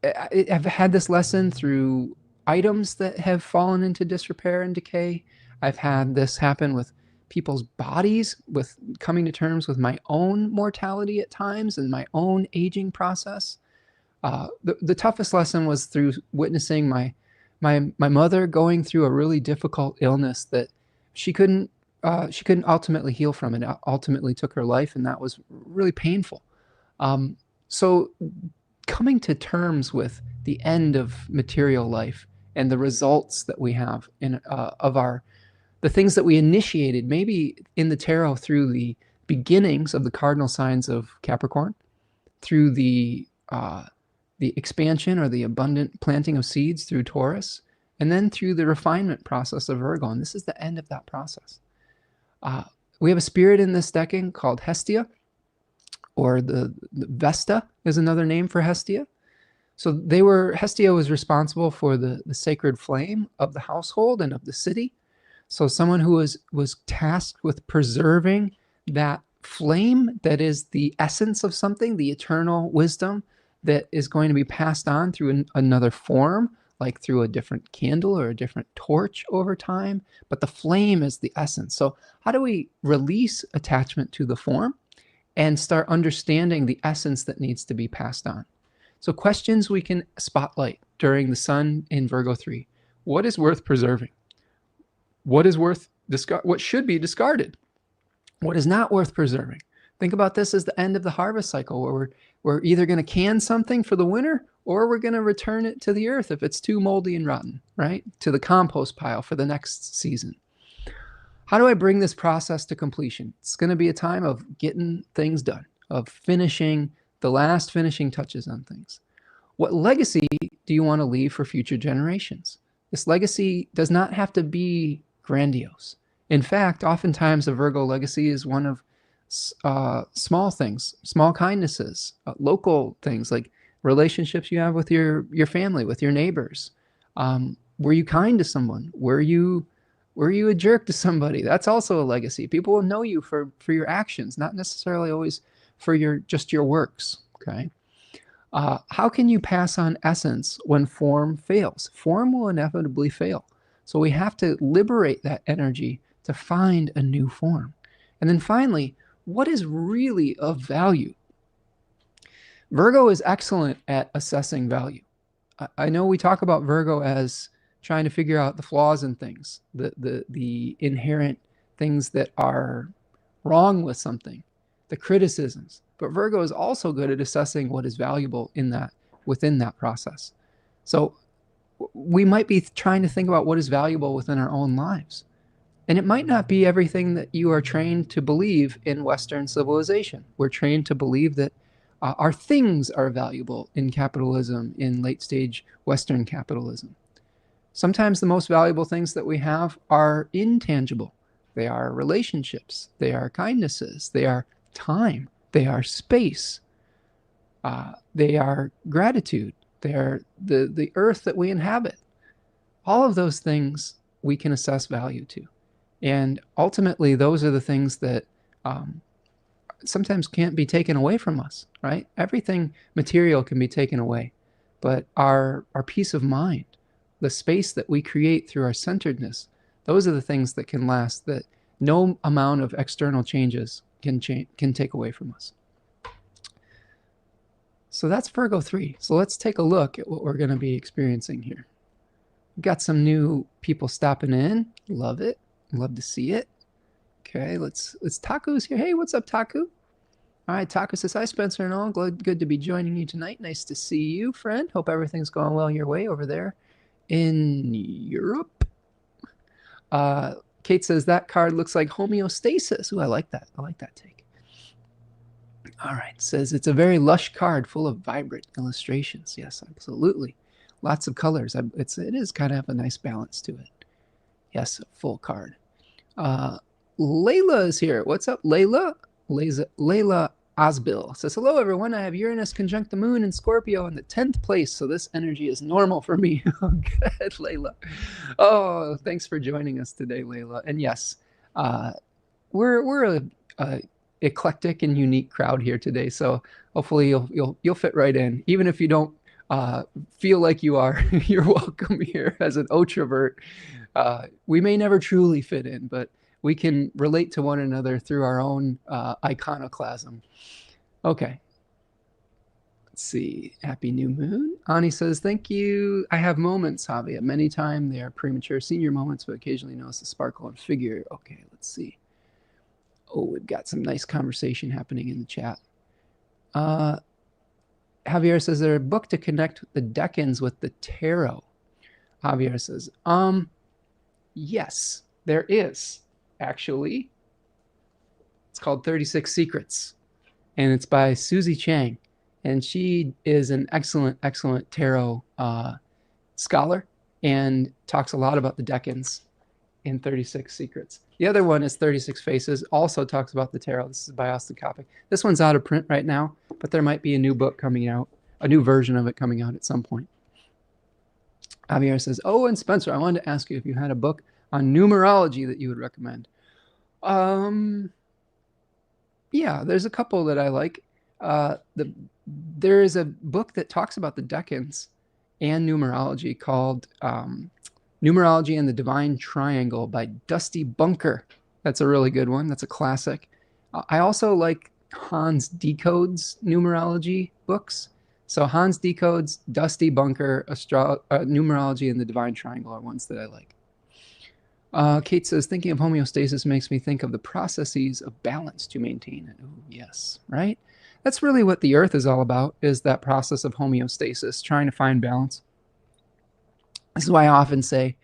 I've had this lesson through items that have fallen into disrepair and decay. I've had this happen with people's bodies, with coming to terms with my own mortality at times and my own aging process. The toughest lesson was through witnessing my mother going through a really difficult illness that she couldn't ultimately heal from. It ultimately took her life, and that was really painful. So coming to terms with the end of material life and the results that we have of the things that we initiated, maybe in the tarot through the beginnings of the cardinal signs of Capricorn, through the expansion or the abundant planting of seeds through Taurus, and then through the refinement process of Virgo. And this is the end of that process. We have a spirit in this decan called Hestia, or the Vesta is another name for Hestia. So Hestia was responsible for the sacred flame of the household and of the city. So someone who was tasked with preserving that flame that is the essence of something, the eternal wisdom that is going to be passed on through another form, like through a different candle or a different torch over time. But the flame is the essence. So how do we release attachment to the form and start understanding the essence that needs to be passed on? So questions we can spotlight during the sun in Virgo 3. What is worth preserving? What should be discarded? What is not worth preserving? Think about this as the end of the harvest cycle, where we're either going to can something for the winter, or we're going to return it to the earth if it's too moldy and rotten, right? To the compost pile for the next season. How do I bring this process to completion? It's going to be a time of getting things done, of finishing the last finishing touches on things. What legacy do you want to leave for future generations? This legacy does not have to be grandiose. In fact, oftentimes a Virgo legacy is one of small things, small kindnesses, local things like relationships you have with your family, with your neighbors. Were you kind to someone? Were you a jerk to somebody? That's also a legacy. People will know you for your actions, not necessarily always for just your works. Okay. How can you pass on essence when form fails? Form will inevitably fail. So we have to liberate that energy to find a new form. And then finally, what is really of value? Virgo is excellent at assessing value. I know we talk about Virgo as trying to figure out the flaws in things, the inherent things that are wrong with something, the criticisms. But Virgo is also good at assessing what is valuable within that process. So we might be trying to think about what is valuable within our own lives. And it might not be everything that you are trained to believe in Western civilization. We're trained to believe that our things are valuable in capitalism, in late stage Western capitalism. Sometimes the most valuable things that we have are intangible. They are relationships. They are kindnesses. They are time. They are space. They are gratitude. They are the earth that we inhabit. All of those things we can assess value to. And ultimately, those are the things that sometimes can't be taken away from us, right? Everything material can be taken away. But our peace of mind, the space that we create through our centeredness, those are the things that can last, that No amount of external changes can take away from us. So that's Virgo 3. So let's take a look at what we're going to be experiencing here. We've got some new people stopping in. Love it. Love to see it. Okay, let's Taku's here. Hey, what's up, Taku? All right, Taku says, hi, Spencer and all. Good to be joining you tonight. Nice to see you, friend. Hope everything's going well your way over there in Europe. Kate says, that card looks like homeostasis. Ooh, I like that. I like that take. All right, says, it's a very lush card full of vibrant illustrations. Yes, absolutely. Lots of colors. It is kind of have a nice balance to it. Yes, a full card. Layla is here. What's up, Layla? Layla Osbil says, hello, everyone. I have Uranus conjunct the moon in Scorpio in the 10th place, so this energy is normal for me. Oh, good, Layla. Oh, thanks for joining us today, Layla. And yes, we're a eclectic and unique crowd here today, so hopefully you'll fit right in. Even if you don't feel like you are, you're welcome here as an introvert. We may never truly fit in, but we can relate to one another through our own iconoclasm. Okay. Let's see. Happy new moon. Ani says, thank you. I have moments, Javier. Many times they are premature senior moments, but occasionally notice a sparkle and figure. Okay, let's see. Oh, we've got some nice conversation happening in the chat. Javier says, there a book to connect the decans with the tarot? Javier says, yes, there is. Actually, it's called 36 Secrets, and it's by Susie Chang, and she is an excellent tarot scholar and talks a lot about the decans in 36 Secrets. The other one is 36 Faces, also talks about the tarot. This is by Austin Coppock. This one's out of print right now, but there might be a new book coming out, a new version of it coming out at some point. Javier says, oh, and Spencer, I wanted to ask you if you had a book on numerology that you would recommend. Yeah, there's a couple that I like. There is a book that talks about the decans and numerology called Numerology and the Divine Triangle by Dusty Bunker. That's a really good one. That's a classic. I also like Hans Decode's numerology books. So Hans Decode's, Dusty Bunker, Numerology and the Divine Triangle are ones that I like. Kate says, thinking of homeostasis makes me think of the processes of balance to maintain it. Ooh, yes, right? That's really what the Earth is all about, is that process of homeostasis, trying to find balance. This is why I often say,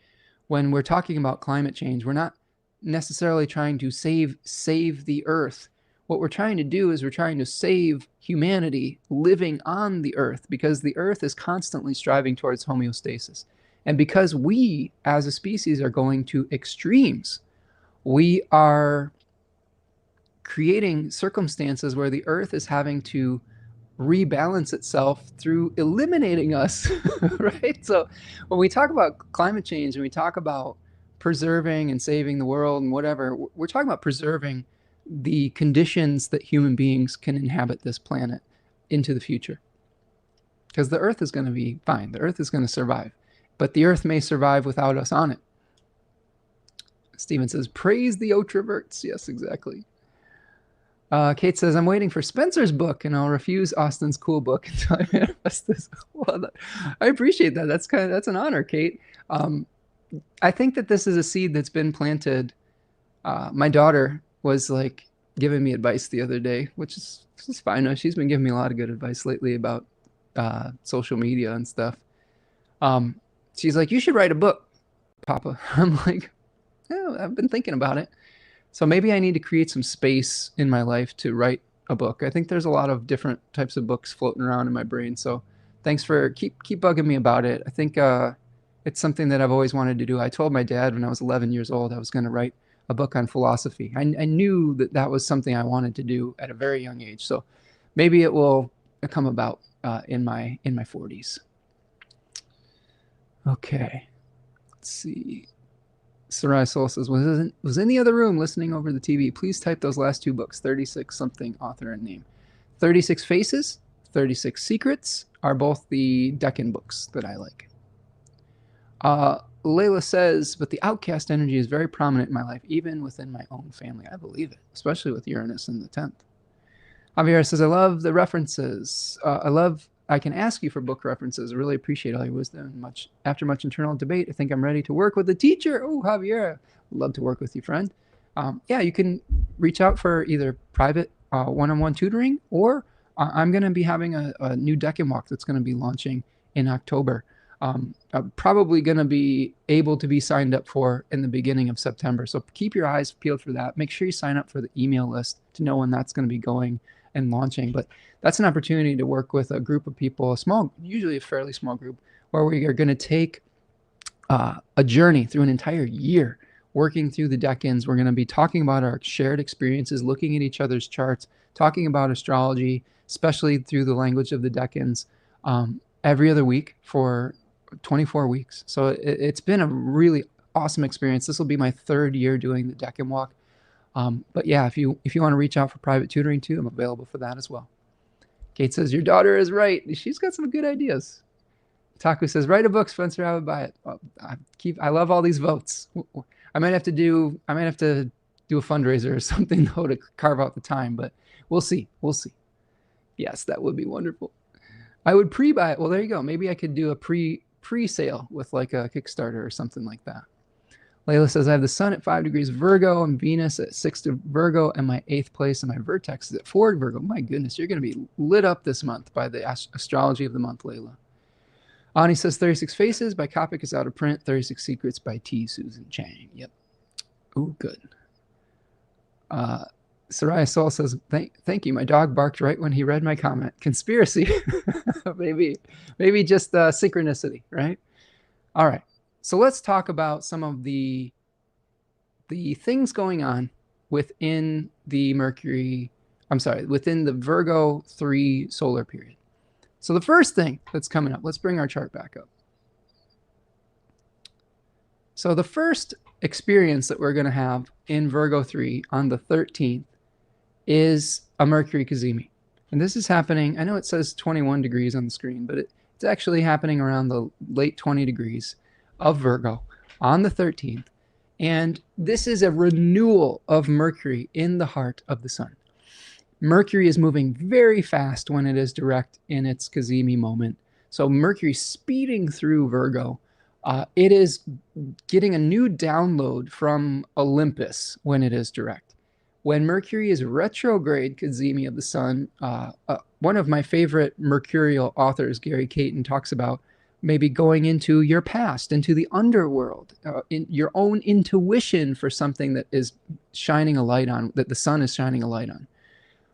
when we're talking about climate change, we're not necessarily trying to save the Earth. What we're trying to do is we're trying to save humanity living on the Earth, because the Earth is constantly striving towards homeostasis. And because we, as a species, are going to extremes, we are creating circumstances where the Earth is having to rebalance itself through eliminating us, right? So when we talk about climate change and we talk about preserving and saving the world and whatever, we're talking about preserving the conditions that human beings can inhabit this planet into the future. Because the Earth is going to be fine. The Earth is going to survive. But the Earth may survive without us on it. Steven says, praise the Otraverts. Yes, exactly. Kate says, I'm waiting for Spencer's book, and I'll refuse Austin's cool book until I manifest this. Well, I appreciate that. That's an honor, Kate. I think that this is a seed that's been planted. My daughter was like giving me advice the other day, which is fine. She's been giving me a lot of good advice lately about social media and stuff. She's like, you should write a book, Papa. I'm like, oh, I've been thinking about it. So maybe I need to create some space in my life to write a book. I think there's a lot of different types of books floating around in my brain. So thanks for keep bugging me about it. I think it's something that I've always wanted to do. I told my dad when I was 11 years old I was going to write a book on philosophy. I knew that was something I wanted to do at a very young age. So maybe it will come about in my 40s. Okay, let's see. Sarai Soul says, was in the other room listening over the TV. Please type those last two books, 36 something, author and name. 36 Faces, 36 Secrets are both the Decan books that I like. Layla says, but the outcast energy is very prominent in my life, even within my own family. I believe it, especially with Uranus in the 10th. Javier says, I love the references. I can ask you for book references. I really appreciate all your wisdom. After much internal debate, I think I'm ready to work with a teacher. Oh, Javier, I'd love to work with you, friend. Yeah, you can reach out for either private one-on-one tutoring, or I'm going to be having a new Deccan walk that's going to be launching in October. I'm probably going to be able to be signed up for in the beginning of September. So keep your eyes peeled for that. Make sure you sign up for the email list to know when that's going to be going and launching. But that's an opportunity to work with a group of people, usually a fairly small group, where we are going to take a journey through an entire year working through the decans. We're going to be talking about our shared experiences, looking at each other's charts, talking about astrology, especially through the language of the decans, every other week for 24 weeks. So it's been a really awesome experience. This will be my 3rd year doing the Decan walk. But yeah, if you want to reach out for private tutoring too, I'm available for that as well. Kate says, your daughter is right. She's got some good ideas. Taku says, write a book, Spencer. I would buy it. Well, I love all these votes. I might have to do a fundraiser or something though to carve out the time, but we'll see. We'll see. Yes, that would be wonderful. I would pre-buy it. Well, there you go. Maybe I could do a pre-sale with like a Kickstarter or something like that. Layla says, I have the sun at 5 degrees Virgo and Venus at 6 to Virgo, and my 8th place and my vertex is at 4 Virgo. My goodness, you're going to be lit up this month by the astrology of the month, Layla. Ani says, 36 Faces by Copic is out of print. 36 Secrets by T. Susan Chang. Yep. Ooh, good. Soraya Soul says, thank you. My dog barked right when he read my comment. Conspiracy. maybe just synchronicity, right? All right. So let's talk about some of the things going on within the within the Virgo 3 solar period. So the first thing that's coming up, let's bring our chart back up. So the first experience that we're going to have in Virgo 3 on the 13th is a Mercury cazimi. And this is happening, I know it says 21 degrees on the screen, but it's actually happening around the late 20 degrees of Virgo on the 13th. And this is a renewal of Mercury in the heart of the sun. Mercury is moving very fast when it is direct in its cazimi moment. So Mercury speeding through Virgo. It is getting a new download from Olympus when it is direct. When Mercury is retrograde cazimi of the sun, one of my favorite mercurial authors, Gary Caton, talks about maybe going into your past, into the underworld, in your own intuition for something that is shining a light on, that the sun is shining a light on.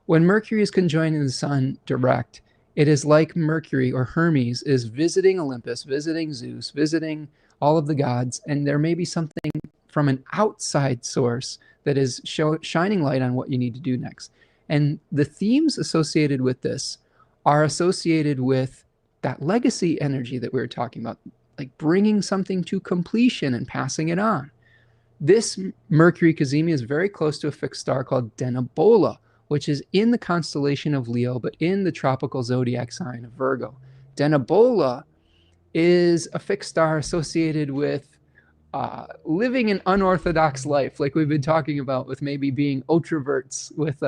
When Mercury is conjoining the sun direct, it is like Mercury or Hermes is visiting Olympus, visiting Zeus, visiting all of the gods, and there may be something from an outside source that is shining light on what you need to do next. And the themes associated with this are associated with that legacy energy that we were talking about, like bringing something to completion and passing it on. This Mercury cazimi is very close to a fixed star called Denebola, which is in the constellation of Leo, but in the tropical zodiac sign of Virgo. Denebola is a fixed star associated with living an unorthodox life, like we've been talking about, with maybe being ultraverts, with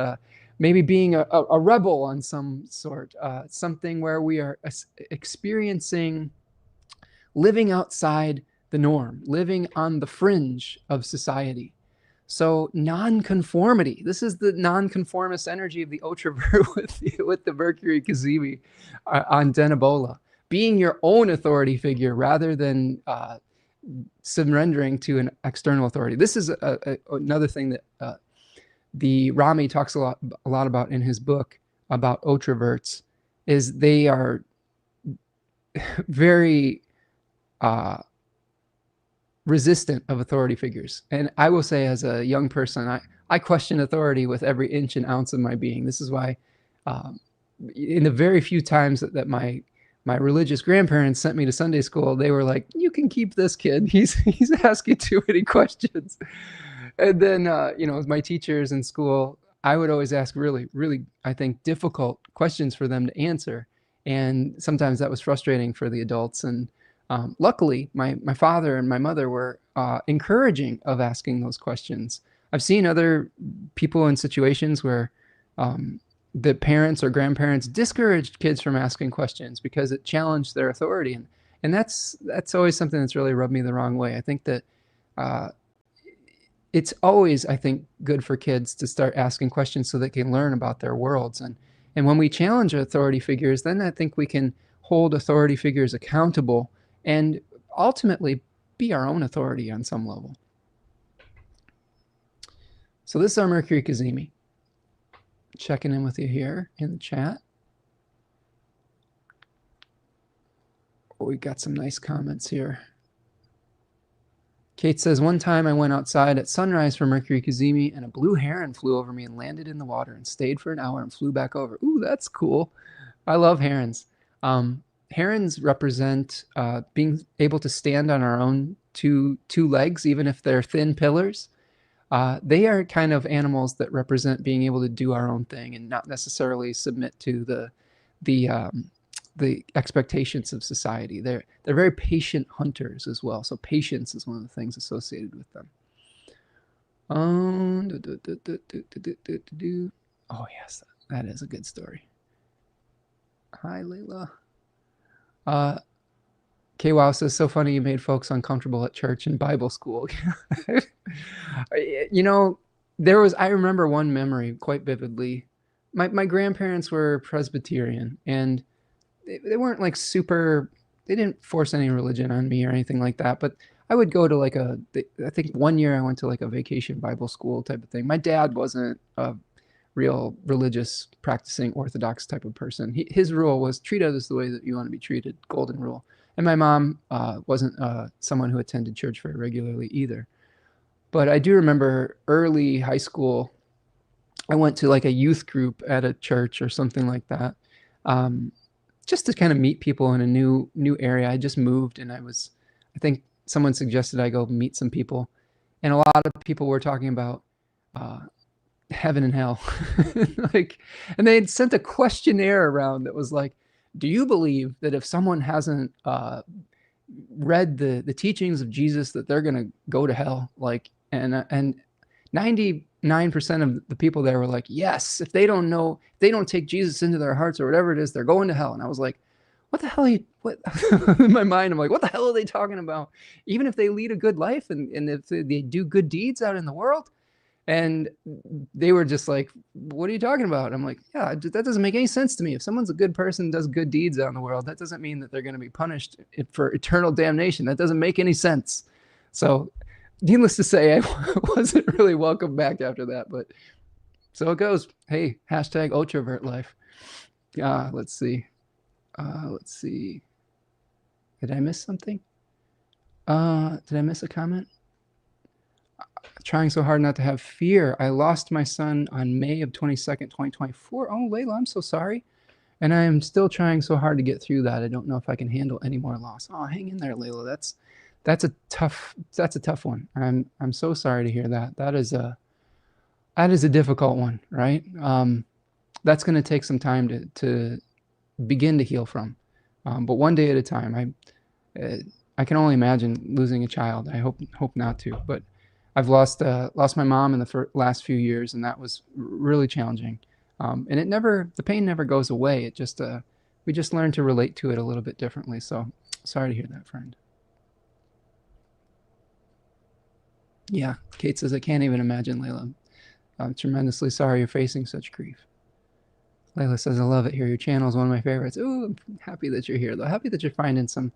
maybe being a rebel on some sort, something where we are experiencing living outside the norm, living on the fringe of society. So nonconformity. This is the nonconformist energy of the ultravert with the Mercury cazimi on Denebola. Being your own authority figure rather than surrendering to an external authority. This is another thing that the Rami talks a lot about in his book about ultraverts, is they are very resistant of authority figures. And I will say, as a young person, I question authority with every inch and ounce of my being. This is why in the very few times that my religious grandparents sent me to Sunday school, they were like, you can keep this kid. He's asking too many questions. And then, with my teachers in school, I would always ask really, really, I think, difficult questions for them to answer. And sometimes that was frustrating for the adults. And Luckily, my father and my mother were encouraging of asking those questions. I've seen other people in situations where the parents or grandparents discouraged kids from asking questions because it challenged their authority, and that's always something that's really rubbed me the wrong way. I think that uh, it's always, I think, good for kids to start asking questions so they can learn about their worlds. And when we challenge authority figures, then I think we can hold authority figures accountable and ultimately be our own authority on some level. So this is our Mercury Cazimi. Checking in with you here in the chat. Oh, we got some nice comments here. Kate says, one time I went outside at sunrise for Mercury Cazimi and a blue heron flew over me and landed in the water and stayed for an hour and flew back over. Ooh, that's cool. I love herons. Herons represent being able to stand on our own two legs, even if they're thin pillars. They are kind of animals that represent being able to do our own thing and not necessarily submit to the expectations of society. They're very patient hunters as well. So patience is one of the things associated with them. Oh yes, that is a good story. Hi, Layla. K-Wow says, so funny you made folks uncomfortable at church and Bible school. You know, I remember one memory quite vividly. My grandparents were Presbyterian, and they weren't like super, they didn't force any religion on me or anything like that, but I would go to like I think one year I went to like a vacation Bible school type of thing. My dad wasn't a real religious, practicing Orthodox type of person. His rule was treat others the way that you want to be treated, golden rule. And my mom wasn't someone who attended church very regularly either. But I do remember early high school, I went to like a youth group at a church or something like that, just to kind of meet people in a new area. I just moved, and I think someone suggested I go meet some people, and a lot of people were talking about heaven and hell. Like, and they had sent a questionnaire around that was like, do you believe that if someone hasn't read the teachings of Jesus that they're going to go to hell? Like, and 99% of the people there were like, yes, if they don't take Jesus into their hearts or whatever it is, they're going to hell. And I was like, what the hell are you, what? In my mind, I'm like, what the hell are they talking about? Even if they lead a good life and if they do good deeds out in the world. And they were just like, what are you talking about? I'm like, yeah, that doesn't make any sense to me. If someone's a good person, does good deeds out in the world, that doesn't mean that they're going to be punished for eternal damnation. That doesn't make any sense. So needless to say, I wasn't really welcome back after that, but so it goes. Hey, hashtag ultravert life. Let's see. Did I miss something? Did I miss a comment? Trying so hard not to have fear. I lost my son on May of 22nd, 2024. Oh, Layla, I'm so sorry. And I am still trying so hard to get through that. I don't know if I can handle any more loss. Oh, hang in there, Layla. That's a tough one. I'm so sorry to hear that. That is a difficult one, right? That's going to take some time to begin to heal from. But one day at a time. I can only imagine losing a child. I hope not to, but I've lost my mom in the last few years, and that was really challenging. And the pain never goes away. It just we just learn to relate to it a little bit differently. So sorry to hear that, friend. Yeah, Kate says, I can't even imagine, Layla. I'm tremendously sorry you're facing such grief. Layla says, I love it here. Your channel is one of my favorites. Ooh, I'm happy that you're here, though. Happy that you're finding some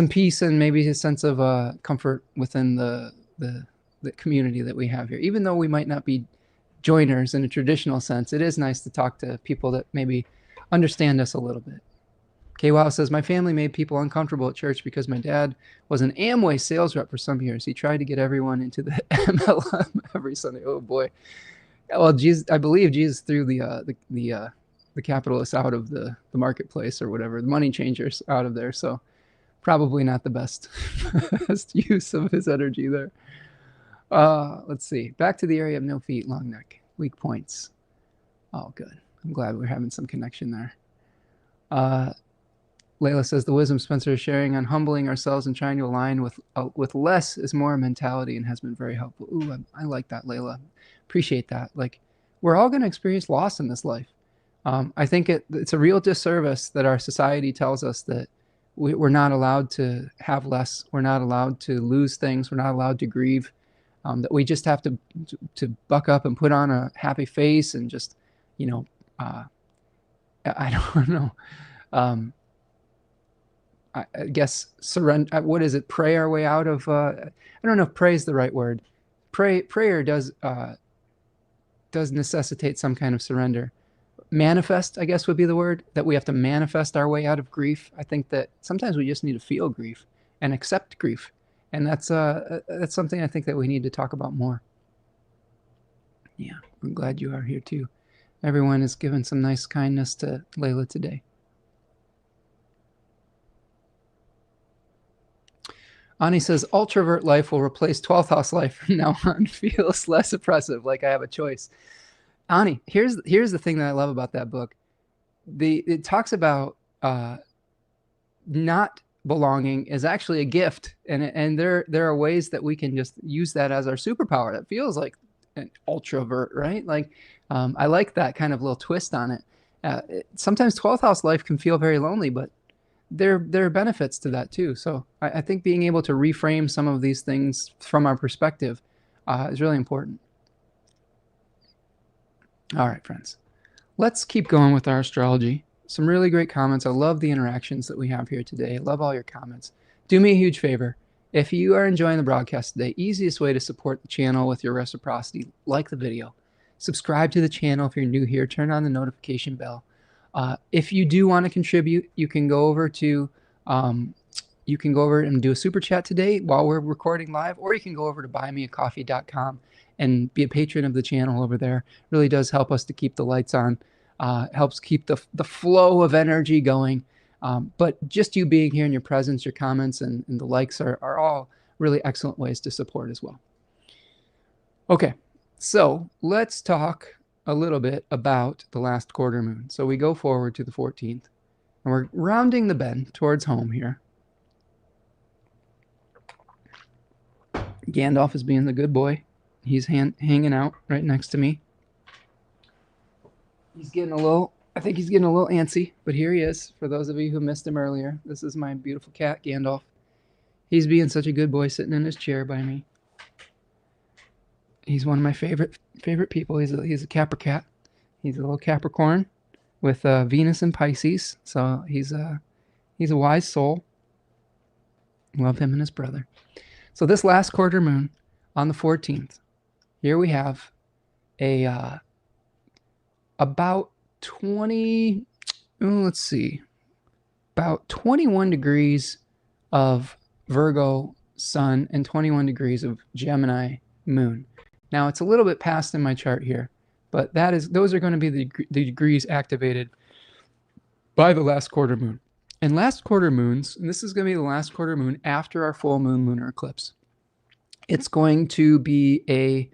peace and maybe a sense of comfort within the community that we have here. Even though we might not be joiners in a traditional sense, it is nice to talk to people that maybe understand us a little bit. K-Wow says, my family made people uncomfortable at church because my dad was an Amway sales rep for some years. He tried to get everyone into the MLM every Sunday. Oh boy. Well, Jesus, I believe Jesus threw the capitalists out of the marketplace or whatever, the money changers out of there. So probably not the best use of his energy there. Let's see. Back to the area of no feet, long neck, weak points. Oh, good. I'm glad we're having some connection there. Layla says the wisdom Spencer is sharing on humbling ourselves and trying to align with less is more mentality and has been very helpful. Ooh, I like that, Layla. Appreciate that. Like, we're all going to experience loss in this life. I think it's a real disservice that our society tells us that we're not allowed to have less. We're not allowed to lose things. We're not allowed to grieve. That we just have to buck up and put on a happy face and just, you know, I don't know. I guess surrender. What is it? Pray our way out of. I don't know if pray is the right word. Prayer does necessitate some kind of surrender. Manifest, I guess, would be the word, that we have to manifest our way out of grief. I think that sometimes we just need to feel grief and accept grief, and that's something I think that we need to talk about more. Yeah, I'm glad you are here too. Everyone has given some nice kindness to Layla today. Ani says, ultravert life will replace 12th house life from now on. Feels less oppressive, like I have a choice. Ani, here's the thing that I love about that book. It talks about not belonging is actually a gift, and there are ways that we can just use that as our superpower. That feels like an ultravert, right? Like I like that kind of little twist on it. Sometimes 12th house life can feel very lonely, but there are benefits to that too. So I think being able to reframe some of these things from our perspective is really important. All right, friends, let's keep going with our astrology. Some really great comments. I love the interactions that we have here today. I love all your comments. Do me a huge favor. If you are enjoying the broadcast today, easiest way to support the channel with your reciprocity, like the video. Subscribe to the channel if you're new here. Turn on the notification bell. If you do want to contribute, you can go over and do a super chat today while we're recording live, or you can go over to buymeacoffee.com and be a patron of the channel over there. It really does help us to keep the lights on, helps keep the flow of energy going. But just you being here and your presence, your comments, and the likes are all really excellent ways to support as well. Okay, so let's talk a little bit about the last quarter moon. So we go forward to the 14th, and we're rounding the bend towards home here. Gandalf is being the good boy. He's hanging out right next to me. He's getting I think he's getting a little antsy, but here he is. For those of you who missed him earlier, this is my beautiful cat, Gandalf. He's being such a good boy sitting in his chair by me. He's one of my favorite people. He's a Capricat. He's a little Capricorn with Venus and Pisces. So he's a wise soul. Love him and his brother. So this last quarter moon on the 14th, here we have about 21 degrees of Virgo sun and 21 degrees of Gemini moon. Now it's a little bit past in my chart here, but those are going to be the degrees activated by the last quarter moon. And last quarter moons, and this is going to be the last quarter moon after our full moon lunar eclipse. It's going to be a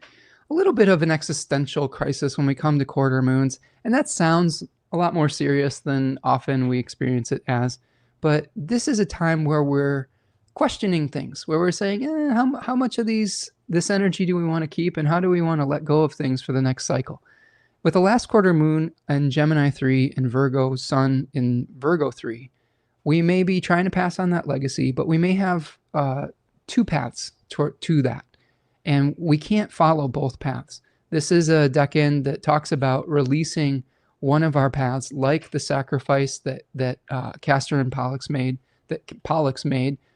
little bit of an existential crisis when we come to quarter moons, and that sounds a lot more serious than often we experience it as. But this is a time where we're questioning things, where we're saying, how much of this energy do we want to keep, and how do we want to let go of things for the next cycle? With the last quarter moon in Gemini 3 and Virgo sun in Virgo 3, we may be trying to pass on that legacy, but we may have two paths to that, and we can't follow both paths. This is a decan that talks about releasing one of our paths, like the sacrifice that Castor and Pollux made,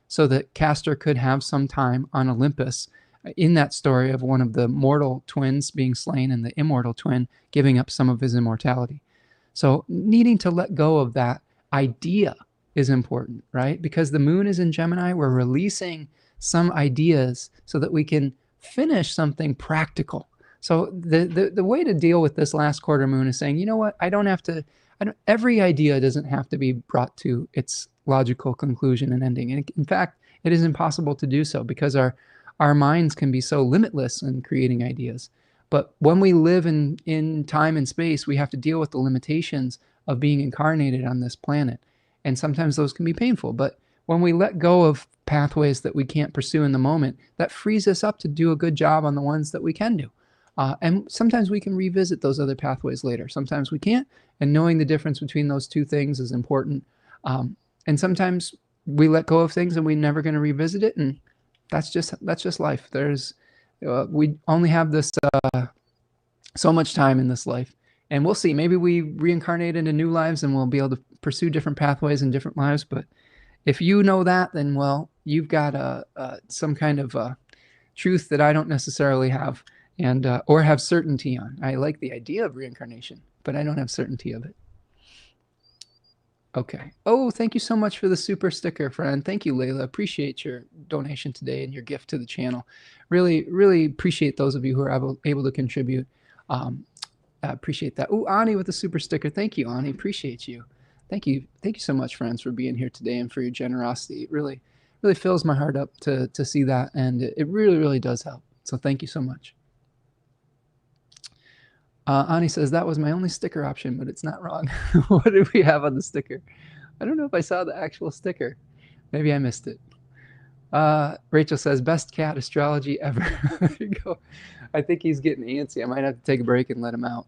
so that Castor could have some time on Olympus, in that story of one of the mortal twins being slain and the immortal twin giving up some of his immortality. So needing to let go of that idea is important, right? Because the moon is in Gemini, we're releasing some ideas so that we can finish something practical. So the way to deal with this last quarter moon is saying, you know what, every idea doesn't have to be brought to its logical conclusion and ending. And in fact, it is impossible to do so because our minds can be so limitless in creating ideas. But when we live in time and space, we have to deal with the limitations of being incarnated on this planet. And sometimes those can be painful. But when we let go of pathways that we can't pursue in the moment, that frees us up to do a good job on the ones that we can do. And sometimes we can revisit those other pathways later. Sometimes we can't. And knowing the difference between those two things is important. And sometimes we let go of things and we're never going to revisit it. And that's just life. We only have this so much time in this life. And we'll see. Maybe we reincarnate into new lives and we'll be able to pursue different pathways in different lives. But if you know that, then, well, you've got some kind of truth that I don't necessarily have, and or have certainty on. I like the idea of reincarnation, but I don't have certainty of it. Okay. Oh, thank you so much for the super sticker, friend. Thank you, Layla. Appreciate your donation today and your gift to the channel. Really, really appreciate those of you who are able to contribute. I appreciate that. Oh, Ani with the super sticker. Thank you, Ani. Appreciate you. Thank you so much, friends, for being here today and for your generosity. It really fills my heart up to see that, and it really, really does help. So thank you so much. Ani says, that was my only sticker option, but it's not wrong. What did we have on the sticker? I don't know if I saw the actual sticker. Maybe I missed it. Rachel says, best cat astrology ever. There you go. I think he's getting antsy. I might have to take a break and let him out.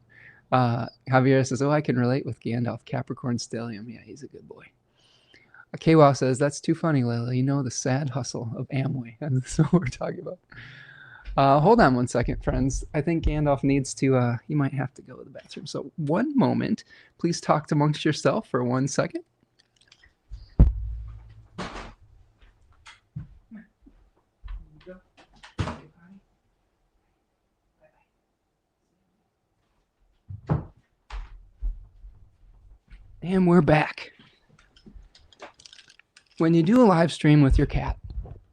Javier says, oh, I can relate with Gandalf, Capricorn stellium. Yeah, he's a good boy. Kwa says, that's too funny, Lila. You know the sad hustle of Amway. That's what we're talking about. Hold on one second, friends. I think Gandalf needs to, he might have to go to the bathroom. So one moment. Please talk amongst yourself for 1 second. And we're back. When you do a live stream with your cat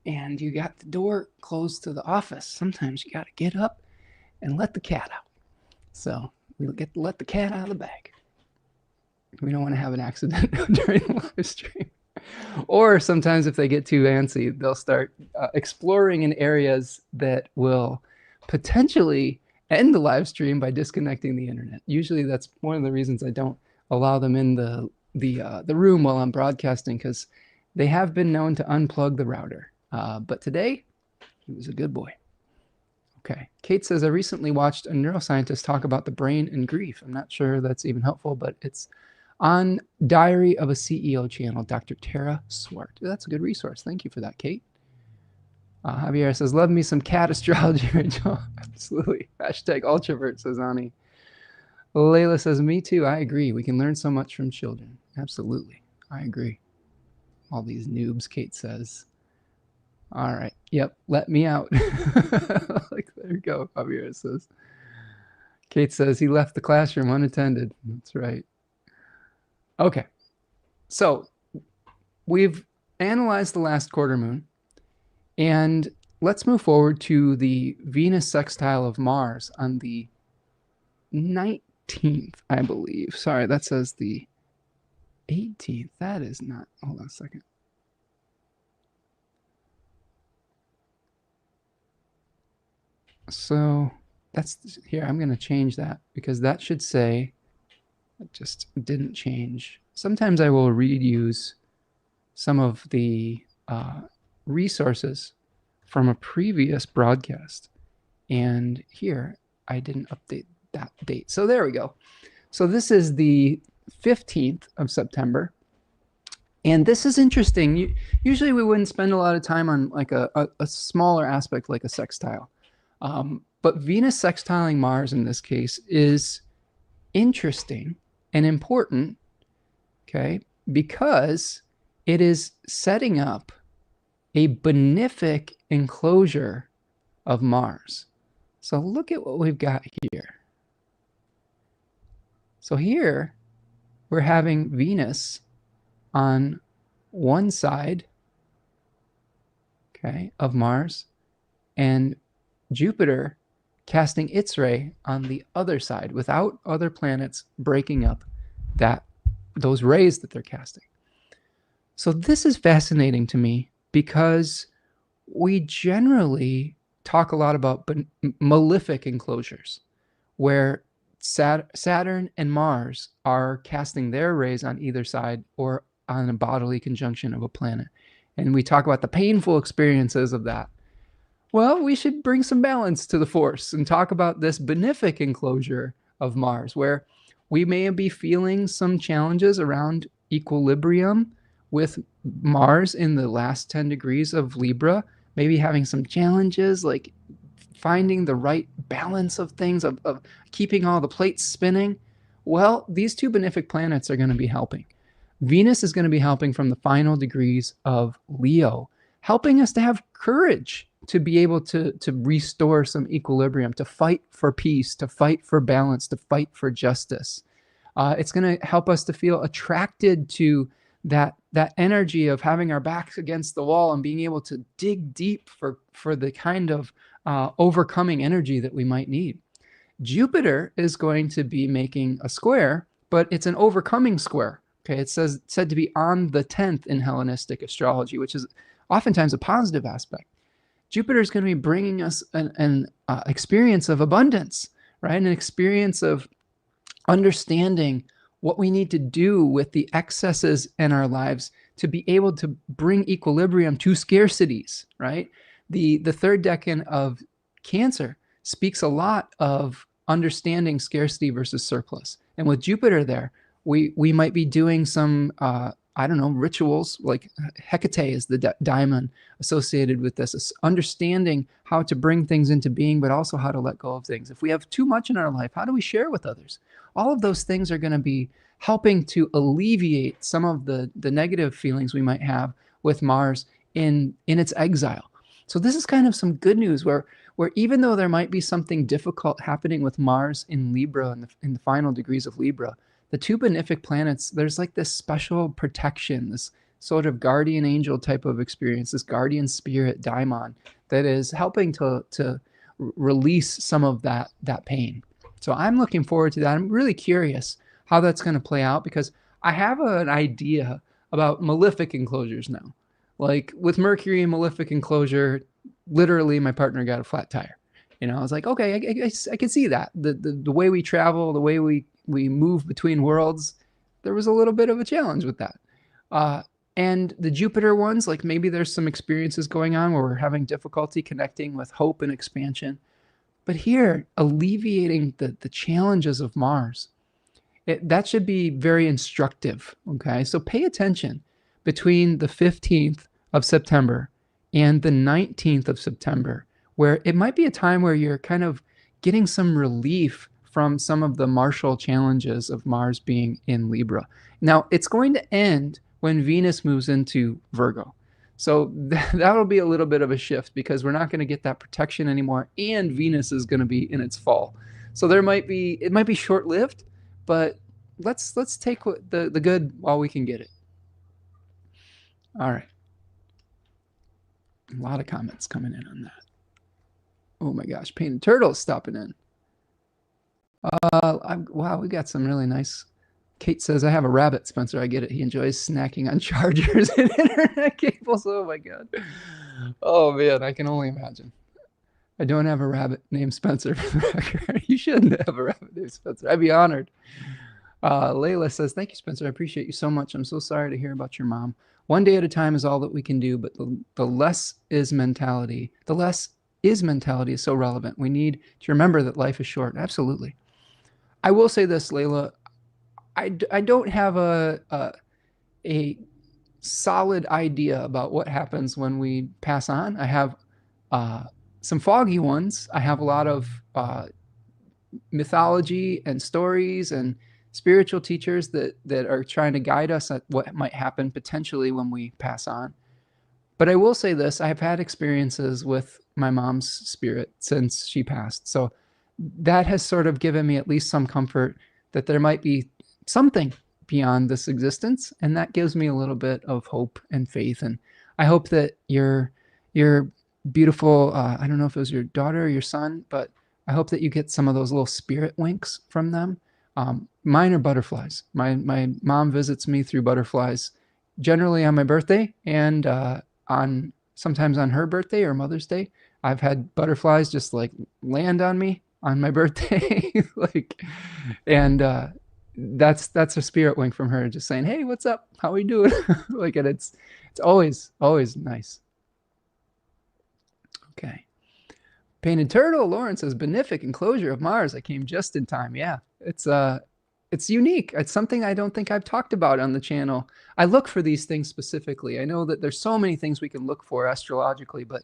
and you got the door closed to the office, sometimes you got to get up and let the cat out. So we'll get to let the cat out of the bag. We don't want to have an accident during the live stream. Or sometimes if they get too antsy, they'll start exploring in areas that will potentially end the live stream by disconnecting the internet. Usually that's one of the reasons I don't allow them in the room while I'm broadcasting, because they have been known to unplug the router. But today, he was a good boy. Okay. Kate says, I recently watched a neuroscientist talk about the brain and grief. I'm not sure that's even helpful, but it's on Diary of a CEO channel, Dr. Tara Swart. That's a good resource. Thank you for that, Kate. Javier says, love me some cat astrology, Rachel. Absolutely. Hashtag ultravert, says Ani. Layla says, me too. I agree. We can learn so much from children. Absolutely. I agree. All these noobs, Kate says. All right. Yep. Let me out. Like, there you go. Javier says. Kate says he left the classroom unattended. That's right. Okay. So we've analyzed the last quarter moon, and let's move forward to the Venus sextile of Mars on the 19th, I believe. Sorry, that says the 18th. That is not. Hold on a second. So that's here. I'm going to change that because that should say it just didn't change. Sometimes I will reuse some of the resources from a previous broadcast. And here I didn't update that date. So there we go. So this is the 15th of September. And this is interesting. Usually we wouldn't spend a lot of time on like a smaller aspect like a sextile. But Venus sextiling Mars in this case is interesting and important, okay, because it is setting up a benefic enclosure of Mars. So look at what we've got here. So here we're having Venus on one side, okay, of Mars, and Jupiter casting its ray on the other side without other planets breaking up those rays that they're casting. So this is fascinating to me because we generally talk a lot about malefic enclosures where Saturn and Mars are casting their rays on either side or on a bodily conjunction of a planet. And we talk about the painful experiences of that. Well, we should bring some balance to the force and talk about this benefic enclosure of Mars, where we may be feeling some challenges around equilibrium with Mars in the last 10 degrees of Libra, maybe having some challenges like finding the right balance of things, of keeping all the plates spinning. Well, these two benefic planets are going to be helping. Venus is going to be helping from the final degrees of Leo, helping us to have courage to be able to restore some equilibrium, to fight for peace, to fight for balance, to fight for justice. It's going to help us to feel attracted to that energy of having our backs against the wall and being able to dig deep for the kind of overcoming energy that we might need. Jupiter is going to be making a square, but it's an overcoming square. Okay, it's said to be on the 10th in Hellenistic astrology, which is oftentimes a positive aspect. Jupiter is going to be bringing us an experience of abundance, right? An experience of understanding what we need to do with the excesses in our lives to be able to bring equilibrium to scarcities, right? The third decan of Cancer speaks a lot of understanding scarcity versus surplus. And with Jupiter there, we might be doing some, I don't know, rituals, like Hecate is the diamond associated with this, understanding how to bring things into being, but also how to let go of things. If we have too much in our life, how do we share with others? All of those things are going to be helping to alleviate some of the negative feelings we might have with Mars in its exile. So this is kind of some good news where even though there might be something difficult happening with Mars in Libra, in the final degrees of Libra, the two benefic planets, there's like this special protection, this sort of guardian angel type of experience, this guardian spirit daimon that is helping to release some of that pain. So I'm looking forward to that. I'm really curious how that's going to play out, because I have an idea about malefic enclosures now. Like with Mercury and malefic enclosure, literally my partner got a flat tire. You know, I was like, okay, I can see that. The way we travel, the way we move between worlds, there was a little bit of a challenge with that. And the Jupiter ones, like maybe there's some experiences going on where we're having difficulty connecting with hope and expansion. But here, alleviating the challenges of Mars, that should be very instructive, okay? So pay attention between the 15th of September and the 19th of September, where it might be a time where you're kind of getting some relief from some of the martial challenges of Mars being in Libra. Now, it's going to end when Venus moves into Virgo. So that'll be a little bit of a shift, because we're not going to get that protection anymore, and Venus is going to be in its fall. So it might be short-lived, but let's take the good while we can get it. All right. A lot of comments coming in on that. Oh my gosh, Painted Turtle's stopping in. Wow, we got some really nice. Kate says, I have a rabbit, Spencer. I get it. He enjoys snacking on chargers and internet cables. Oh my God. Oh man, I can only imagine. I don't have a rabbit named Spencer, for the record. You shouldn't have a rabbit named Spencer. I'd be honored. Layla says, thank you, Spencer. I appreciate you so much. I'm so sorry to hear about your mom. One day at a time is all that we can do, but the less is mentality. The less is mentality is so relevant. We need to remember that life is short. Absolutely. I will say this, Layla. I don't have a solid idea about what happens when we pass on. I have some foggy ones. I have a lot of mythology and stories and spiritual teachers that are trying to guide us at what might happen potentially when we pass on. But I will say this, I have had experiences with my mom's spirit since she passed. So that has sort of given me at least some comfort that there might be something beyond this existence. And that gives me a little bit of hope and faith. And I hope that your beautiful, I don't know if it was your daughter or your son, but I hope that you get some of those little spirit winks from them. Mine are butterflies. My mom visits me through butterflies, generally on my birthday, and sometimes on her birthday or Mother's Day. I've had butterflies just like land on me on my birthday, and that's a spirit wink from her, just saying, "Hey, what's up? How are we doing?" Like, and it's always nice. Okay. Painted Turtle, Lauren says, benefic enclosure of Mars. I came just in time. Yeah, it's unique. It's something I don't think I've talked about on the channel. I look for these things specifically. I know that there's so many things we can look for astrologically, but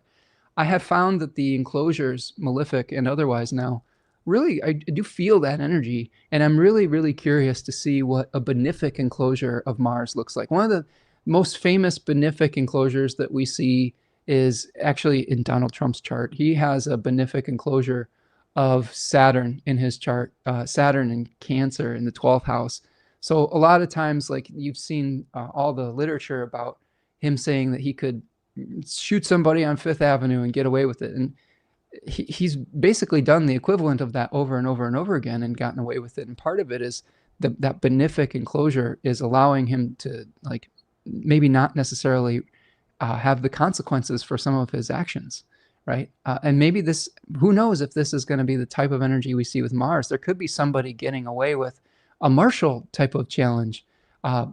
I have found that the enclosures, malefic and otherwise now, really, I do feel that energy. And I'm really curious to see what a benefic enclosure of Mars looks like. One of the most famous benefic enclosures that we see is actually in Donald Trump's chart. He has a benefic enclosure of Saturn in his chart, Saturn in Cancer in the 12th house. So a lot of times, like you've seen all the literature about him saying that he could shoot somebody on Fifth Avenue and get away with it. And he's basically done the equivalent of that over and over again and gotten away with it. And part of it is that benefic enclosure is allowing him to, like, maybe not necessarily have the consequences for some of his actions, right? And maybe this, who knows if this is going to be the type of energy we see with Mars. There could be somebody getting away with a Marshall type of challenge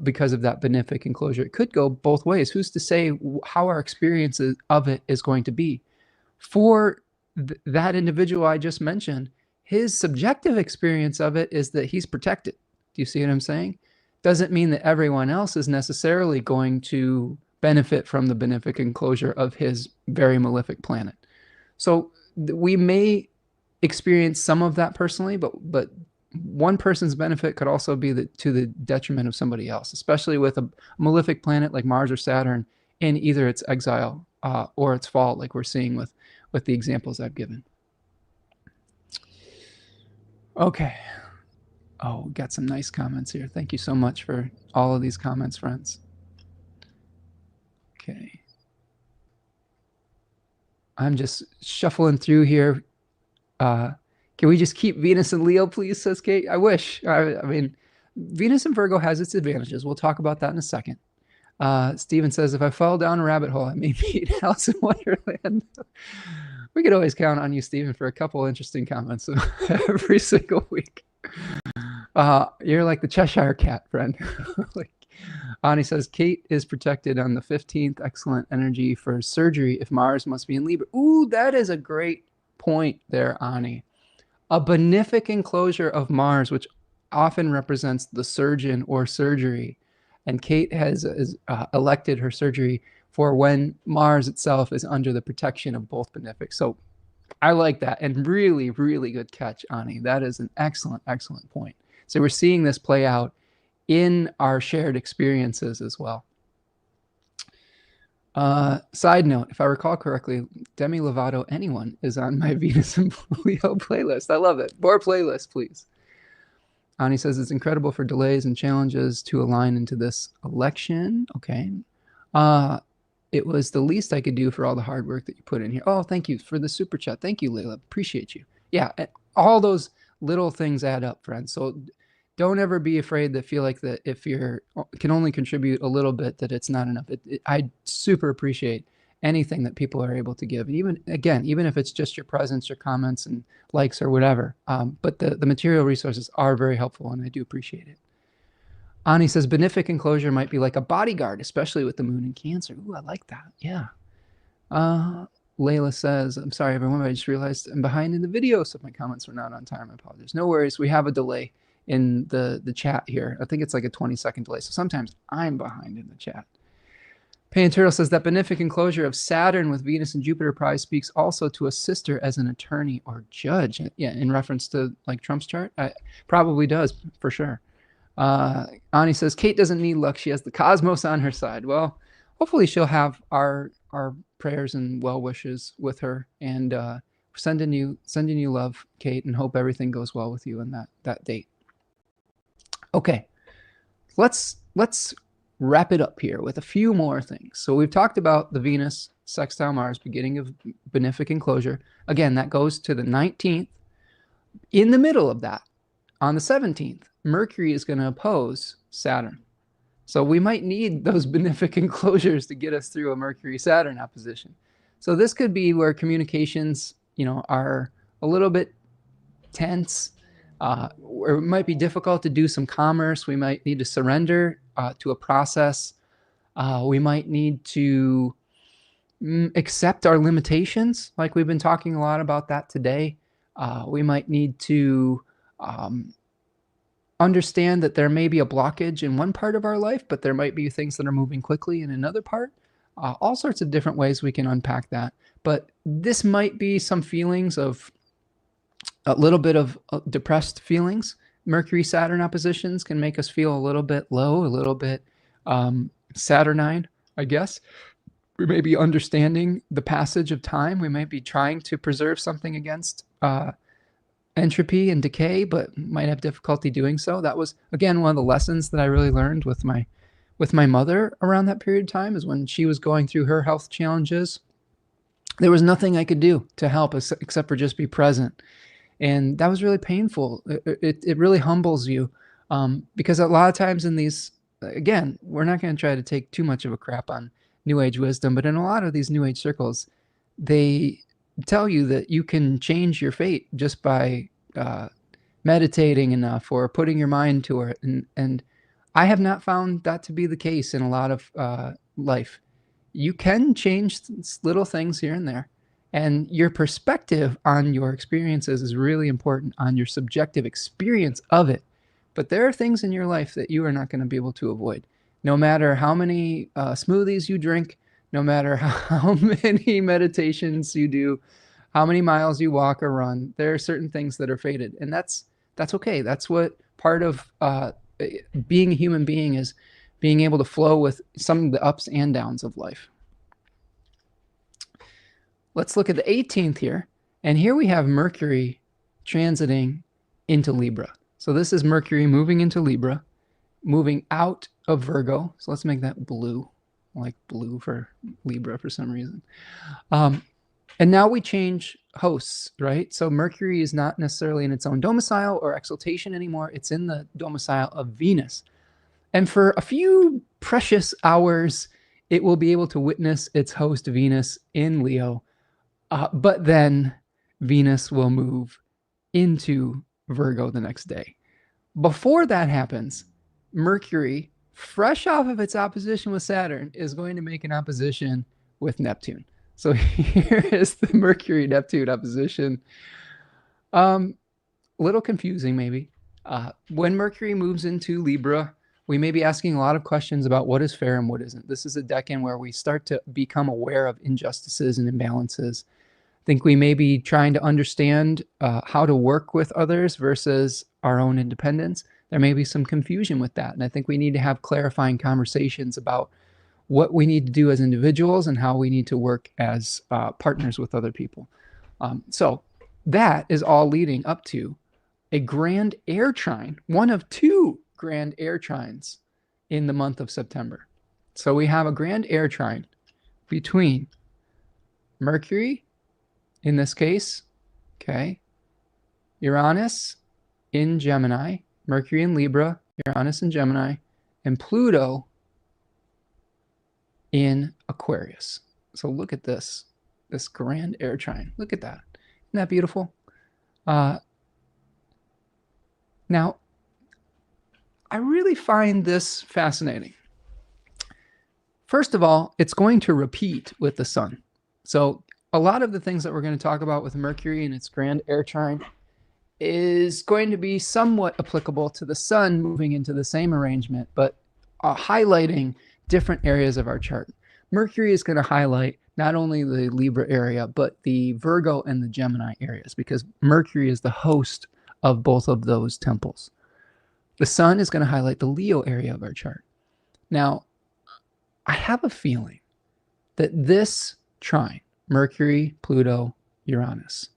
because of that benefic enclosure. It could go both ways. Who's to say how our experience of it is going to be? For that individual I just mentioned, his subjective experience of it is that he's protected. Do you see what I'm saying? Doesn't mean that everyone else is necessarily going to benefit from the benefic enclosure of his very malefic planet. So we may experience some of that personally, but one person's benefit could also be to the detriment of somebody else, especially with a malefic planet like Mars or Saturn in either its exile or its fall, like we're seeing with the examples I've given. Okay. Oh, got some nice comments here. Thank you so much for all of these comments, friends. Okay. I'm just shuffling through here. Can we just keep Venus and Leo, please, says Kate? I wish. I mean, Venus and Virgo has its advantages. We'll talk about that in a second. Steven says, if I fall down a rabbit hole, I may meet Alice in Wonderland. We could always count on you, Steven, for a couple interesting comments every single week. You're like the Cheshire Cat, friend. Like, Ani says, Kate is protected on the 15th. Excellent energy for surgery if Mars must be in Libra. Ooh, that is a great point there, Ani. A benefic enclosure of Mars, which often represents the surgeon or surgery. And Kate has elected her surgery for when Mars itself is under the protection of both benefics. So I like that. And really good catch, Ani. That is an excellent point. So we're seeing this play out in our shared experiences as well. Side note, if I recall correctly, Demi Lovato, anyone, is on my Venus and Leo playlist. I love it. More playlists, please. Ani says it's incredible for delays and challenges to align into this election. Okay. It was the least I could do for all the hard work that you put in here. Oh, thank you for the super chat. Thank you, Layla. Appreciate you. Yeah, all those little things add up, friends. So don't ever be afraid to feel like that if you can only contribute a little bit, that it's not enough. I super appreciate anything that people are able to give. Even if it's just your presence, your comments and likes or whatever. But the material resources are very helpful, and I do appreciate it. Ani says, benefic enclosure might be like a bodyguard, especially with the moon in Cancer. Ooh, I like that. Yeah. Layla says, I'm sorry, everyone, but I just realized I'm behind in the video, so my comments were not on time. I apologize. No worries. We have a delay in the chat here. I think it's like a 20-second delay, so sometimes I'm behind in the chat. Pain Turtle says that benefic enclosure of Saturn with Venus and Jupiter prize speaks also to a sister as an attorney or judge. Yeah, in reference to like Trump's chart, probably does for sure. Ani says Kate doesn't need luck; she has the cosmos on her side. Well, hopefully she'll have our prayers and well wishes with her, and sending you love, Kate, and hope everything goes well with you in that date. Okay, let's wrap it up here with a few more things. So we've talked about the Venus sextile Mars, beginning of benefic enclosure. Again, that goes to the 19th. In the middle of that, on the 17th, Mercury is going to oppose Saturn. So we might need those benefic enclosures to get us through a Mercury-Saturn opposition. So this could be where communications, are a little bit tense. Or it might be difficult to do some commerce. We might need to surrender to a process. We might need to accept our limitations, like we've been talking a lot about that today. We might need to understand that there may be a blockage in one part of our life, but there might be things that are moving quickly in another part. All sorts of different ways we can unpack that. But this might be some feelings of a little bit of depressed feelings. Mercury-Saturn oppositions can make us feel a little bit low, a little bit Saturnine, I guess. We may be understanding the passage of time. We may be trying to preserve something against entropy and decay, but might have difficulty doing so. That was, again, one of the lessons that I really learned with my mother around that period of time, is when she was going through her health challenges. There was nothing I could do to help except for just be present. And that was really painful. It really humbles you, because a lot of times in these, again, we're not going to try to take too much of a crap on New Age wisdom, but in a lot of these New Age circles, they tell you that you can change your fate just by meditating enough or putting your mind to it. And I have not found that to be the case in a lot of life. You can change little things here and there. And your perspective on your experiences is really important, on your subjective experience of it. But there are things in your life that you are not going to be able to avoid. No matter how many smoothies you drink, no matter how many meditations you do, how many miles you walk or run, there are certain things that are fated. And that's okay. That's what part of being a human being is, being able to flow with some of the ups and downs of life. Let's look at the 18th here. And here we have Mercury transiting into Libra. So this is Mercury moving into Libra, moving out of Virgo. So let's make that blue. I like blue for Libra for some reason. And now we change hosts, right? So Mercury is not necessarily in its own domicile or exaltation anymore. It's in the domicile of Venus. And for a few precious hours, it will be able to witness its host Venus in Leo. But then Venus will move into Virgo the next day. Before that happens, Mercury, fresh off of its opposition with Saturn, is going to make an opposition with Neptune. So here is the Mercury-Neptune opposition. A little confusing, maybe. When Mercury moves into Libra, we may be asking a lot of questions about what is fair and what isn't. This is a decan where we start to become aware of injustices and imbalances. I think we may be trying to understand how to work with others versus our own independence. There may be some confusion with that. And I think we need to have clarifying conversations about what we need to do as individuals and how we need to work as partners with other people. So that is all leading up to a grand air trine, one of two grand air trines in the month of September. So we have a grand air trine between Mercury, in this case, okay, Uranus in Gemini, Mercury in Libra, Uranus in Gemini, and Pluto in Aquarius. So look at this grand air trine. Look at that. Isn't that beautiful? Now, I really find this fascinating. First of all, it's going to repeat with the sun. So a lot of the things that we're going to talk about with Mercury and its grand air trine is going to be somewhat applicable to the sun moving into the same arrangement, but highlighting different areas of our chart. Mercury is going to highlight not only the Libra area, but the Virgo and the Gemini areas, because Mercury is the host of both of those temples. The sun is going to highlight the Leo area of our chart. Now, I have a feeling that this trine, Mercury, Pluto, Uranus,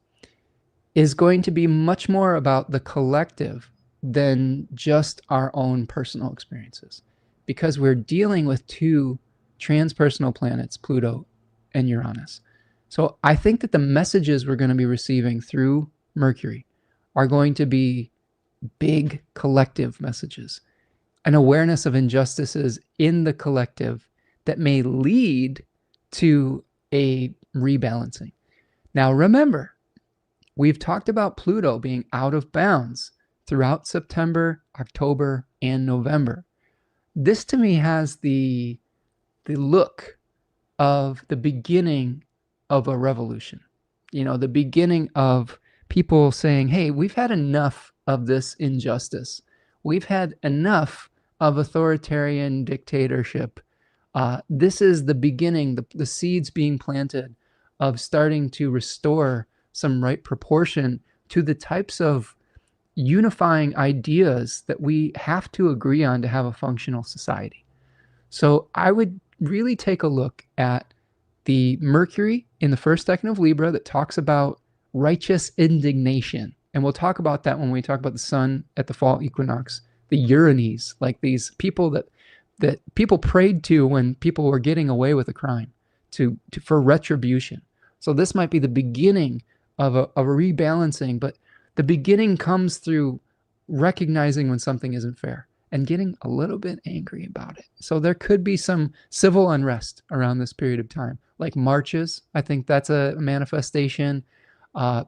is going to be much more about the collective than just our own personal experiences, because we're dealing with two transpersonal planets, Pluto and Uranus. So I think that the messages we're going to be receiving through Mercury are going to be big collective messages, an awareness of injustices in the collective that may lead to a rebalancing. Now, remember, we've talked about Pluto being out of bounds throughout September, October, and November. This to me has the look of the beginning of a revolution. You know, the beginning of people saying, hey, we've had enough of this injustice. We've had enough of authoritarian dictatorship. This is the beginning, the seeds being planted of starting to restore some right proportion to the types of unifying ideas that we have to agree on to have a functional society. So I would really take a look at the Mercury in the first decan of Libra that talks about righteous indignation. And we'll talk about that when we talk about the sun at the fall equinox, the Uranus, like these people that people prayed to when people were getting away with a crime for retribution. So this might be the beginning of a rebalancing, but the beginning comes through recognizing when something isn't fair and getting a little bit angry about it. So there could be some civil unrest around this period of time, like marches. I think that's a manifestation,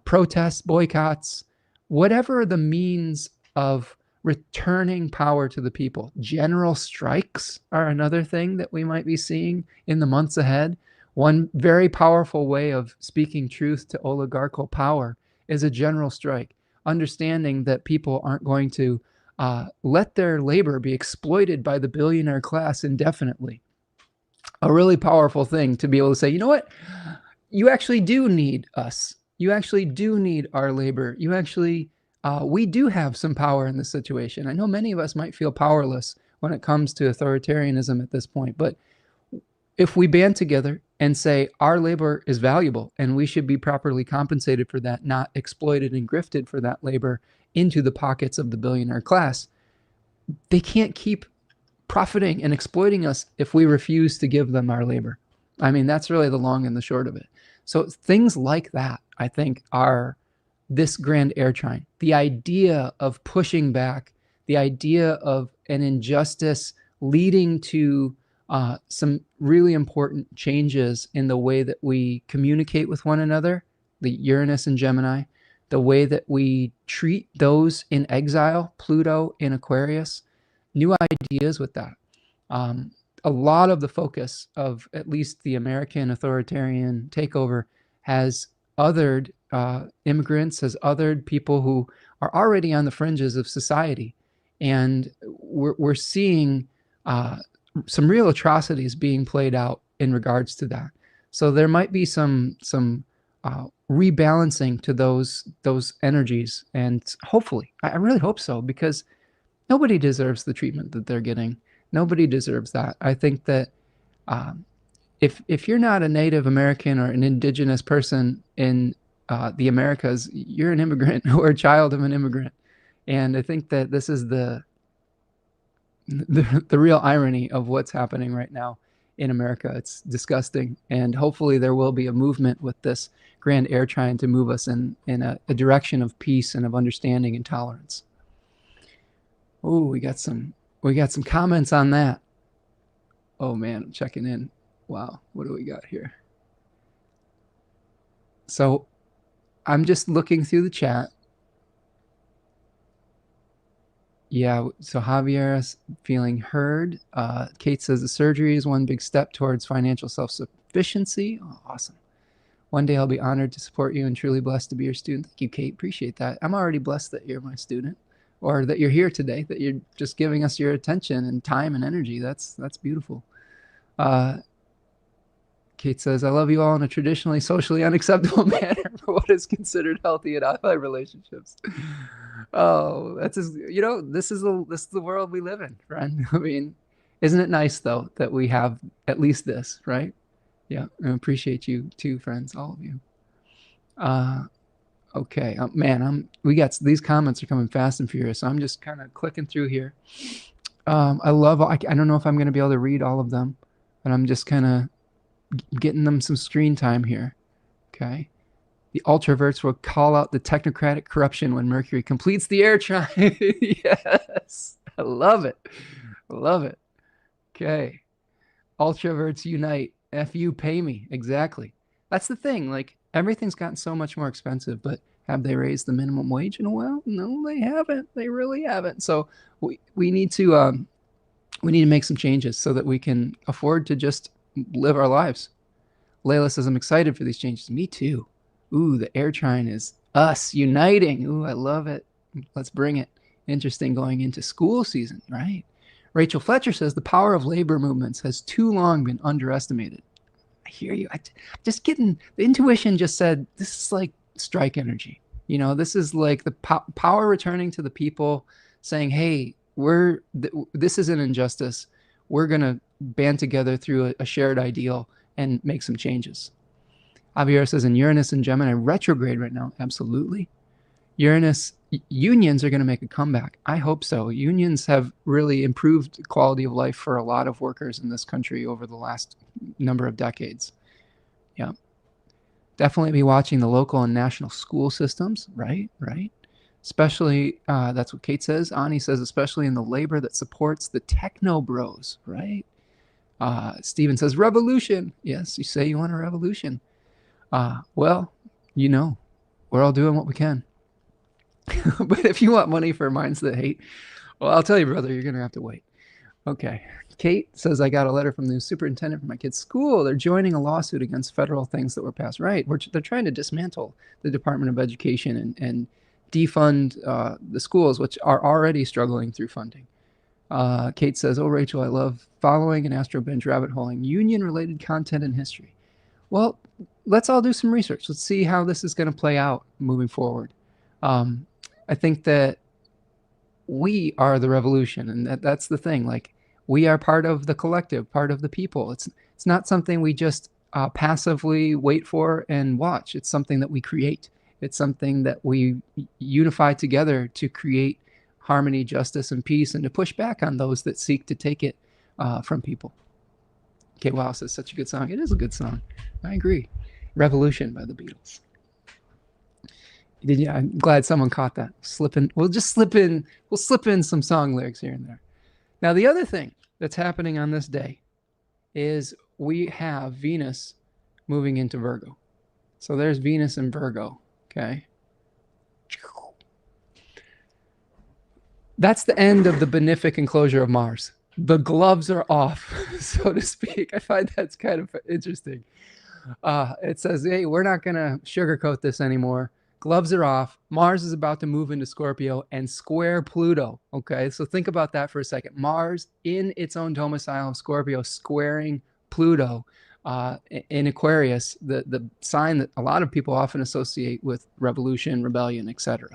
protests, boycotts, whatever the means of returning power to the people. General strikes are another thing that we might be seeing in the months ahead. One very powerful way of speaking truth to oligarchical power is a general strike, understanding that people aren't going to let their labor be exploited by the billionaire class indefinitely. A really powerful thing to be able to say, you know what? You actually do need us. You actually do need our labor. You actually, we do have some power in this situation. I know many of us might feel powerless when it comes to authoritarianism at this point, but if we band together and say our labor is valuable and we should be properly compensated for that, not exploited and grifted for that labor into the pockets of the billionaire class, they can't keep profiting and exploiting us if we refuse to give them our labor. I mean, that's really the long and the short of it. So things like that, I think, are this grand air trine. The idea of pushing back, the idea of an injustice leading to some really important changes in the way that we communicate with one another, the Uranus and Gemini, the way that we treat those in exile, Pluto in Aquarius, new ideas with that. A lot of the focus of at least the American authoritarian takeover has othered immigrants, has othered people who are already on the fringes of society. And we're seeing some real atrocities being played out in regards to that. So there might be some rebalancing to those energies, and hopefully, I really hope so, because nobody deserves the treatment that they're getting. Nobody deserves that. I think that if you're not a Native American or an indigenous person in the Americas, you're an immigrant or a child of an immigrant. And I think that this is the real irony of what's happening right now in America. It's disgusting. And hopefully there will be a movement with this grand air trying to move us in a direction of peace and of understanding and tolerance. Oh, we got some comments on that. Oh man, I'm checking in. Wow, what do we got here? So I'm just looking through the chat. Yeah, so Javier is feeling heard. Kate says the surgery is one big step towards financial self-sufficiency. Oh, awesome. One day I'll be honored to support you and truly blessed to be your student. Thank you, Kate. Appreciate that. I'm already blessed that you're my student, or that you're here today, that you're just giving us your attention and time and energy. That's beautiful. Kate says, I love you all in a traditionally socially unacceptable manner for what is considered healthy in ally relationships. Oh, that's just, this is the world we live in, friend. I mean, isn't it nice though that we have at least this, right? Yeah, I appreciate you too, friends, all of you. Okay, man, these comments are coming fast and furious, so I'm just kind of clicking through here. I don't know if I'm going to be able to read all of them, but I'm just kind of getting them some screen time here. Okay. The ultraverts will call out the technocratic corruption when Mercury completes the air trine. Yes. I love it. I love it. Okay. Ultraverts unite. F you, pay me. Exactly. That's the thing. Like, everything's gotten so much more expensive, but Have they raised the minimum wage in a while? No, they haven't. They really haven't. So we need to make some changes so that we can afford to just live our lives. Layla says, I'm excited for these changes. Me too. Ooh, the air trine is us uniting. Ooh, I love it. Let's bring it. Interesting going into school season, right? Rachel Fletcher says, the power of labor movements has too long been underestimated. I hear you. Just getting, the intuition just said, this is like strike energy. You know, this is like the power returning to the people saying, hey, this is an injustice. We're going to band together through a shared ideal and make some changes. Javier says, in Uranus and Gemini retrograde right now. Absolutely. Uranus unions are going to make a comeback. I hope so. Unions have really improved the quality of life for a lot of workers in this country over the last number of decades. Yeah. Definitely be watching the local and national school systems. Right. Especially, that's what Kate says. Ani says, especially in the labor that supports the techno bros. Right. Steven says, revolution. Yes, you say you want a revolution. Well, you know, we're all doing what we can. But if you want money for minds that hate, well, I'll tell you, brother, you're going to have to wait. Okay. Kate says, I got a letter from the superintendent for my kid's school. They're joining a lawsuit against federal things that were passed. Right. They're trying to dismantle the Department of Education and defund the schools, which are already struggling through funding. Kate says, oh, Rachel, I love following an Astro Binge rabbit holing union-related content and history. Well, let's all do some research. Let's see how this is going to play out moving forward. I think that we are the revolution, and that's the thing. Like, we are part of the collective, part of the people. It's not something we just passively wait for and watch. It's something that we create. It's something that we unify together to create harmony, justice, and peace, and to push back on those that seek to take it from people. Okay, wow, says such a good song. It is a good song. I agree. Revolution by the Beatles. I'm glad someone caught that. We'll slip in some song lyrics here and there. Now, the other thing that's happening on this day is we have Venus moving into Virgo. So there's Venus in Virgo, okay? That's the end of the benefic enclosure of Mars. The gloves are off, so to speak. I find that's kind of interesting. It says, hey, we're not going to sugarcoat this anymore. Gloves are off. Mars is about to move into Scorpio and square Pluto. Okay, so think about that for a second. Mars in its own domicile of Scorpio squaring Pluto in Aquarius, the sign that a lot of people often associate with revolution, rebellion, etc.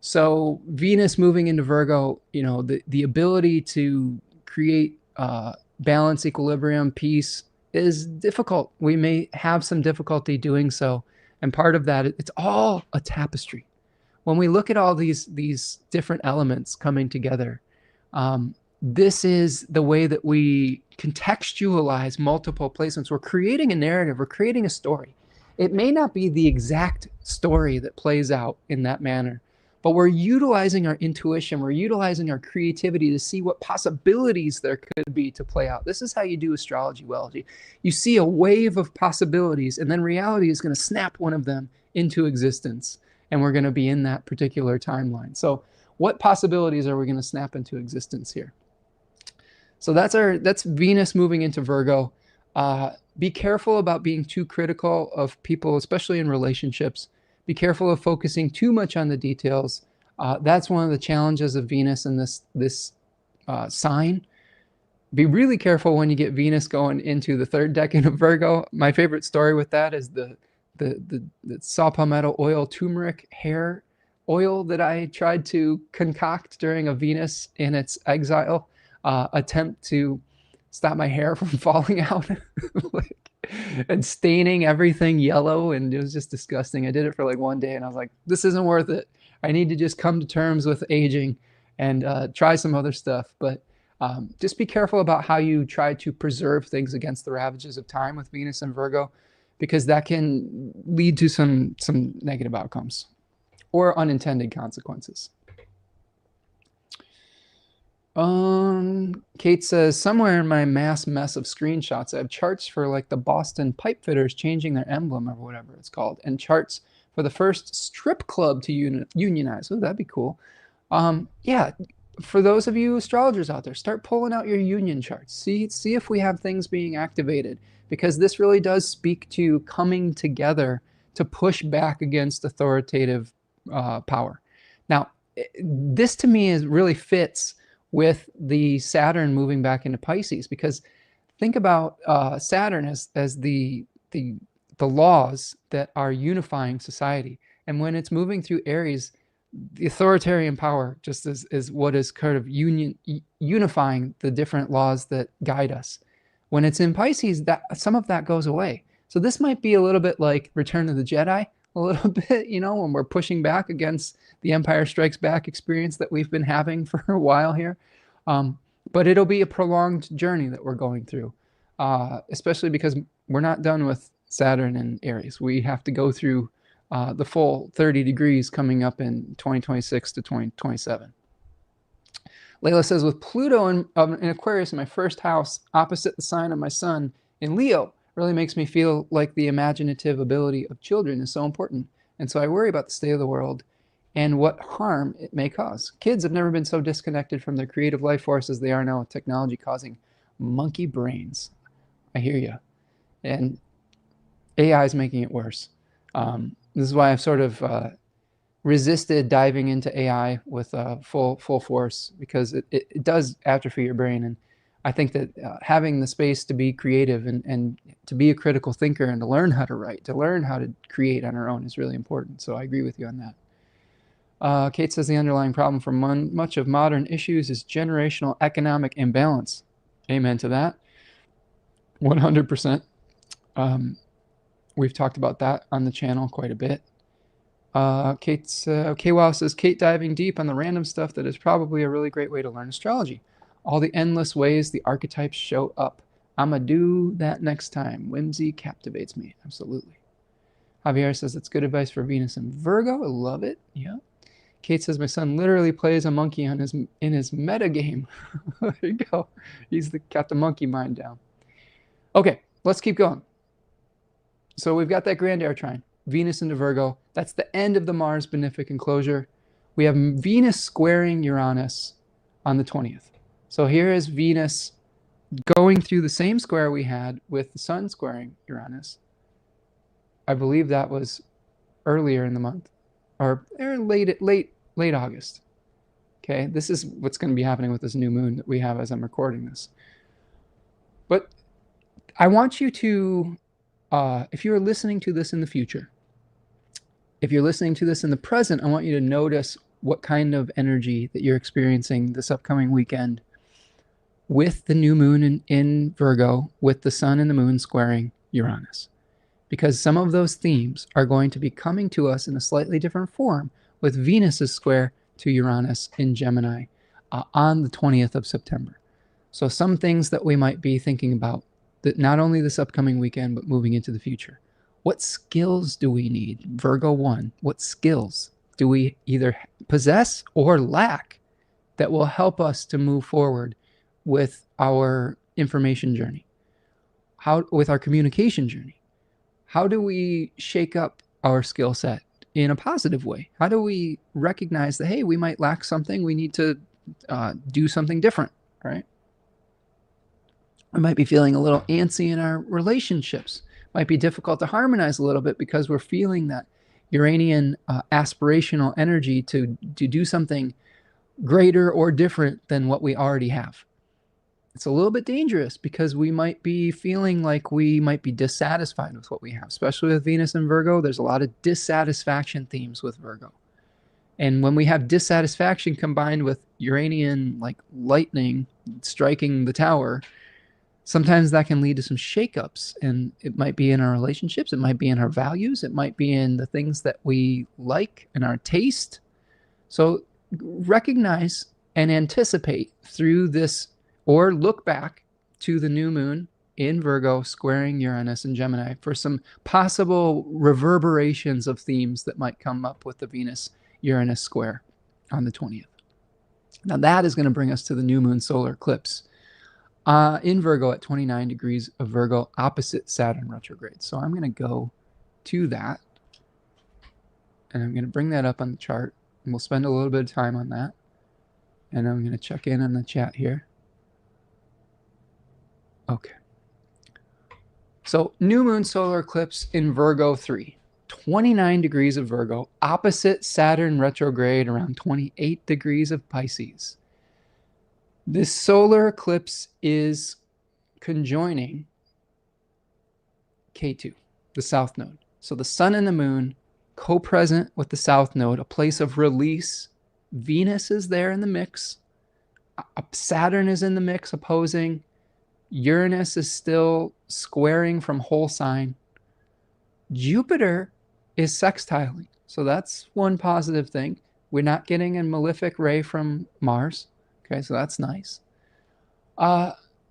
So Venus moving into Virgo, you know, the ability to create balance, equilibrium, peace is difficult. We may have some difficulty doing so. And part of that, it's all a tapestry. When we look at all these different elements coming together, this is the way that we contextualize multiple placements. We're creating a narrative. We're creating a story. It may not be the exact story that plays out in that manner, but we're utilizing our intuition. We're utilizing our creativity to see what possibilities there could be to play out. This is how you do astrology well. You see a wave of possibilities, and then reality is going to snap one of them into existence, and we're going to be in that particular timeline. So what possibilities are we going to snap into existence here? So that's Venus moving into Virgo. Be careful about being too critical of people, especially in relationships. Be careful of focusing too much on the details. That's one of the challenges of Venus in this sign. Be really careful when you get Venus going into the third decan of Virgo. My favorite story with that is the saw palmetto oil turmeric hair oil that I tried to concoct during a Venus in its exile attempt to stop my hair from falling out. And staining everything yellow, and it was just disgusting. I did it for like one day and I was like, this isn't worth it. I need to just come to terms with aging and try some other stuff. But just be careful about how you try to preserve things against the ravages of time with Venus and Virgo, because that can lead to some negative outcomes or unintended consequences. Kate says, somewhere in my mass mess of screenshots, I have charts for like the Boston pipe fitters changing their emblem or whatever it's called, and charts for the first strip club to unionize. Oh, that'd be cool. Yeah, for those of you astrologers out there, start pulling out your union charts. See if we have things being activated, because this really does speak to coming together to push back against authoritative power. Now, this to me really fits with the Saturn moving back into Pisces, because think about Saturn as the laws that are unifying society, and when it's moving through Aries, the authoritarian power just is what is kind of unifying the different laws that guide us. When it's in Pisces, that some of that goes away. So this might be a little bit like Return of the Jedi, a little bit, when we're pushing back against the Empire Strikes Back experience that we've been having for a while here. But it'll be a prolonged journey that we're going through, especially because we're not done with Saturn and Aries. We have to go through the full 30 degrees coming up in 2026 to 2027. Layla says, with Pluto in Aquarius in my first house, opposite the sign of my sun in Leo, really makes me feel like the imaginative ability of children is so important. And so I worry about the state of the world and what harm it may cause. Kids have never been so disconnected from their creative life force as they are now, with technology causing monkey brains. I hear you. And AI is making it worse. This is why I've sort of resisted diving into AI with full force, because it does atrophy your brain. And I think that having the space to be creative and to be a critical thinker and to learn how to write, to learn how to create on our own is really important. So I agree with you on that. Kate says the underlying problem for much of modern issues is generational economic imbalance. Amen to that. 100%. We've talked about that on the channel quite a bit. KWOW says, Kate diving deep on the random stuff that is probably a really great way to learn astrology. All the endless ways the archetypes show up. I'ma do that next time. Whimsy captivates me. Absolutely. Javier says, it's good advice for Venus and Virgo. I love it. Yeah. Kate says, my son literally plays a monkey in his meta game. There you go. He's got the monkey mind down. Okay, let's keep going. So we've got that grand air trine, Venus into Virgo. That's the end of the Mars benefic enclosure. We have Venus squaring Uranus on the 20th. So here is Venus going through the same square we had with the Sun squaring Uranus. I believe that was earlier in the month, or late August. Okay, this is what's going to be happening with this new moon that we have as I'm recording this. But I want you to, if you're listening to this in the future, if you're listening to this in the present, I want you to notice what kind of energy that you're experiencing this upcoming weekend with the new moon in Virgo, with the sun and the moon squaring Uranus. Because some of those themes are going to be coming to us in a slightly different form, with Venus's square to Uranus in Gemini on the 20th of September. So some things that we might be thinking about, that not only this upcoming weekend, but moving into the future. What skills do we need? Virgo 1, what skills do we either possess or lack that will help us to move forward with our information journey? With our communication journey? How do we shake up our skill set in a positive way? How do we recognize that, hey, we might lack something, we need to do something different, right? We might be feeling a little antsy in our relationships. Might be difficult to harmonize a little bit because we're feeling that Uranian aspirational energy to do something greater or different than what we already have. It's a little bit dangerous because we might be feeling like we might be dissatisfied with what we have, especially with Venus and Virgo. There's a lot of dissatisfaction themes with Virgo. And when we have dissatisfaction combined with Uranian like lightning striking the tower, sometimes that can lead to some shakeups, and it might be in our relationships, it might be in our values, it might be in the things that we like and our taste. So recognize and anticipate through this, or look back to the new moon in Virgo squaring Uranus and Gemini for some possible reverberations of themes that might come up with the Venus-Uranus square on the 20th. Now that is going to bring us to the new moon solar eclipse in Virgo at 29 degrees of Virgo, opposite Saturn retrograde. So I'm going to go to that. And I'm going to bring that up on the chart, and we'll spend a little bit of time on that. And I'm going to check in on the chat here. Okay. So new moon solar eclipse in Virgo 3, 29 degrees of Virgo, opposite Saturn retrograde around 28 degrees of Pisces. This solar eclipse is conjoining K2, the south node. So the sun and the moon co-present with the south node, a place of release. Venus is there in the mix. Saturn is in the mix opposing. Uranus is still squaring from whole sign. Jupiter is sextiling. So that's one positive thing. We're not getting a malefic ray from Mars. Okay, so that's nice.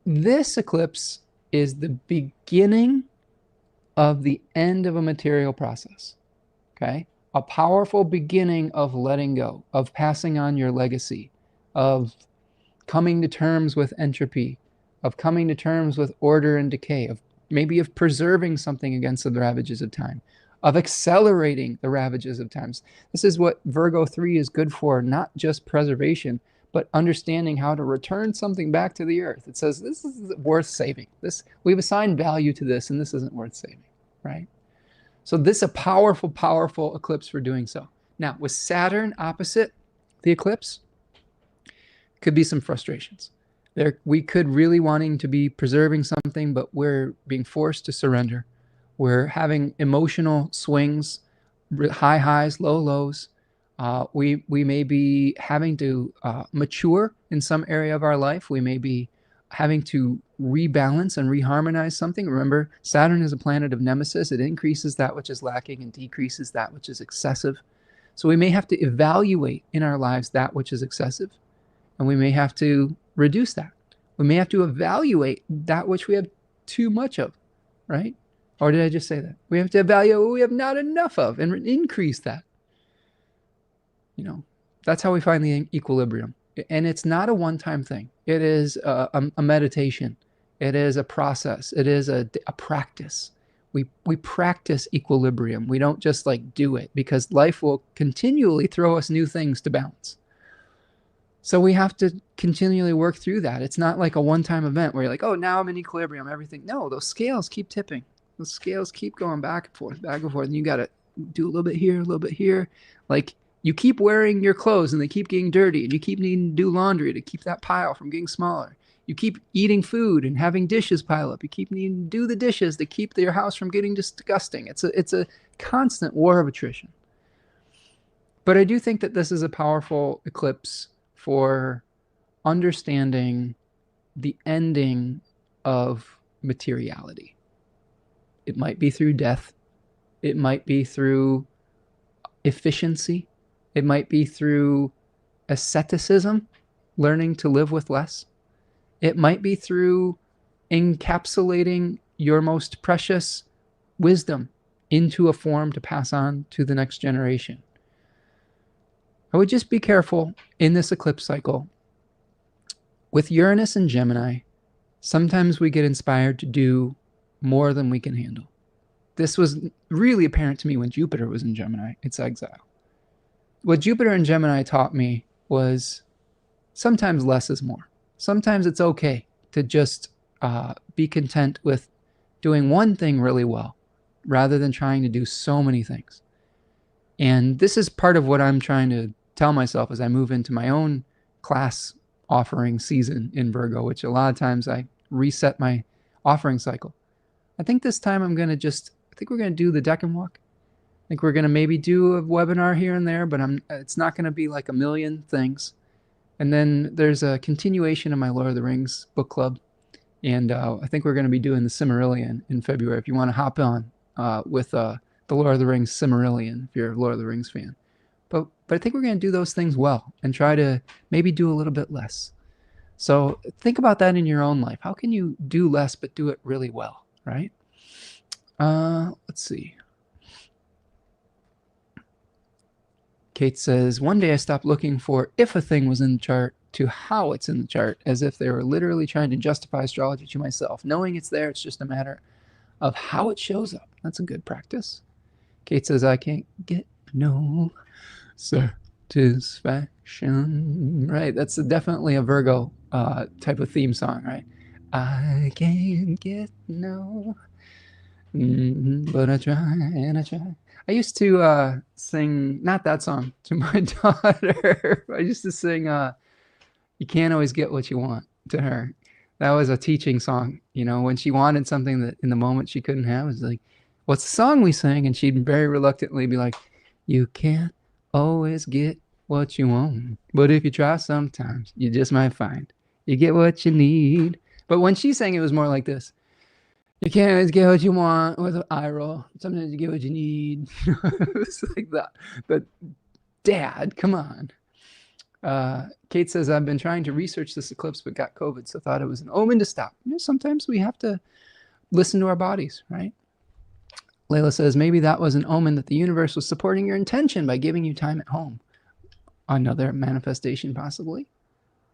This eclipse is the beginning of the end of a material process. Okay, a powerful beginning of letting go, of passing on your legacy, of coming to terms with entropy, of coming to terms with order and decay, of maybe of preserving something against the ravages of time, of accelerating the ravages of times. This is what Virgo 3 is good for, not just preservation, but understanding how to return something back to the earth. It says, this is worth saving. We've assigned value to this, and this isn't worth saving, right? So this is a powerful, powerful eclipse for doing so. Now, with Saturn opposite the eclipse, could be some frustrations. We could really wanting to be preserving something, but we're being forced to surrender. We're having emotional swings, high highs, low lows. We may be having to mature in some area of our life. We may be having to rebalance and reharmonize something. Remember, Saturn is a planet of nemesis. It increases that which is lacking and decreases that which is excessive. So we may have to evaluate in our lives that which is excessive, and we may have to reduce that. We may have to evaluate that which we have too much of, right? Or did I just say that? We have to evaluate what we have not enough of and increase that. You know, that's how we find the equilibrium. And it's not a one-time thing. It is a meditation. It is a process. It is a practice. We practice equilibrium. We don't just like do it, because life will continually throw us new things to balance. So we have to continually work through that. It's not like a one-time event where you're like, oh, now I'm in equilibrium, everything. No, those scales keep tipping. Those scales keep going back and forth, and you got to do a little bit here, a little bit here. Like, you keep wearing your clothes and they keep getting dirty, and you keep needing to do laundry to keep that pile from getting smaller. You keep eating food and having dishes pile up. You keep needing to do the dishes to keep your house from getting disgusting. It's a constant war of attrition. But I do think that this is a powerful eclipse for understanding the ending of materiality. It might be through death. It might be through efficiency. It might be through asceticism, learning to live with less. It might be through encapsulating your most precious wisdom into a form to pass on to the next generation. I would just be careful in this eclipse cycle. With Uranus and Gemini, sometimes we get inspired to do more than we can handle. This was really apparent to me when Jupiter was in Gemini, its exile. What Jupiter and Gemini taught me was sometimes less is more. Sometimes it's okay to just be content with doing one thing really well rather than trying to do so many things. And this is part of what I'm trying to tell myself as I move into my own class offering season in Virgo, which a lot of times I reset my offering cycle. I think this time we're going to do the Deccan Walk. I think we're going to maybe do a webinar here and there, but it's not going to be like a million things. And then there's a continuation of my Lord of the Rings book club. And I think we're going to be doing the Silmarillion in February. If you want to hop on with the Lord of the Rings Silmarillion, if you're a Lord of the Rings fan. But I think we're going to do those things well and try to maybe do a little bit less. So think about that in your own life. How can you do less but do it really well, right? Let's see. Kate says, one day I stopped looking for if a thing was in the chart to how it's in the chart, as if they were literally trying to justify astrology to myself. Knowing it's there, it's just a matter of how it shows up. That's a good practice. Kate says, I can't get no satisfaction. Right, that's definitely a Virgo type of theme song, right? I can't get no, but I try and I try. I used to sing, not that song, to my daughter. I used to sing You Can't Always Get What You Want to her. That was a teaching song. You know, when she wanted something that in the moment she couldn't have, it was like, what's the song we sang? And she'd very reluctantly be like, you can't always get what you want, but if you try sometimes, you just might find you get what you need. But when she sang, it was more like this. You can't always get what you want with an eye roll. Sometimes you get what you need. It was like that. But Dad, come on. Kate says, I've been trying to research this eclipse, but got COVID, so thought it was an omen to stop. You know, sometimes we have to listen to our bodies, right? Layla says, maybe that was an omen that the universe was supporting your intention by giving you time at home. Another manifestation, possibly.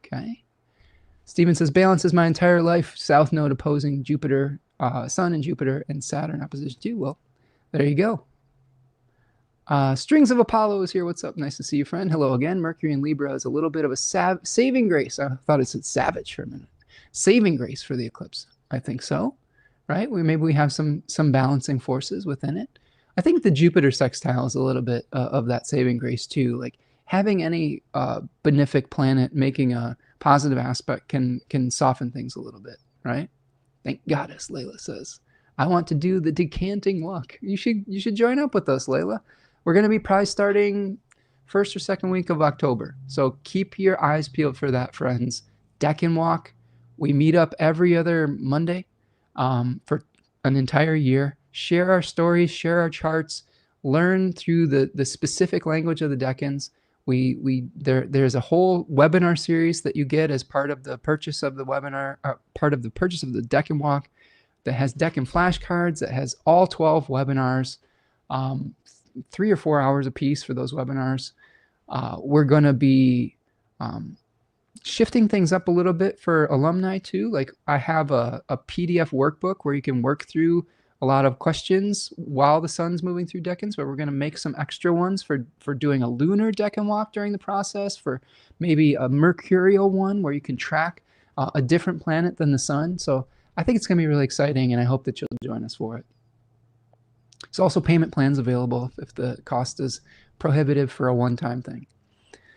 Okay. Stephen says, balance is my entire life. South node opposing Jupiter, Sun and Jupiter, and Saturn opposition too. Well, there you go. Strings of Apollo is here. What's up? Nice to see you, friend. Hello again. Mercury in Libra is a little bit of a saving grace. I thought it said savage for a minute. Saving grace for the eclipse. I think so. Right? Maybe we have some balancing forces within it. I think the Jupiter sextile is a little bit of that saving grace too. Like having any benefic planet making a positive aspect can soften things a little bit, right? Thank Goddess, Layla says. I want to do the decanting walk. You should join up with us, Layla. We're going to be probably starting first or second week of October. So keep your eyes peeled for that, friends. Decan walk. We meet up every other Monday for an entire year. Share our stories, share our charts, learn through the specific language of the decans. There's a whole webinar series that you get as part of the purchase of the webinar, part of the purchase of the Decan walk, that has Decan flashcards, that has all 12 webinars, 3 or 4 hours a piece for those webinars. We're going to be shifting things up a little bit for alumni too. Like I have a PDF workbook where you can work through a lot of questions while the sun's moving through decans, but we're going to make some extra ones for doing a lunar decan walk during the process, for maybe a mercurial one where you can track a different planet than the sun. So I think it's going to be really exciting, and I hope that you'll join us for it. There's also payment plans available if the cost is prohibitive for a one-time thing.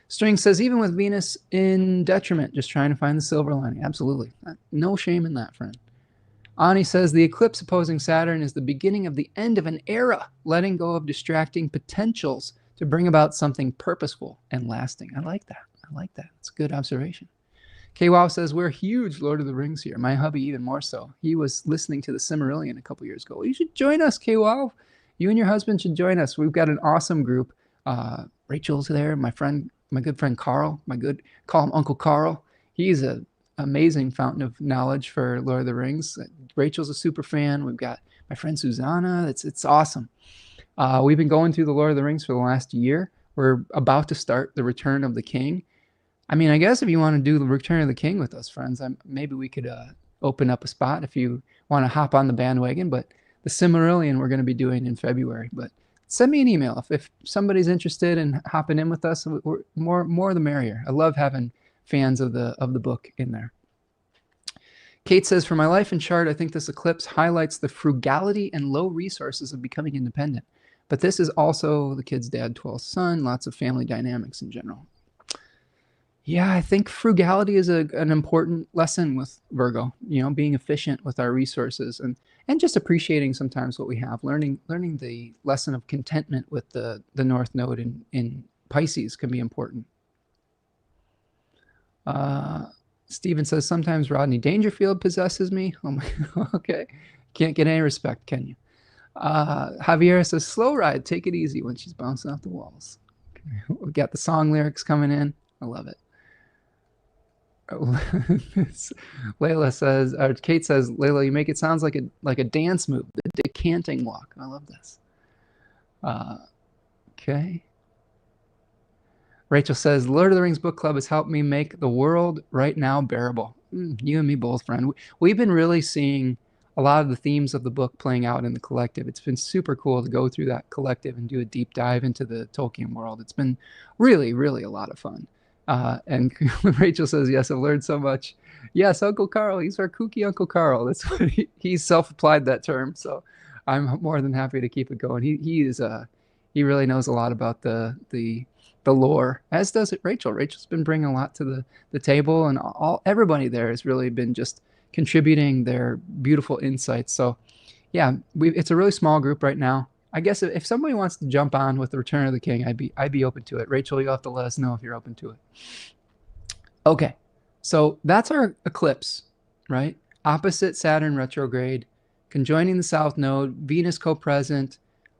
String says, even with Venus in detriment, just trying to find the silver lining. Absolutely. No shame in that, friend. Ani says, the eclipse opposing Saturn is the beginning of the end of an era, letting go of distracting potentials to bring about something purposeful and lasting. I like that. I like that. It's a good observation. K-Wow says, we're huge Lord of the Rings here. My hubby even more so. He was listening to the Silmarillion a couple years ago. You should join us, K-Wow. You and your husband should join us. We've got an awesome group. Rachel's there. My good friend Carl. Call him Uncle Carl. He's an amazing fountain of knowledge for Lord of the Rings. Rachel's a super fan. We've got my friend Susanna. It's awesome. We've been going through the Lord of the Rings for the last year. We're about to start the Return of the King. I mean, I guess if you want to do the Return of the King with us, friends, maybe we could open up a spot if you want to hop on the bandwagon. But the Silmarillion we're going to be doing in February. But send me an email if somebody's interested in hopping in with us. More the merrier. I love having fans of the book in there. Kate says, for my life and chart, I think this eclipse highlights the frugality and low resources of becoming independent. But this is also the kid's dad, 12th son, lots of family dynamics in general. Yeah, I think frugality is an important lesson with Virgo, being efficient with our resources and just appreciating sometimes what we have. Learning the lesson of contentment with the North Node in Pisces can be important. Stephen says, sometimes Rodney Dangerfield possesses me. Oh my, okay. Can't get any respect, can you? Javier says, slow ride, take it easy when she's bouncing off the walls. Okay. We got the song lyrics coming in. I love it. Layla says, or Kate says, Layla, you make it sound like a dance move, the decanting walk. I love this. Okay. Rachel says, Lord of the Rings Book Club has helped me make the world right now bearable. You and me both, friend. We've been really seeing a lot of the themes of the book playing out in the collective. It's been super cool to go through that collective and do a deep dive into the Tolkien world. It's been really, really a lot of fun. And Rachel says, yes, I've learned so much. Yes, Uncle Carl, he's our kooky Uncle Carl. That's what he self-applied that term. So I'm more than happy to keep it going. He really knows a lot about the lore, as does it Rachel. Rachel's been bringing a lot to the table, and everybody there has really been just contributing their beautiful insights. So yeah, it's a really small group right now. I guess if somebody wants to jump on with the Return of the King, I'd be open to it. Rachel, you'll have to let us know if you're open to it. Okay, so that's our eclipse, right? Opposite Saturn retrograde, conjoining the South Node, Venus co-present,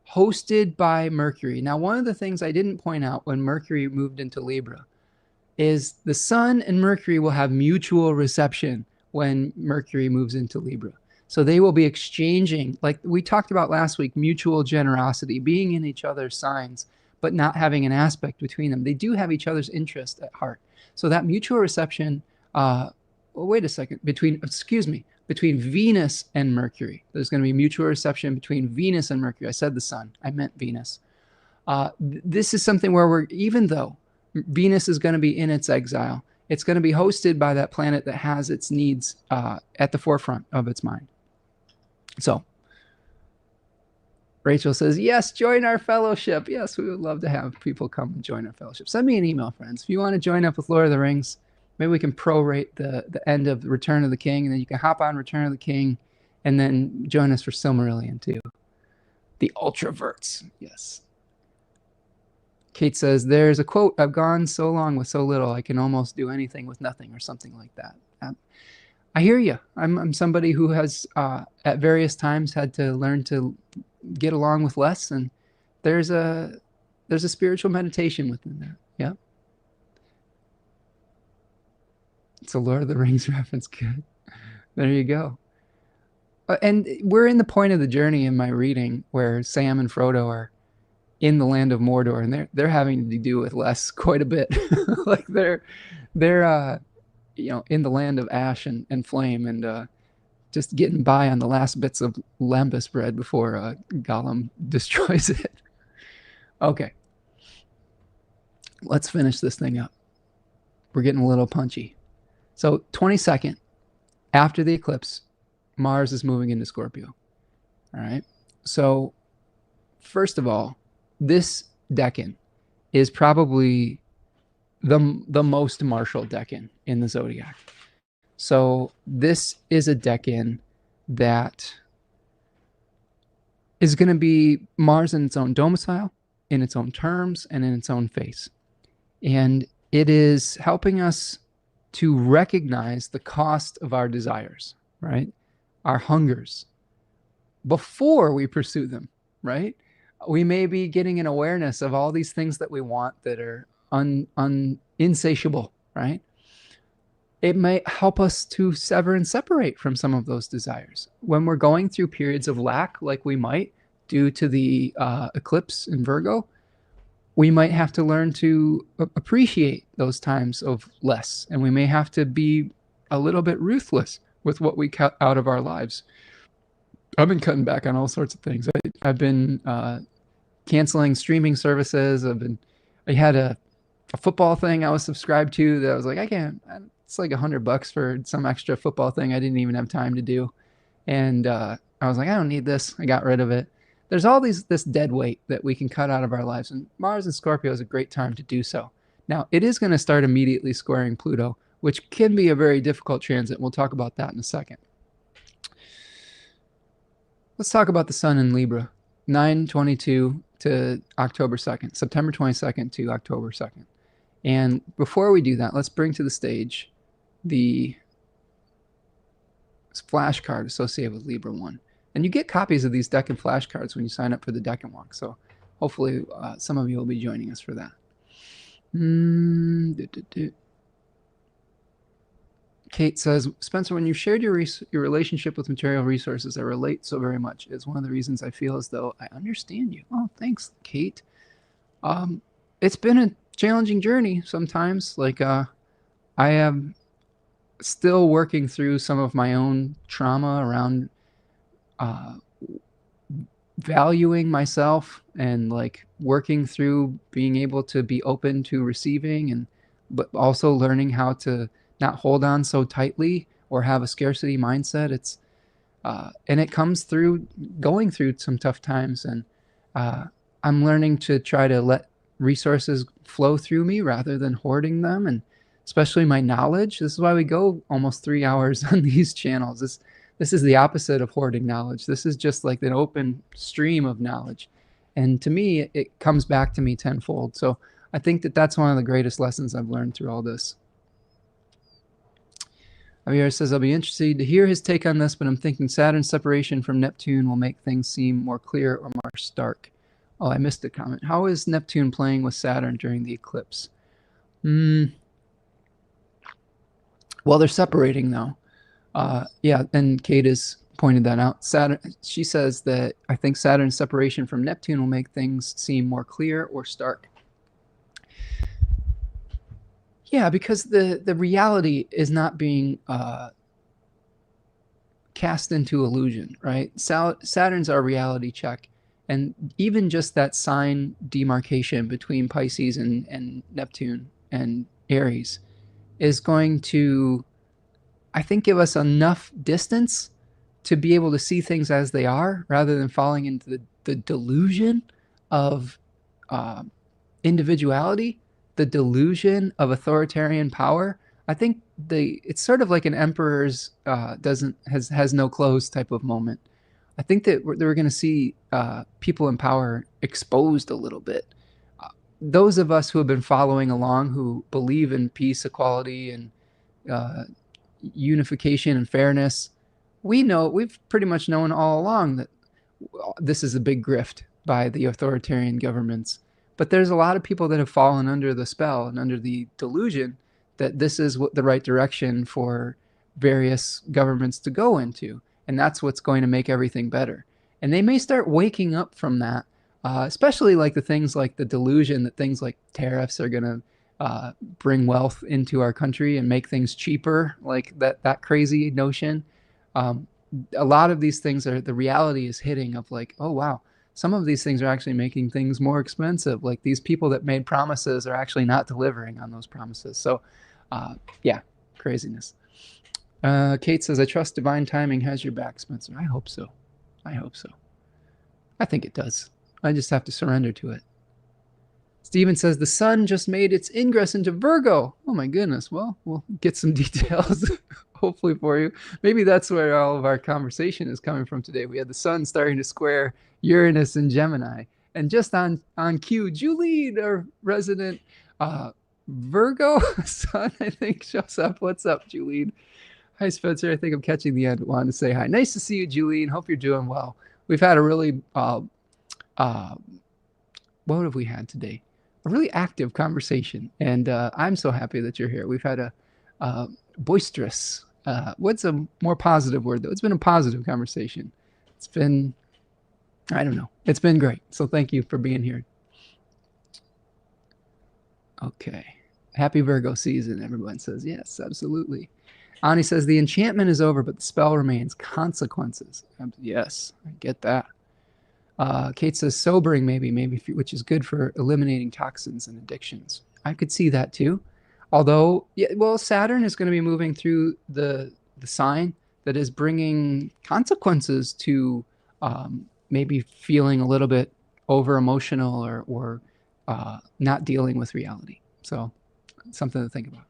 hosted by Mercury. Now, one of the things I didn't point out when Mercury moved into Libra is the Sun and Mercury will have mutual reception when Mercury moves into Libra. So they will be exchanging, like we talked about last week, mutual generosity, being in each other's signs, but not having an aspect between them. They do have each other's interest at heart. So that mutual reception, wait a second, between Venus and Mercury. There's going to be mutual reception between Venus and Mercury. I said the Sun, I meant Venus. This is something where even though Venus is going to be in its exile, it's going to be hosted by that planet that has its needs at the forefront of its mind. So Rachel says, yes, join our fellowship. Yes, we would love to have people come and join our fellowship. Send me an email, friends. If you want to join up with Lord of the Rings, maybe we can prorate the end of Return of the King, and then you can hop on Return of the King and then join us for Silmarillion too. The Ultraverts, yes. Kate says, there's a quote, I've gone so long with so little, I can almost do anything with nothing, or something like that. I hear you. I'm somebody who has at various times had to learn to get along with less, and there's a spiritual meditation within that. Yeah. It's a Lord of the Rings reference. Good. There you go. And we're in the point of the journey in my reading where Sam and Frodo are in the land of Mordor, and they're having to do with less quite a bit. Like they're in the land of ash and flame, and just getting by on the last bits of lembas bread before Gollum destroys it. Okay, let's finish this thing up. We're getting a little punchy. So 22nd, after the eclipse, Mars is moving into Scorpio. All right. So first of all, this decan is probably the most martial decan in the zodiac. So this is a decan that is going to be Mars in its own domicile, in its own terms, and in its own face. And it is helping us to recognize the cost of our desires, right? Our hungers, before we pursue them, right? We may be getting an awareness of all these things that we want that are insatiable, right? It might help us to sever and separate from some of those desires. When we're going through periods of lack, like we might due to the eclipse in Virgo, we might have to learn to appreciate those times of less. And we may have to be a little bit ruthless with what we cut out of our lives. I've been cutting back on all sorts of things. I've been canceling streaming services. I had a football thing I was subscribed to that I was like, it's like $100 for some extra football thing I didn't even have time to do. And I was like, I don't need this. I got rid of it. There's all this dead weight that we can cut out of our lives. And Mars and Scorpio is a great time to do so. Now, it is going to start immediately squaring Pluto, which can be a very difficult transit. We'll talk about that in a second. Let's talk about the Sun in Libra, 9/22 to October 2nd, September 22nd to October 2nd. And before we do that, let's bring to the stage the flashcard associated with Libra 1. And you get copies of these decan flashcards when you sign up for the Decan Walk. So hopefully some of you will be joining us for that. Kate says, Spencer, when you shared your relationship with material resources, I relate so very much. It's one of the reasons I feel as though I understand you. Oh, thanks, Kate. It's been a challenging journey sometimes. Like I am still working through some of my own trauma around valuing myself and like working through being able to be open to receiving, and but also learning how to not hold on so tightly or have a scarcity mindset. It's and it comes through going through some tough times, and I'm learning to try to let resources flow through me rather than hoarding them, and especially my knowledge. This is why we go almost 3 hours on these channels. This is the opposite of hoarding knowledge. This is just like an open stream of knowledge. And to me, it comes back to me tenfold. So I think that that's one of the greatest lessons I've learned through all this. Javier says, I'll be interested to hear his take on this, but I'm thinking Saturn's separation from Neptune will make things seem more clear or more stark. Oh, I missed a comment. How is Neptune playing with Saturn during the eclipse? Well, they're separating though. Yeah, and Kate has pointed that out. Saturn, she says that I think Saturn's separation from Neptune will make things seem more clear or stark. Yeah, because the reality is not being cast into illusion, right? Saturn's our reality check. And even just that sign demarcation between Pisces and Neptune and Aries is going to, I think, give us enough distance to be able to see things as they are rather than falling into the delusion of individuality, the delusion of authoritarian power. I think it's sort of like an emperor's has no clothes type of moment. I think that we're going to see people in power exposed a little bit. Those of us who have been following along, who believe in peace, equality, and unification and fairness, we've pretty much known all along that this is a big grift by the authoritarian governments. But there's a lot of people that have fallen under the spell and under the delusion that this is what the right direction for various governments to go into. And that's what's going to make everything better. And they may start waking up from that, especially like the things like the delusion that things like tariffs are going to bring wealth into our country and make things cheaper, like that crazy notion. A lot of these things the reality is hitting of like, oh, wow, some of these things are actually making things more expensive. Like these people that made promises are actually not delivering on those promises. So yeah, craziness. Kate says, I trust divine timing has your back, Spencer. I hope so. I hope so. I think it does. I just have to surrender to it. Steven says, the sun just made its ingress into Virgo. Oh my goodness. Well, we'll get some details hopefully for you. Maybe that's where all of our conversation is coming from today. We had the sun starting to square Uranus and Gemini. And just on cue, Julie, our resident Virgo sun, I think, shows up. What's up, Julie? Hi, Spencer. I think I'm catching the end. Wanted to say hi. Nice to see you, Julian. Hope you're doing well. We've had a really, what have we had today? A really active conversation, and I'm so happy that you're here. We've had a boisterous, what's a more positive word, though? It's been a positive conversation. It's been, I don't know. It's been great. So thank you for being here. Okay. Happy Virgo season, everyone says. Yes, absolutely. Ani says, the enchantment is over, but the spell remains. Consequences. Yes, I get that. Kate says, sobering maybe, which is good for eliminating toxins and addictions. I could see that too. Although, yeah, well, Saturn is going to be moving through the sign that is bringing consequences to maybe feeling a little bit over emotional or not dealing with reality. So something to think about.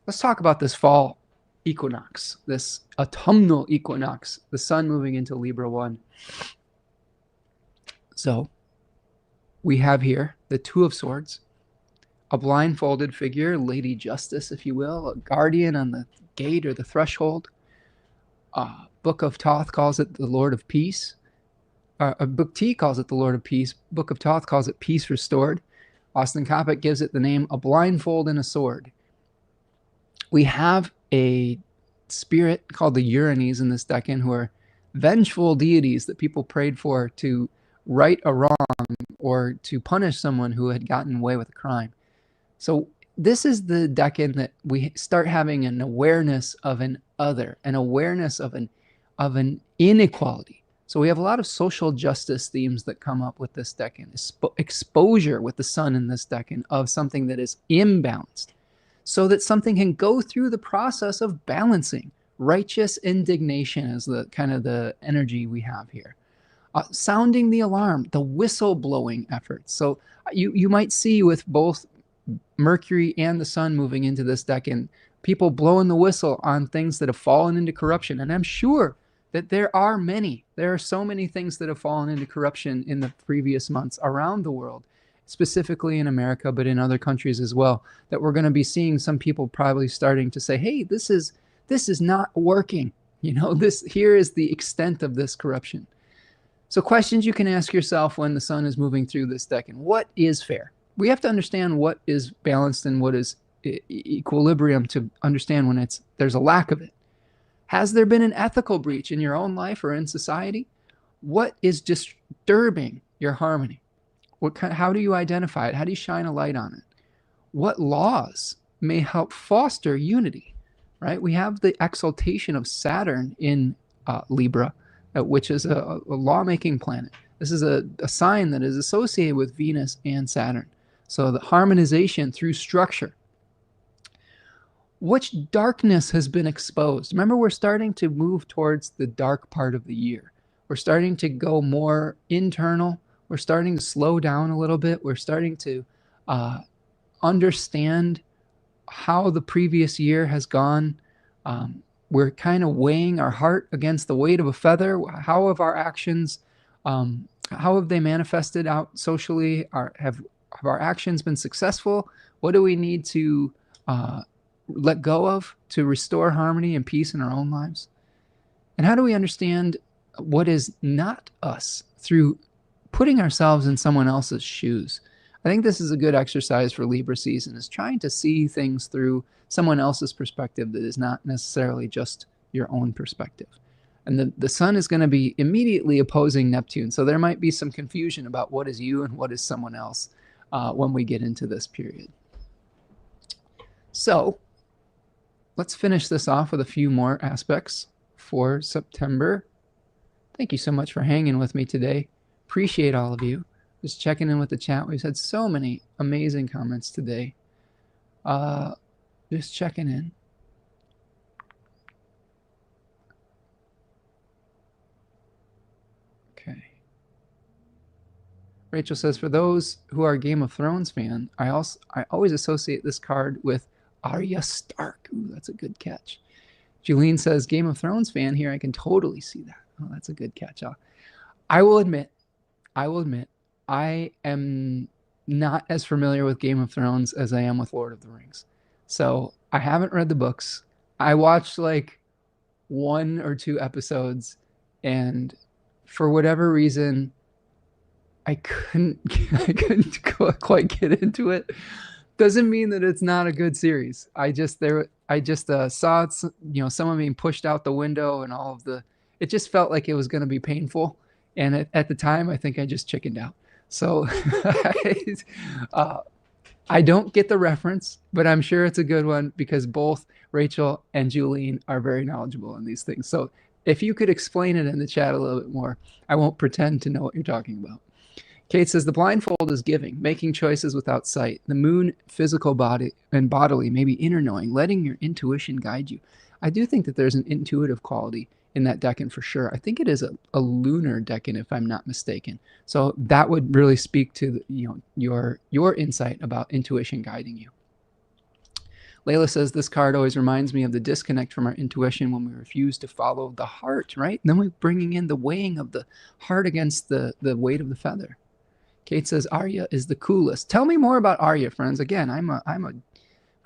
Let's talk about this fall equinox, this autumnal equinox, the sun moving into Libra 1. So we have here the Two of Swords, a blindfolded figure, Lady Justice, if you will, a guardian on the gate or the threshold. Book of Thoth calls it the Lord of Peace. Book T calls it the Lord of Peace. Book of Thoth calls it Peace Restored. Austin Coppock gives it the name A Blindfold and a Sword. We have a spirit called the Uranus in this decan, who are vengeful deities that people prayed for to right a wrong or to punish someone who had gotten away with a crime. So this is the decan that we start having an awareness of an other, an awareness of an inequality, So we have a lot of social justice themes that come up with this decan. Exposure with the sun in this decan of something that is imbalanced, so that something can go through the process of balancing. Righteous indignation is the kind of the energy we have here. Sounding the alarm, the whistle blowing efforts. So you might see with both Mercury and the sun moving into this decan, people blowing the whistle on things that have fallen into corruption. And I'm sure that there are so many things that have fallen into corruption in the previous months around the world, specifically in America, but in other countries as well, that we're going to be seeing some people probably starting to say, hey, this is not working. Here is the extent of this corruption. So questions you can ask yourself when the sun is moving through this decan. What is fair? We have to understand what is balanced and what is equilibrium to understand when there's a lack of it. Has there been an ethical breach in your own life or in society? What is disturbing your harmony? How do you identify it? How do you shine a light on it? What laws may help foster unity, right? We have the exaltation of Saturn in Libra, which is a lawmaking planet. This is a sign that is associated with Venus and Saturn. So the harmonization through structure. Which darkness has been exposed? Remember, we're starting to move towards the dark part of the year. We're starting to go more internal. We're starting to slow down a little bit. We're starting to understand how the previous year has gone. We're kind of weighing our heart against the weight of a feather. How have our actions, how have they manifested out socially? Have our actions been successful? What do we need to let go of to restore harmony and peace in our own lives? And how do we understand what is not us through putting ourselves in someone else's shoes? I think this is a good exercise for Libra season, is trying to see things through someone else's perspective that is not necessarily just your own perspective. And the sun is going to be immediately opposing Neptune. So there might be some confusion about what is you and what is someone else when we get into this period. So let's finish this off with a few more aspects for September. Thank you so much for hanging with me today. Appreciate all of you. Just checking in with the chat. We've had so many amazing comments today. Just checking in. Okay. Rachel says, for those who are Game of Thrones fan, I always associate this card with Arya Stark. Ooh, that's a good catch. Julene says, Game of Thrones fan here. I can totally see that. Oh, that's a good catch. I will admit, I am not as familiar with Game of Thrones as I am with Lord of the Rings. So I haven't read the books. I watched like 1 or 2 episodes, and for whatever reason, I couldn't quite get into it. Doesn't mean that it's not a good series. I just saw it, someone being pushed out the window and all of the. It just felt like it was going to be painful, and at the time, I think I just chickened out. So I don't get the reference, but I'm sure it's a good one because both Rachel and Julene are very knowledgeable in these things. So if you could explain it in the chat a little bit more, I won't pretend to know what you're talking about. Kate says, the blindfold is giving, making choices without sight. The moon, physical body and bodily, maybe inner knowing, letting your intuition guide you. I do think that there's an intuitive quality in that decan for sure. I think it is a lunar decan, if I'm not mistaken. So that would really speak to your insight about intuition guiding you. Layla says, this card always reminds me of the disconnect from our intuition when we refuse to follow the heart, right? And then we're bringing in the weighing of the heart against the weight of the feather. Kate says, Arya is the coolest. Tell me more about Arya, friends. Again, I'm a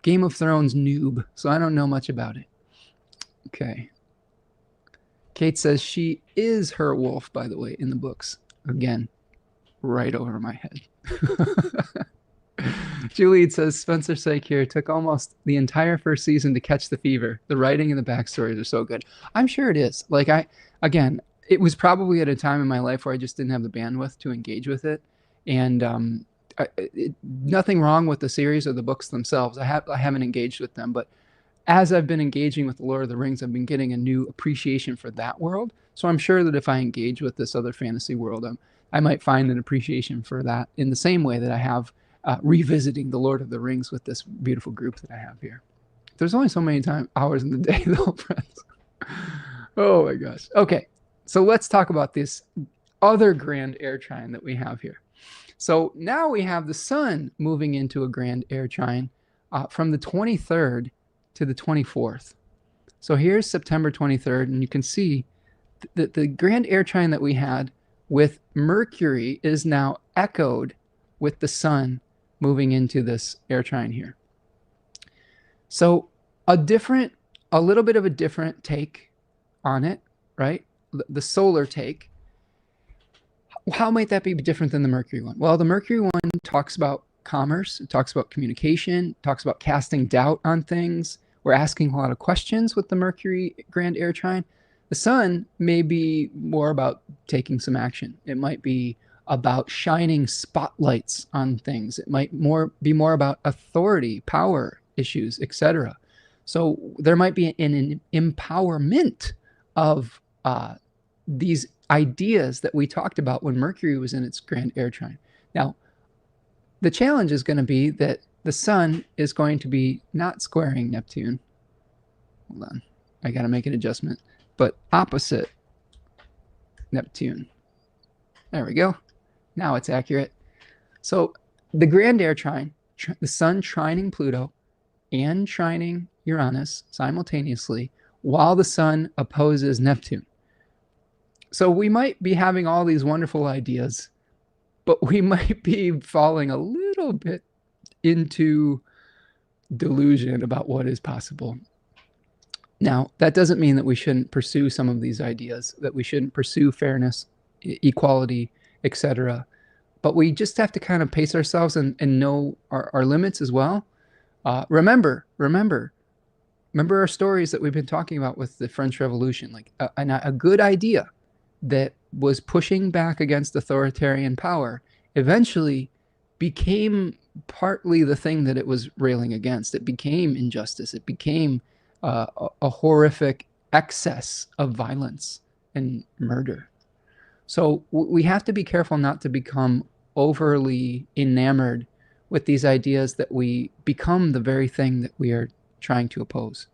Game of Thrones noob, so I don't know much about it. Okay. Kate says she is her wolf, by the way, in the books. Again, right over my head. Julie says, Spencer Michaud took almost the entire first season to catch the fever. The writing and the backstories are so good. I'm sure it is. Like, it was probably at a time in my life where I just didn't have the bandwidth to engage with it. And nothing wrong with the series or the books themselves. I haven't engaged with them, but as I've been engaging with the Lord of the Rings, I've been getting a new appreciation for that world. So I'm sure that if I engage with this other fantasy world, I might find an appreciation for that in the same way that I have revisiting the Lord of the Rings with this beautiful group that I have here. There's only so many hours in the day, though, friends. Oh my gosh. Okay, so let's talk about this other grand air trine that we have here. So now we have the sun moving into a grand air trine from the 23rd to the 24th. So here's September 23rd, and you can see that the grand air trine that we had with Mercury is now echoed with the sun moving into this air trine here. So a little bit of a different take on it, right? The solar take. How might that be different than the Mercury one? Well, the Mercury one talks about commerce, it talks about communication, talks about casting doubt on things. We're asking a lot of questions with the Mercury grand air trine. The sun may be more about taking some action. It might be about shining spotlights on things. It might be more about authority, power issues, etc. So there might be an empowerment of these ideas that we talked about when Mercury was in its grand air trine. Now, the challenge is going to be that the sun is going to be not squaring Neptune. Hold on, I got to make an adjustment, but opposite Neptune. There we go. Now it's accurate. So the grand air trine, the sun trining Pluto and trining Uranus simultaneously while the sun opposes Neptune. So we might be having all these wonderful ideas, but we might be falling a little bit into delusion about what is possible. Now, that doesn't mean that we shouldn't pursue some of these ideas, that we shouldn't pursue fairness, equality, etc. But we just have to kind of pace ourselves and know our limits as well. Remember our stories that we've been talking about with the French Revolution, like a good idea that was pushing back against authoritarian power eventually became partly the thing that it was railing against. It became injustice. It became a horrific excess of violence and murder. So we have to be careful not to become overly enamored with these ideas that we become the very thing that we are trying to oppose.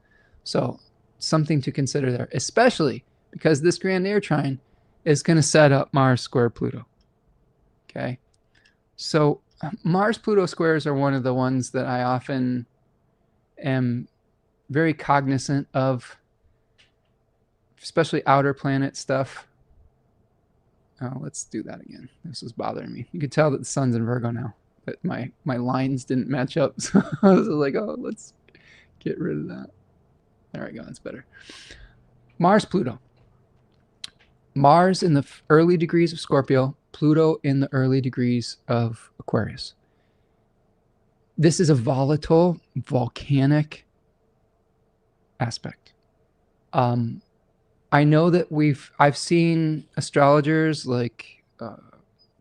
So something to consider there, especially because this grand air trine is going to set up Mars square Pluto. Okay. So Mars-Pluto squares are one of the ones that I often am very cognizant of, especially outer planet stuff. Oh, let's do that again. This was bothering me. You can tell that the sun's in Virgo now, but my lines didn't match up. So I was like, oh, let's get rid of that. There we go. That's better. Mars-Pluto. Mars in the early degrees of Scorpio, Pluto in the early degrees of Aquarius. This is a volatile, volcanic aspect. I know that I've seen astrologers like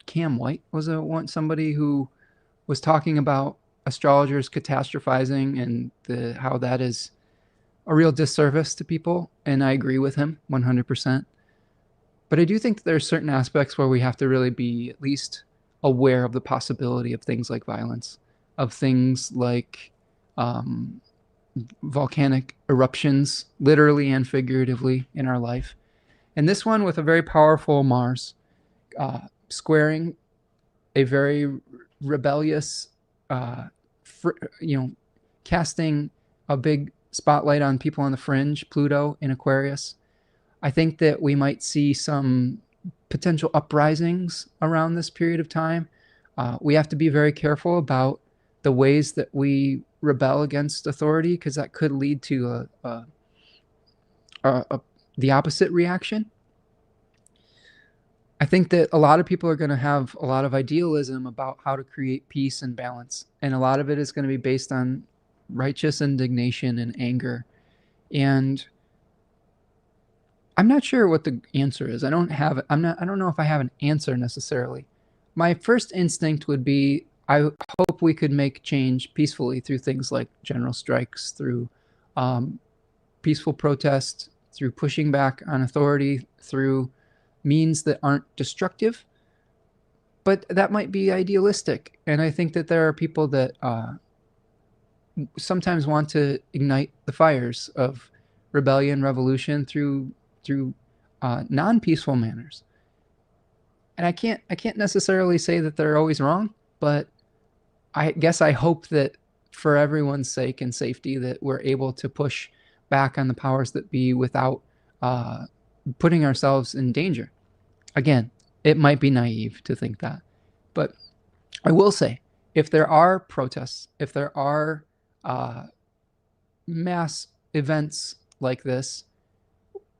Cam White was somebody who was talking about astrologers catastrophizing and how that is a real disservice to people, and I agree with him 100%. But I do think that there are certain aspects where we have to really be at least aware of the possibility of things like violence, of things like volcanic eruptions, literally and figuratively in our life. And this one with a very powerful Mars, squaring a very rebellious, casting a big spotlight on people on the fringe, Pluto in Aquarius. I think that we might see some potential uprisings around this period of time. We have to be very careful about the ways that we rebel against authority, because that could lead to the opposite reaction. I think that a lot of people are going to have a lot of idealism about how to create peace and balance, and a lot of it is going to be based on righteous indignation and anger. And I'm not sure what the answer is. I don't know if I have an answer necessarily. My first instinct would be, I hope we could make change peacefully through things like general strikes, through peaceful protest, through pushing back on authority, through means that aren't destructive. But that might be idealistic. And I think that there are people that sometimes want to ignite the fires of rebellion, revolution through non-peaceful manners. And I can't necessarily say that they're always wrong, but I guess I hope that for everyone's sake and safety that we're able to push back on the powers that be without putting ourselves in danger. Again, it might be naive to think that, but I will say, if there are protests, if there are mass events like this,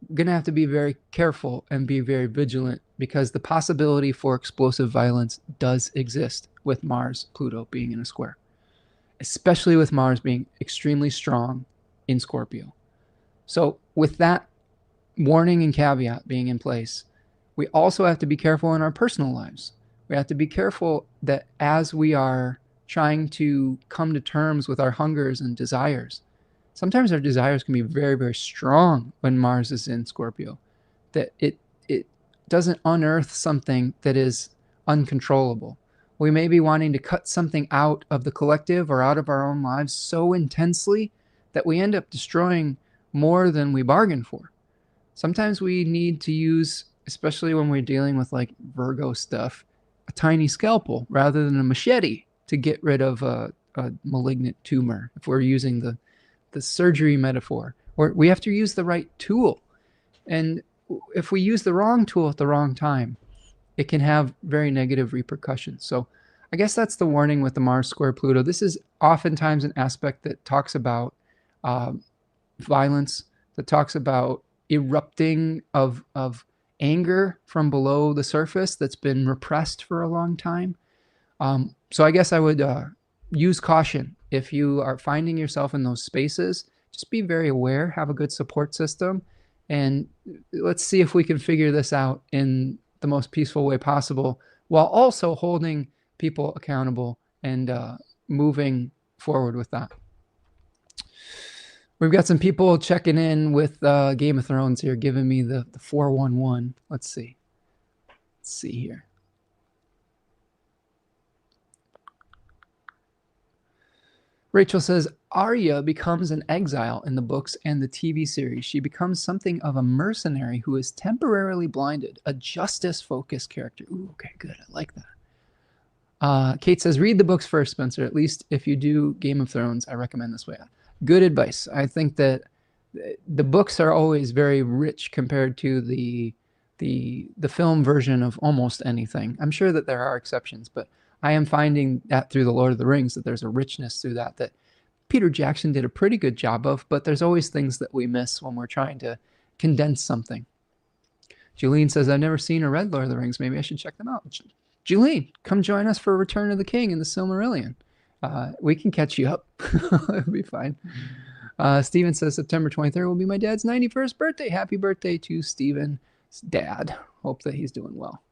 we're going to have to be very careful and be very vigilant, because the possibility for explosive violence does exist with Mars, Pluto being in a square, especially with Mars being extremely strong in Scorpio. So with that warning and caveat being in place, we also have to be careful in our personal lives. We have to be careful that as we are trying to come to terms with our hungers and desires, sometimes our desires can be very, very strong when Mars is in Scorpio, that it doesn't unearth something that is uncontrollable. We may be wanting to cut something out of the collective or out of our own lives so intensely that we end up destroying more than we bargained for. Sometimes we need to use, especially when we're dealing with like Virgo stuff, a tiny scalpel rather than a machete to get rid of a malignant tumor, if we're using the surgery metaphor. Or we have to use the right tool. And if we use the wrong tool at the wrong time, it can have very negative repercussions. So I guess that's the warning with the Mars square Pluto. This is oftentimes an aspect that talks about violence, that talks about erupting of anger from below the surface that's been repressed for a long time. So I guess I would use caution. If you are finding yourself in those spaces, just be very aware, have a good support system, and let's see if we can figure this out in the most peaceful way possible, while also holding people accountable and moving forward with that. We've got some people checking in with Game of Thrones here, giving me the 411. Let's see. Let's see here. Rachel says, Arya becomes an exile in the books and the TV series. She becomes something of a mercenary who is temporarily blinded, a justice-focused character. Ooh, okay, good. I like that. Kate says, read the books first, Spencer. At least if you do Game of Thrones, I recommend this way. Good advice. I think that the books are always very rich compared to the film version of almost anything. I'm sure that there are exceptions, but I am finding that through The Lord of the Rings that there's a richness through that Peter Jackson did a pretty good job of, but there's always things that we miss when we're trying to condense something. Julene says, I've never seen or read Lord of the Rings. Maybe I should check them out. Julene, come join us for Return of the King and the Silmarillion. We can catch you up. It'll be fine. Steven says, September 23rd will be my dad's 91st birthday. Happy birthday to Steven's dad. Hope that he's doing well.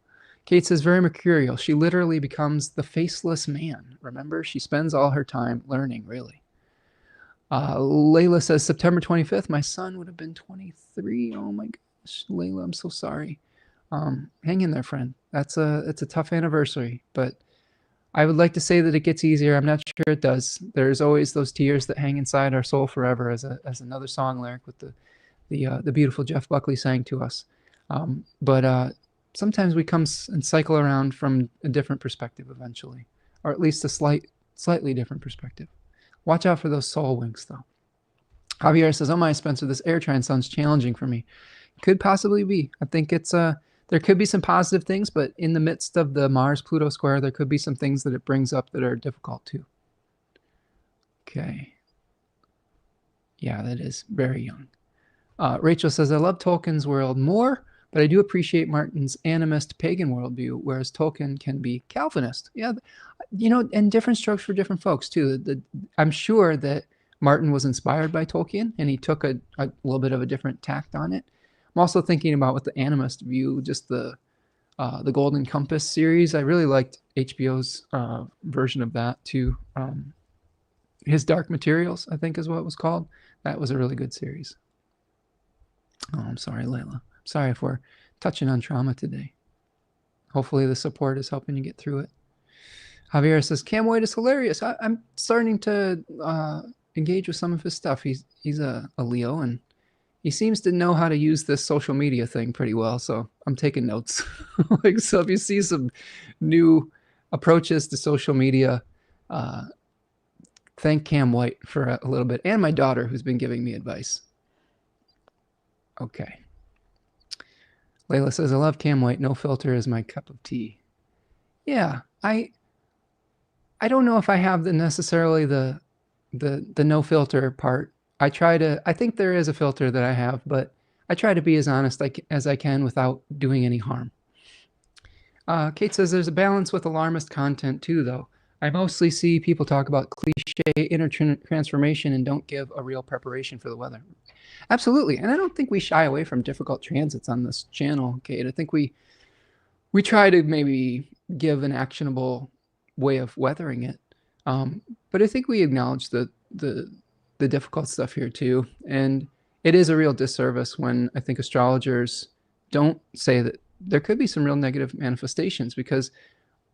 Kate says, very mercurial. She literally becomes the faceless man. Remember, she spends all her time learning, really. Layla says, September 25th, my son would have been 23. Oh my gosh, Layla, I'm so sorry. Hang in there, friend. It's a tough anniversary, but I would like to say that it gets easier. I'm not sure it does. There's always those tears that hang inside our soul forever, as another song lyric with the beautiful Jeff Buckley sang to us. But sometimes we come and cycle around from a different perspective eventually, or at least a slightly different perspective. Watch out for those soul winks, though. Javier says, oh my, Spencer, this air trine sounds challenging for me. Could possibly be. I think it's there could be some positive things, but in the midst of the Mars-Pluto square, there could be some things that it brings up that are difficult too. Okay. Yeah, that is very young. Rachel says, I love Tolkien's world more, but I do appreciate Martin's animist pagan worldview, whereas Tolkien can be Calvinist. Yeah, and different strokes for different folks too. I'm sure that Martin was inspired by Tolkien, and he took a little bit of a different tact on it. I'm also thinking about with the animist view, just the Golden Compass series. I really liked HBO's version of that too. His Dark Materials, I think is what it was called. That was a really good series. Oh, I'm sorry, Layla. Sorry if we're touching on trauma today. Hopefully the support is helping you get through it. Javier says, Cam White is hilarious. I'm starting to engage with some of his stuff. He's a Leo, and he seems to know how to use this social media thing pretty well, so I'm taking notes. Like, so if you see some new approaches to social media, thank Cam White for a little bit, and my daughter, who's been giving me advice. Okay. Layla says, I love Cam White. No filter is my cup of tea. Yeah, I don't know if I have necessarily the no filter part. I think there is a filter that I have, but I try to be as honest as I can without doing any harm. Kate says there's a balance with alarmist content too, though. I mostly see people talk about cliche inner transformation and don't give a real preparation for the weather. Absolutely. And I don't think we shy away from difficult transits on this channel, Kate. I think we try to maybe give an actionable way of weathering it. But I think we acknowledge the difficult stuff here too. And it is a real disservice when I think astrologers don't say that there could be some real negative manifestations, because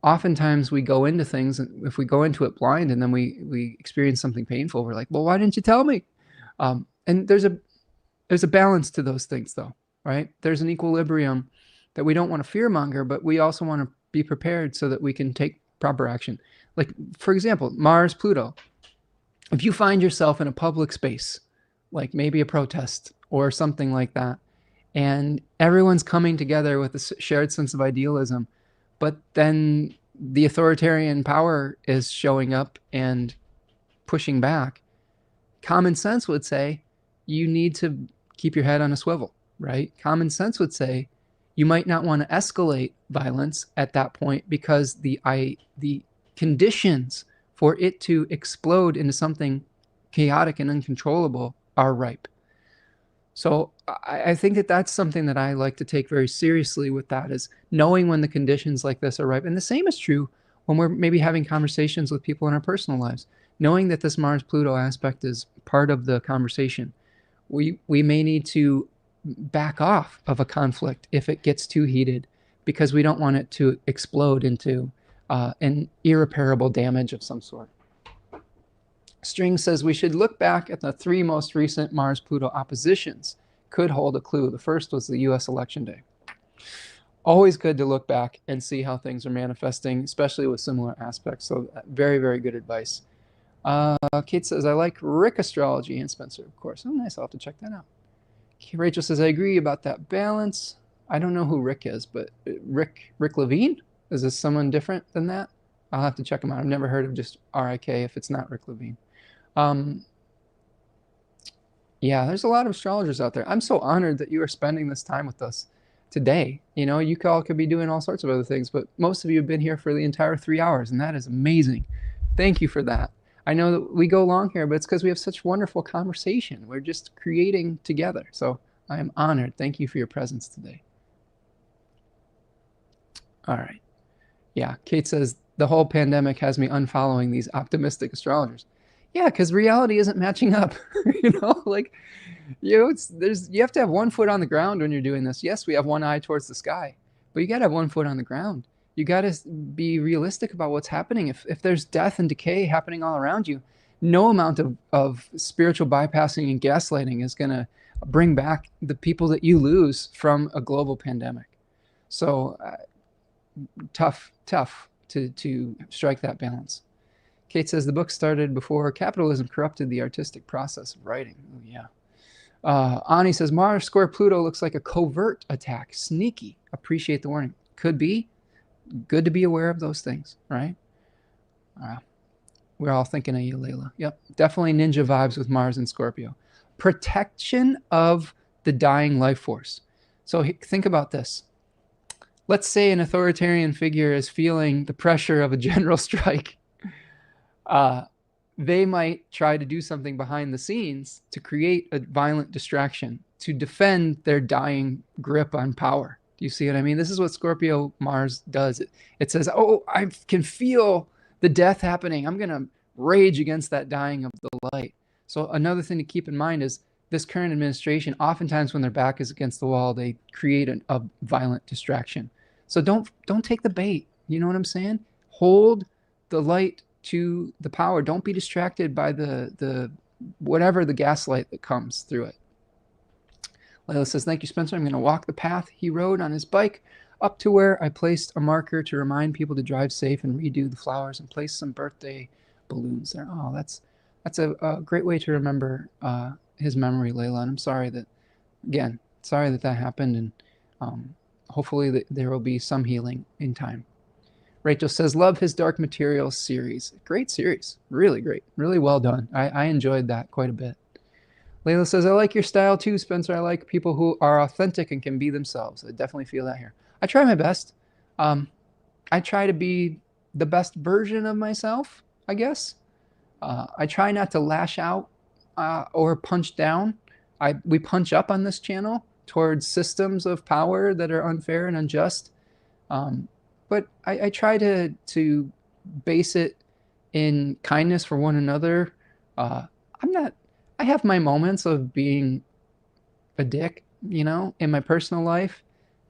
oftentimes we go into things, and if we go into it blind and then we experience something painful, we're like, well, why didn't you tell me? And there's a balance to those things, though, right? There's an equilibrium that we don't want to fearmonger, but we also want to be prepared so that we can take proper action. Like, for example, Mars, Pluto. If you find yourself in a public space, like maybe a protest or something like that, and everyone's coming together with a shared sense of idealism, but then the authoritarian power is showing up and pushing back, common sense would say you need to keep your head on a swivel, right? Common sense would say you might not want to escalate violence at that point, because the conditions for it to explode into something chaotic and uncontrollable are ripe. So I think that that's something that I like to take very seriously with that, is knowing when the conditions like this are ripe. And the same is true when we're maybe having conversations with people in our personal lives, knowing that this Mars-Pluto aspect is part of the conversation. We may need to back off of a conflict if it gets too heated, because we don't want it to explode into an irreparable damage of some sort. String says we should look back at the 3 most recent Mars-Pluto oppositions. Could hold a clue. The first was the U.S. election day. Always good to look back and see how things are manifesting, especially with similar aspects. So very, very good advice. Kate says, I like Rick astrology, and Spencer, of course. Oh, nice. I'll have to check that out. Rachel says, I agree about that balance. I don't know who Rick is, but Rick Levine? Is this someone different than that? I'll have to check him out. I've never heard of just R-I-K if it's not Rick Levine. Yeah, there's a lot of astrologers out there. I'm so honored that you are spending this time with us today. You know, you all could be doing all sorts of other things, but most of you have been here for the entire 3 hours, and that is amazing. Thank you for that. I know that we go long here, but it's because we have such wonderful conversation. We're just creating together. So I am honored. Thank you for your presence today. All right. Yeah, Kate says, the whole pandemic has me unfollowing these optimistic astrologers. Yeah, because reality isn't matching up. You know, like, you know, you have to have one foot on the ground when you're doing this. Yes, we have one eye towards the sky, but you got to have one foot on the ground. You got to be realistic about what's happening. If there's death and decay happening all around you, no amount of spiritual bypassing and gaslighting is going to bring back the people that you lose from a global pandemic. So tough to strike that balance. Kate says the book started before capitalism corrupted the artistic process of writing. Oh, yeah. Ani says Mars square Pluto looks like a covert attack. Sneaky. Appreciate the warning. Could be. Good to be aware of those things, right? We're all thinking of you, Layla. Yep. Definitely ninja vibes with Mars and Scorpio. Protection of the dying life force. So think about this. Let's say an authoritarian figure is feeling the pressure of a general strike. They might try to do something behind the scenes to create a violent distraction to defend their dying grip on power. Do you see what I mean? This is what Scorpio Mars does. It says, oh, I can feel the death happening. I'm going to rage against that dying of the light. So another thing to keep in mind is this current administration, oftentimes when their back is against the wall, they create a violent distraction. So don't take the bait. You know what I'm saying? Hold the light to the power. Don't be distracted by the whatever the gaslight that comes through it. Layla says, thank you, Spencer. I'm going to walk the path he rode on his bike up to where I placed a marker to remind people to drive safe and redo the flowers and place some birthday balloons there. Oh, that's a great way to remember his memory, Layla. And I'm sorry that, again, sorry that happened. And hopefully there will be some healing in time. Rachel says, love his Dark Materials series. Great series. Really great. Really well done. I enjoyed that quite a bit. Layla says, I like your style too, Spencer. I like people who are authentic and can be themselves. I definitely feel that here. I try my best. I try to be the best version of myself, I guess. I try not to lash out or punch down. We punch up on this channel towards systems of power that are unfair and unjust. But I try to base it in kindness for one another. I have my moments of being a dick, you know, in my personal life,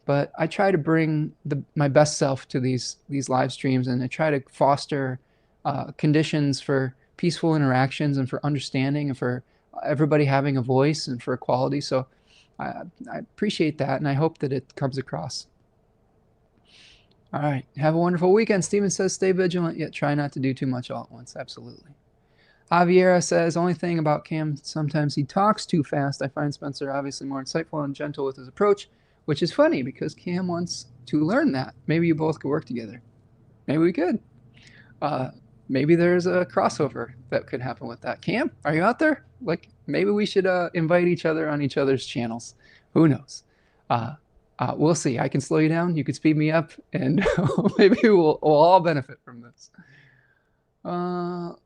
but I try to bring my best self to these live streams, and I try to foster conditions for peaceful interactions and for understanding and for everybody having a voice and for equality. So I appreciate that, and I hope that it comes across. All right. Have a wonderful weekend. Steven says, stay vigilant, yet try not to do too much all at once. Absolutely. Javiera says, only thing about Cam, sometimes he talks too fast. I find Spencer obviously more insightful and gentle with his approach, which is funny because Cam wants to learn that. Maybe you both could work together. Maybe we could. Maybe there's a crossover that could happen with that. Cam, are you out there? Like, maybe we should invite each other on each other's channels. Who knows? We'll see. I can slow you down. You could speed me up, and maybe we'll all benefit from this.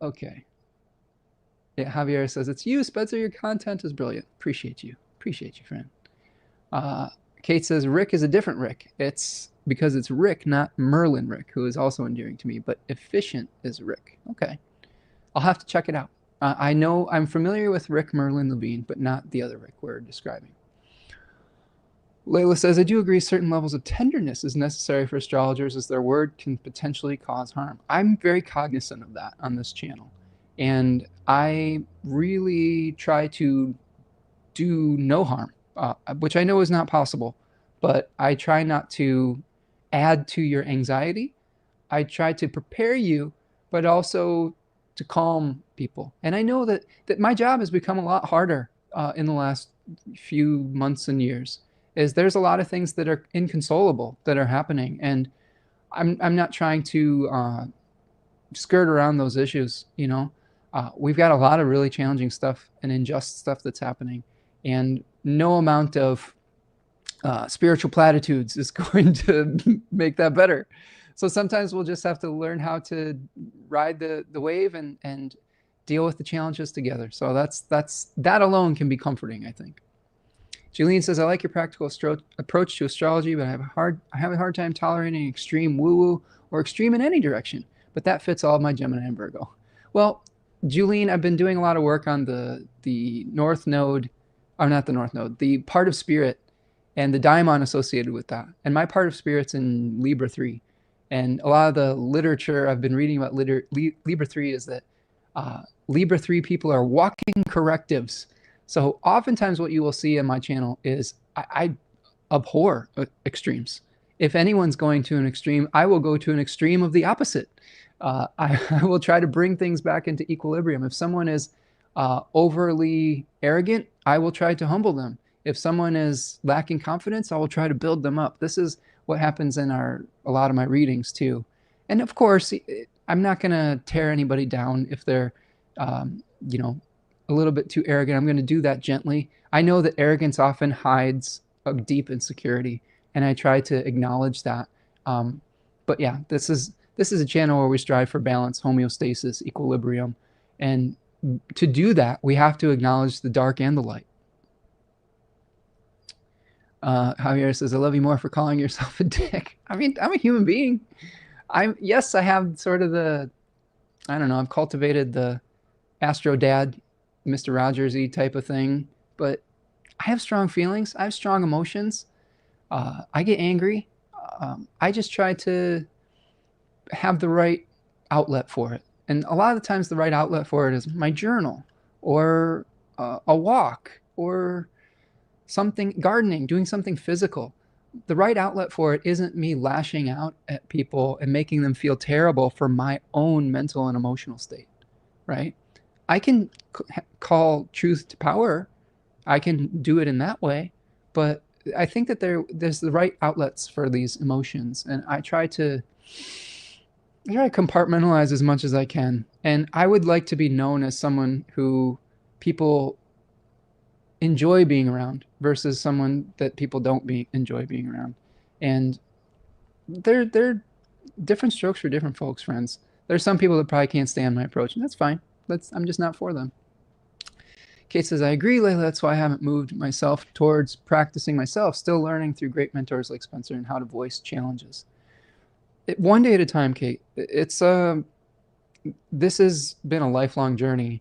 Okay. Yeah, Javier says, it's you, Spencer. Your content is brilliant. Appreciate you. Appreciate you, friend. Kate says, Rick is a different Rick. It's because it's Rick, not Merlin Rick, who is also endearing to me, but efficient is Rick. Okay. I'll have to check it out. I know I'm familiar with Rick Merlin Levine, but not the other Rick we're describing. Layla says, I do agree certain levels of tenderness is necessary for astrologers as their word can potentially cause harm. I'm very cognizant of that on this channel. And I really try to do no harm, which I know is not possible, but I try not to add to your anxiety. I try to prepare you, but also to calm people. And I know that my job has become a lot harder in the last few months and years. There's a lot of things that are inconsolable that are happening, and I'm not trying to skirt around those issues, you know. We've got a lot of really challenging stuff and unjust stuff that's happening, and no amount of spiritual platitudes is going to make that better. So sometimes we'll just have to learn how to ride the wave and deal with the challenges together. So that alone can be comforting, I think. Julian says, I like your practical approach to astrology, but I have a hard time tolerating extreme woo-woo or extreme in any direction. But that fits all of my Gemini and Virgo. Well, Julian, I've been doing a lot of work on the North Node, or not the North Node, the part of Spirit and the daimon associated with that. And my part of Spirit's in Libra 3. And a lot of the literature I've been reading about Libra 3 is that Libra 3 people are walking correctives. So oftentimes what you will see on my channel is I abhor extremes. If anyone's going to an extreme, I will go to an extreme of the opposite. I will try to bring things back into equilibrium. If someone is overly arrogant, I will try to humble them. If someone is lacking confidence, I will try to build them up. This is what happens in a lot of my readings too. And of course, I'm not going to tear anybody down if they're, you know, a little bit too arrogant. I'm going to do that gently. I know that arrogance often hides a deep insecurity, and I try to acknowledge that. But yeah, this is a channel where we strive for balance, homeostasis, equilibrium. And to do that, we have to acknowledge the dark and the light. Javier says, I love you more for calling yourself a dick. I mean, I'm a human being. I have sort of I don't know, I've cultivated the Astro Dad Mr. Rogers-y type of thing, but I have strong feelings. I have strong emotions. I get angry. I just try to have the right outlet for it. And a lot of the times the right outlet for it is my journal or a walk or something, gardening, doing something physical. The right outlet for it isn't me lashing out at people and making them feel terrible for my own mental and emotional state, right? I can call truth to power. I can do it in that way, but I think that there's the right outlets for these emotions, and I try to compartmentalize as much as I can. And I would like to be known as someone who people enjoy being around versus someone that people don't enjoy being around. And they're different strokes for different folks, friends. There's some people that probably can't stand my approach, and that's fine. I'm just not for them. Kate says, I agree, Layla. That's why I haven't moved myself towards practicing myself, still learning through great mentors like Spencer and how to voice challenges. One day at a time, Kate. This has been a lifelong journey.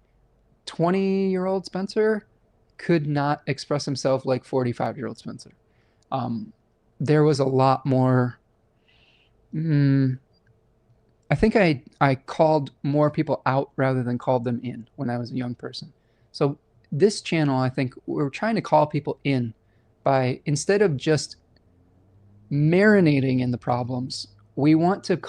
20-year-old Spencer could not express himself like 45-year-old Spencer. There was a lot more. I think I called more people out rather than called them in when I was a young person. So this channel, I think we're trying to call people in by, instead of just marinating in the problems, we want to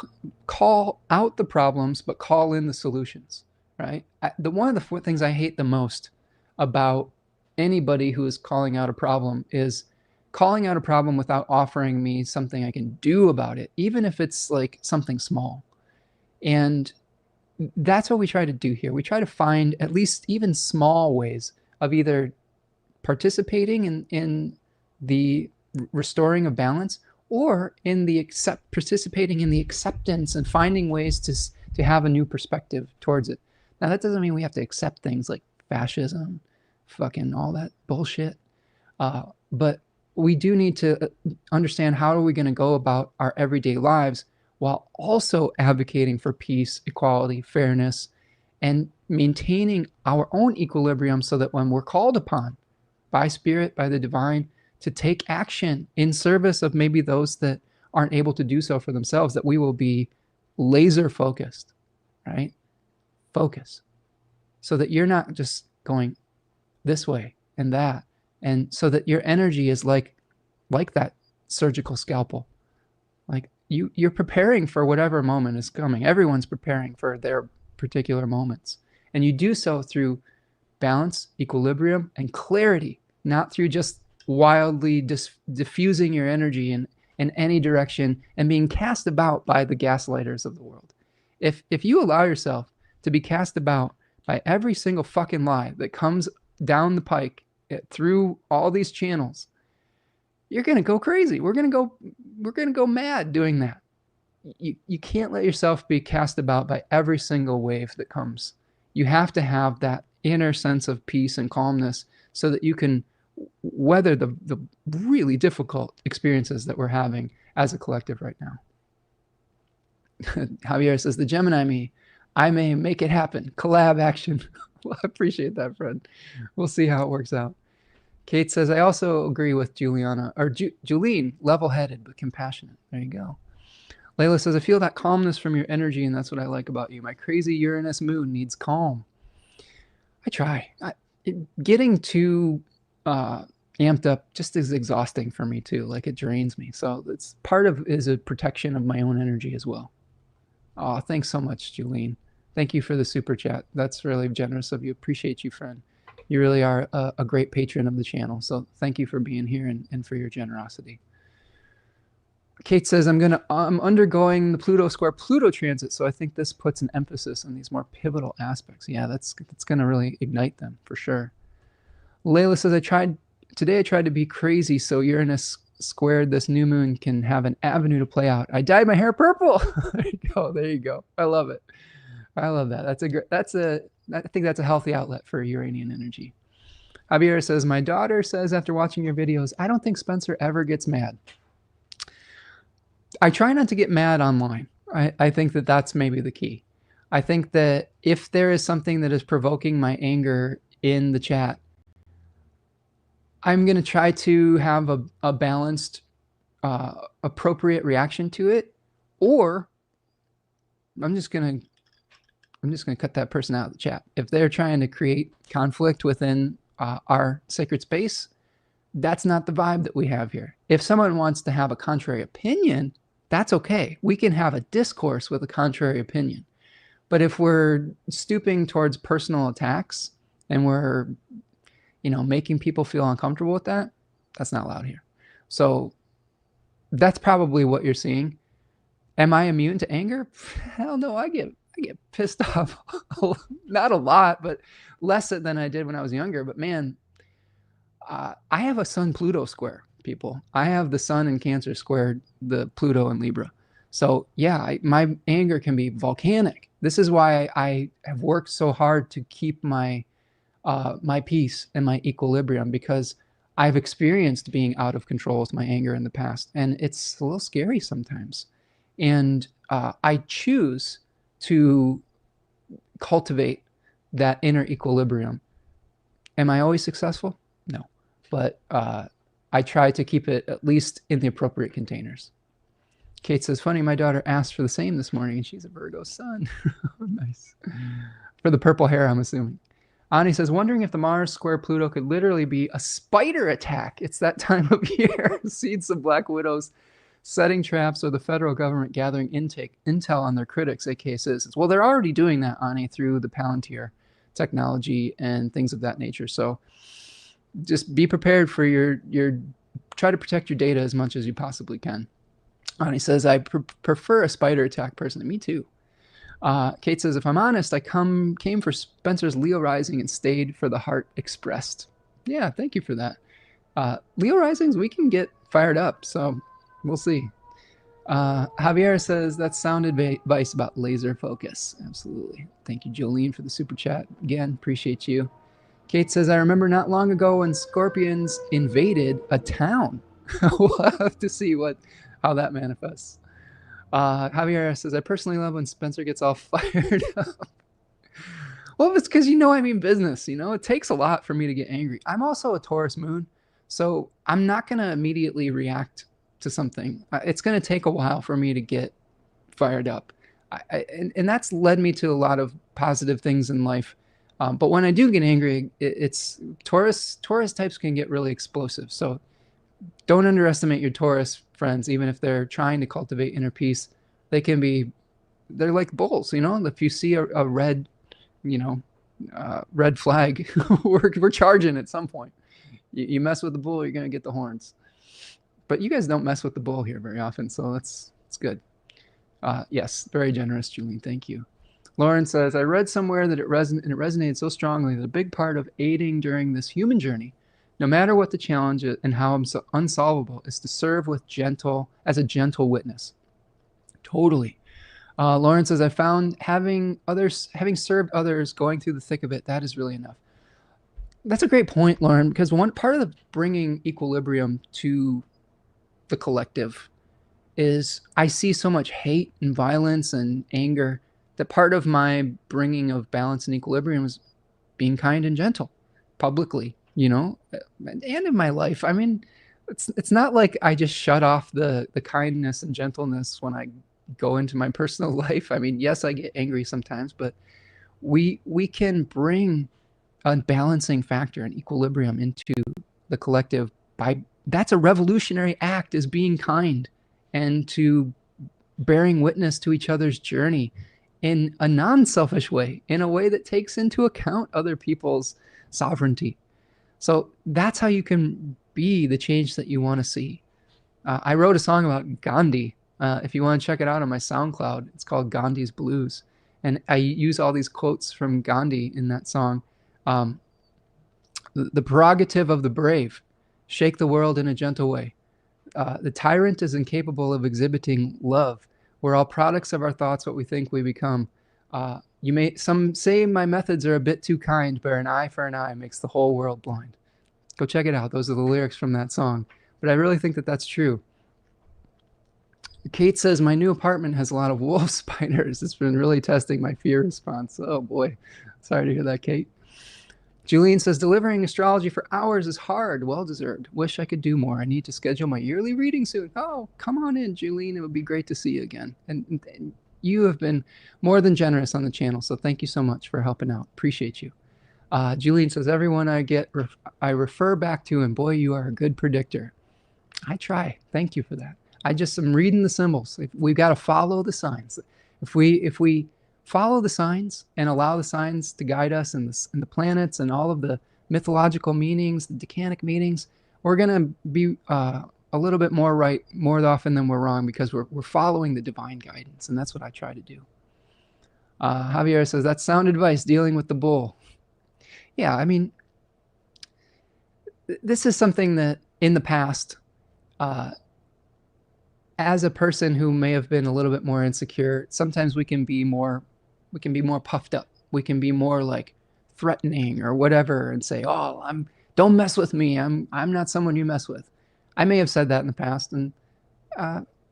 call out the problems, but call in the solutions, right? One of the things I hate the most about anybody who is calling out a problem is calling out a problem without offering me something I can do about it, even if it's like something small. And that's what we try to do here. We try to find at least even small ways of either participating in the restoring of balance, or in the participating in the acceptance and finding ways to have a new perspective towards it. Now, that doesn't mean we have to accept things like fascism, fucking all that bullshit. But we do need to understand how are we going to go about our everyday lives while also advocating for peace, equality, fairness, and maintaining our own equilibrium so that when we're called upon by spirit, by the divine, to take action in service of maybe those that aren't able to do so for themselves, that we will be laser focused, right? Focus. So that you're not just going this way and that. And so that your energy is like that surgical scalpel. Like you're preparing for whatever moment is coming. Everyone's preparing for their particular moments. And you do so through balance, equilibrium, and clarity, not through just wildly diffusing your energy in any direction and being cast about by the gaslighters of the world. If you allow yourself to be cast about by every single fucking lie that comes down the pike through all these channels, you're gonna go crazy. We're gonna go mad doing that. You can't let yourself be cast about by every single wave that comes. You have to have that inner sense of peace and calmness so that you can weather the really difficult experiences that we're having as a collective right now. Javier says, the Gemini me, I may make it happen. Collab action. Well, I appreciate that, friend. We'll see how it works out. Kate says, I also agree with Juliana, or Julene, level-headed but compassionate. There you go. Layla says, I feel that calmness from your energy, and that's what I like about you. My crazy Uranus moon needs calm. I try. Getting too amped up just is exhausting for me too. Like, it drains me. So it's part of is a protection of my own energy as well. Oh, thanks so much, Julene. Thank you for the super chat. That's really generous of you. Appreciate you, friend. You really are a great patron of the channel. So thank you for being here and for your generosity. Kate says, I'm undergoing the Pluto square Pluto transit, so I think this puts an emphasis on these more pivotal aspects. Yeah, that's going to really ignite them for sure. Layla says, today I tried to be crazy so Uranus squared this new moon can have an avenue to play out. I dyed my hair purple. There you go. I love it. I love that. I think that's a healthy outlet for Uranian energy. Javier says, my daughter says after watching your videos, I don't think Spencer ever gets mad. I try not to get mad online. I think that's maybe the key. I think that if there is something that is provoking my anger in the chat. I'm going to try to have a balanced, appropriate reaction to it, or I'm just going to cut that person out of the chat. If they're trying to create conflict within our sacred space, that's not the vibe that we have here. If someone wants to have a contrary opinion, that's okay. We can have a discourse with a contrary opinion. But if we're stooping towards personal attacks and we're, making people feel uncomfortable with that, that's not allowed here. So that's probably what you're seeing. Am I immune to anger? Hell no, I get pissed off. Not a lot, but less than I did when I was younger. But man, I have a Sun Pluto square, people. I have the Sun in Cancer squared the Pluto in Libra. So yeah, my anger can be volcanic. This is why I have worked so hard to keep my peace and my equilibrium, because I've experienced being out of control with my anger in the past, and it's a little scary sometimes. And I choose to cultivate that inner equilibrium. Am I always successful? No, but I try to keep it at least in the appropriate containers. Kate says, funny, my daughter asked for the same this morning, and she's a Virgo sun. Nice. For the purple hair, I'm assuming. Ani says, wondering if the Mars square Pluto could literally be a spider attack. It's that time of year. Seeds of black widows setting traps, or the federal government gathering intel on their critics, aka citizens. Well, they're already doing that, Ani, through the Palantir technology and things of that nature. So just be prepared for your try to protect your data as much as you possibly can. Ani says, I prefer a spider attack personally. Me too. Kate says, if I'm honest, I came for Spencer's Leo rising and stayed for the heart expressed. Yeah, thank you for that. Leo risings, we can get fired up, so we'll see. Javier says, that's sound advice about laser focus. Absolutely. Thank you, Jolene, for the super chat. Again, appreciate you. Kate says, I remember not long ago when scorpions invaded a town. We'll have to see how that manifests. Javier says, I personally love when Spencer gets all fired up. Well, it's because I mean business. It takes a lot for me to get angry. I'm also a Taurus moon, so I'm not going to immediately react to something. It's going to take a while for me to get fired up. And that's led me to a lot of positive things in life. But when I do get angry, it's Taurus types can get really explosive. So don't underestimate your Taurus friends, even if they're trying to cultivate inner peace. They're like bulls, if you see a red, red flag, we're charging at some point. You mess with the bull, you're going to get the horns. But you guys don't mess with the bull here very often, so it's good. Yes, very generous, Julie. Thank you. Lauren says, I read somewhere that it resonated so strongly that a big part of aiding during this human journey, no matter what the challenge is and how unsolvable, is to serve as a gentle witness. Totally. Lauren says, I found having served others, going through the thick of it, that is really enough. That's a great point, Lauren, because one part of the bringing equilibrium to the collective is I see so much hate and violence and anger that part of my bringing of balance and equilibrium is being kind and gentle publicly, and in my life. I mean, it's not like I just shut off the kindness and gentleness when I go into my personal life. I mean, yes, I get angry sometimes, but we can bring a balancing factor and equilibrium into the collective that's a revolutionary act, is being kind and to bearing witness to each other's journey in a non-selfish way, in a way that takes into account other people's sovereignty. So that's how you can be the change that you want to see. I wrote a song about Gandhi. If you want to check it out on my SoundCloud, it's called Gandhi's Blues. And I use all these quotes from Gandhi in that song. The prerogative of the brave, shake the world in a gentle way. The tyrant is incapable of exhibiting love. We're all products of our thoughts, what we think we become. Some say my methods are a bit too kind, but an eye for an eye makes the whole world blind. Go check it out. Those are the lyrics from that song. But I really think that that's true. Kate says, my new apartment has a lot of wolf spiders. It's been really testing my fear response. Oh boy. Sorry to hear that, Kate. Julian says, delivering astrology for hours is hard. Well-deserved. Wish I could do more. I need to schedule my yearly reading soon. Oh, come on in, Julian. It would be great to see you again. And you have been more than generous on the channel, so thank you so much for helping out. Appreciate you. Julian says, everyone I refer back to, and boy, you are a good predictor. I try. Thank you for that. I just am reading the symbols. We've got to follow the signs. If we follow the signs and allow the signs to guide us and the planets and all of the mythological meanings, the Decanic meanings, we're going to be a little bit more right more often than we're wrong, because we're following the divine guidance, and that's what I try to do. Javier says, that's sound advice dealing with the bull. Yeah, I mean, this is something that in the past, as a person who may have been a little bit more insecure, sometimes we can be more puffed up. We can be more like threatening or whatever and say, oh, don't mess with me. I'm not someone you mess with. I may have said that in the past, and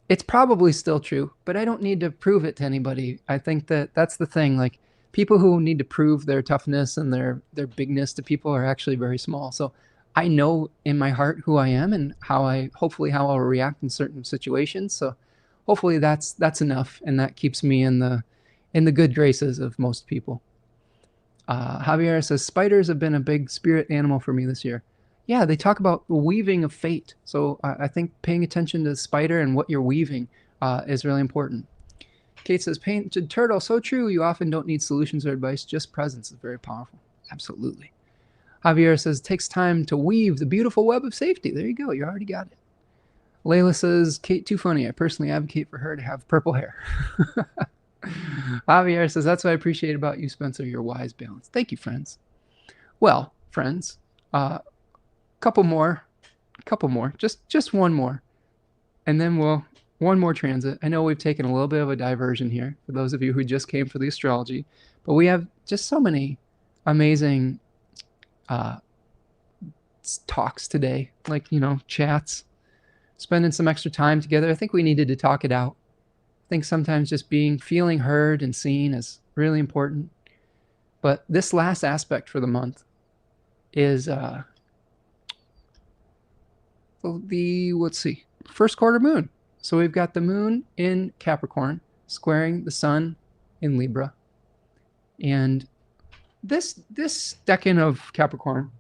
it's probably still true, but I don't need to prove it to anybody. I think that's the thing. Like, people who need to prove their toughness and their bigness to people are actually very small. So I know in my heart who I am and hopefully how I'll react in certain situations. So hopefully that's enough, and that keeps me in the good graces of most people. Javier says, spiders have been a big spirit animal for me this year. Yeah, they talk about the weaving of fate. So I think paying attention to the spider and what you're weaving is really important. Kate says, painted turtle, so true. You often don't need solutions or advice. Just presence is very powerful. Absolutely. Javier says, it takes time to weave the beautiful web of safety. There you go. You already got it. Layla says, Kate, too funny. I personally advocate for her to have purple hair. Javier says, that's what I appreciate about you, Spencer, your wise balance. Thank you, friends. Well, friends, couple more, just one more, and then one more transit. I know we've taken a little bit of a diversion here for those of you who just came for the astrology, but we have just so many amazing talks today, like, chats, spending some extra time together. I think we needed to talk it out. I think sometimes just feeling heard and seen is really important. But this last aspect for the month is let's see, first quarter moon. So we've got the moon in Capricorn squaring the sun in Libra. And this decan of Capricorn,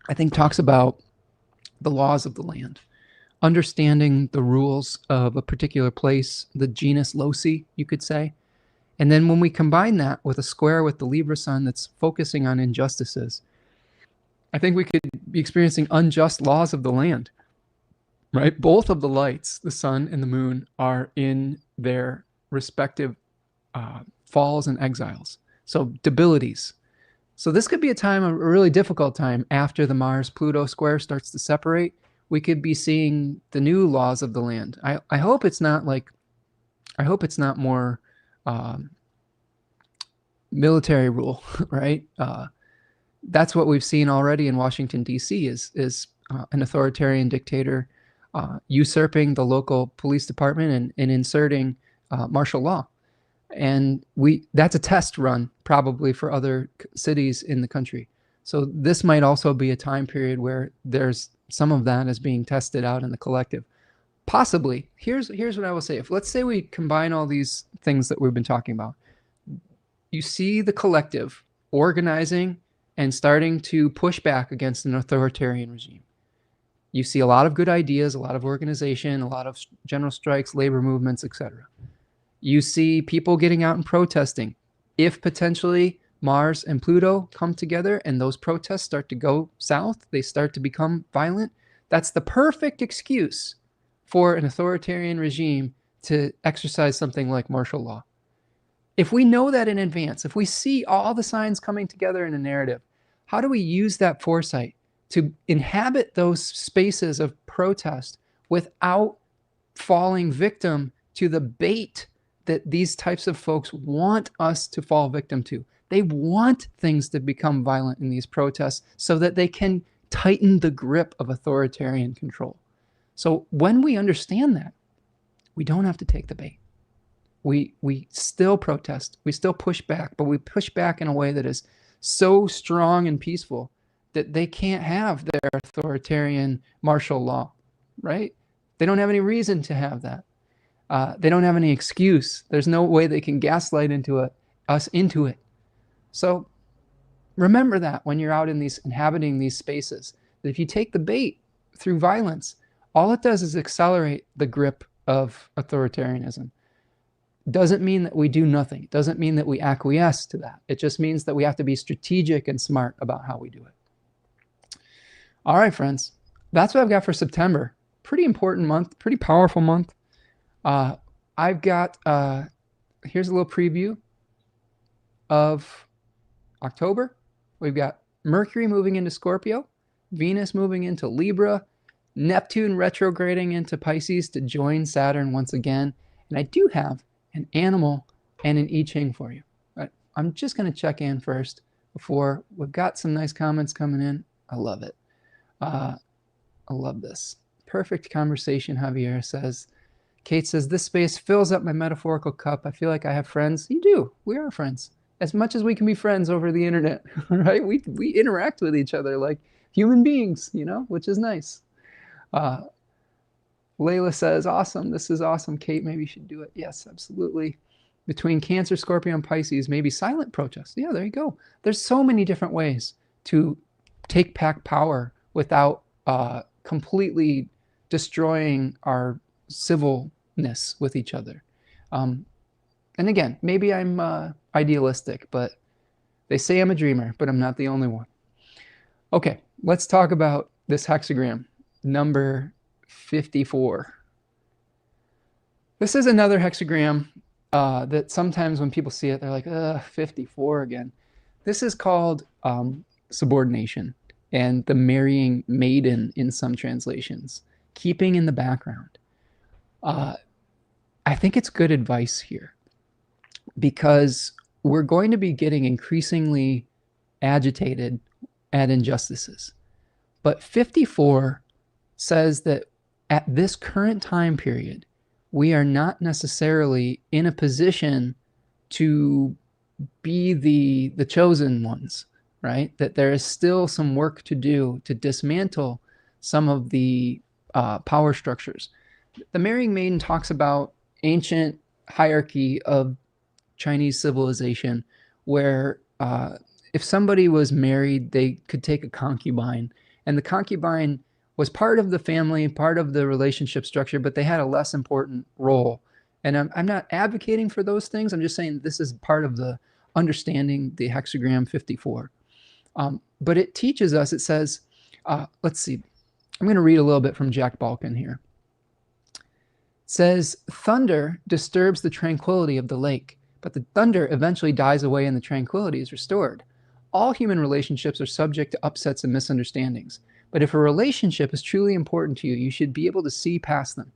I think, talks about the laws of the land, understanding the rules of a particular place, the genus loci, you could say. And then when we combine that with a square with the Libra sun that's focusing on injustices, I think we could be experiencing unjust laws of the land, right? Both of the lights, the sun and the moon, are in their respective falls and exiles. So debilities. So this could be a really difficult time after the Mars-Pluto square starts to separate. We could be seeing the new laws of the land. I hope it's not more military rule, right? That's what we've seen already in Washington, D.C. is an authoritarian dictator usurping the local police department and inserting martial law. And that's a test run probably for other cities in the country. So this might also be a time period where there's some of that is being tested out in the collective. Possibly. Here's what I will say. Let's say we combine all these things that we've been talking about. You see the collective organizing and starting to push back against an authoritarian regime. You see a lot of good ideas, a lot of organization, a lot of general strikes, labor movements, etc. You see people getting out and protesting. If potentially Mars and Pluto come together and those protests start to go south, they start to become violent, that's the perfect excuse for an authoritarian regime to exercise something like martial law. If we know that in advance, if we see all the signs coming together in a narrative, how do we use that foresight to inhabit those spaces of protest without falling victim to the bait that these types of folks want us to fall victim to? They want things to become violent in these protests so that they can tighten the grip of authoritarian control. So when we understand that, we don't have to take the bait. We still protest, we still push back, but we push back in a way that is so strong and peaceful that they can't have their authoritarian martial law, right? They don't have any reason to have that. They don't have any excuse. There's no way they can gaslight us into it. So remember that when you're out in these inhabiting these spaces, that if you take the bait through violence, all it does is accelerate the grip of authoritarianism. Doesn't mean that we do nothing. It doesn't mean that we acquiesce to that. It just means that we have to be strategic and smart about how we do it. All right, friends, that's what I've got for September. Pretty important month, pretty powerful month. I've got, here's a little preview of October. We've got Mercury moving into Scorpio, Venus moving into Libra, Neptune retrograding into Pisces to join Saturn once again. And I do have an animal and an I-Ching for you. But I'm just going to check in first before we've got some nice comments coming in. I love it. I love this. Perfect conversation, Javier says. Kate says, this space fills up my metaphorical cup. I feel like I have friends. You do. We are friends. As much as we can be friends over the internet, right? We interact with each other like human beings, you know, which is nice. Layla says, awesome. This is awesome. Kate, maybe you should do it. Yes, absolutely. Between Cancer, Scorpio, and Pisces, maybe silent protest. Yeah, there you go. There's so many different ways to take back power without completely destroying our civilness with each other. And again, maybe I'm idealistic, but they say I'm a dreamer, but I'm not the only one. Okay, let's talk about this hexagram, number 54. This is another hexagram that sometimes when people see it, they're like, 54 again. This is called subordination and the marrying maiden in some translations, keeping in the background. I think it's good advice here because we're going to be getting increasingly agitated at injustices. But 54 says that at this current time period, we are not necessarily in a position to be the chosen ones, right? That there is still some work to do to dismantle some of the power structures. The marrying maiden talks about ancient hierarchy of Chinese civilization where if somebody was married, they could take a concubine, and the concubine was part of the family, part of the relationship structure, but they had a less important role. And I'm not advocating for those things. I'm just saying this is part of the understanding the hexagram 54. But it teaches us, it says, let's see, I'm going to read a little bit from Jack Balkin here. It says, thunder disturbs the tranquility of the lake, but the thunder eventually dies away and the tranquility is restored. All human relationships are subject to upsets and misunderstandings. But if a relationship is truly important to you, you should be able to see past them.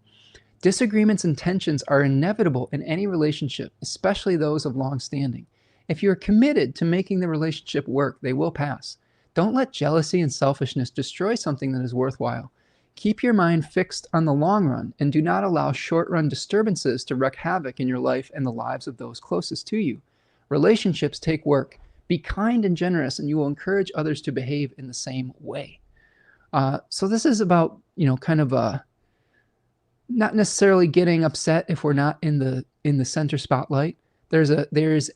Disagreements and tensions are inevitable in any relationship, especially those of long standing. If you are committed to making the relationship work, they will pass. Don't let jealousy and selfishness destroy something that is worthwhile. Keep your mind fixed on the long run and do not allow short-run disturbances to wreak havoc in your life and the lives of those closest to you. Relationships take work. Be kind and generous, and you will encourage others to behave in the same way. So this is about, kind of not necessarily getting upset if we're not in the center spotlight. There's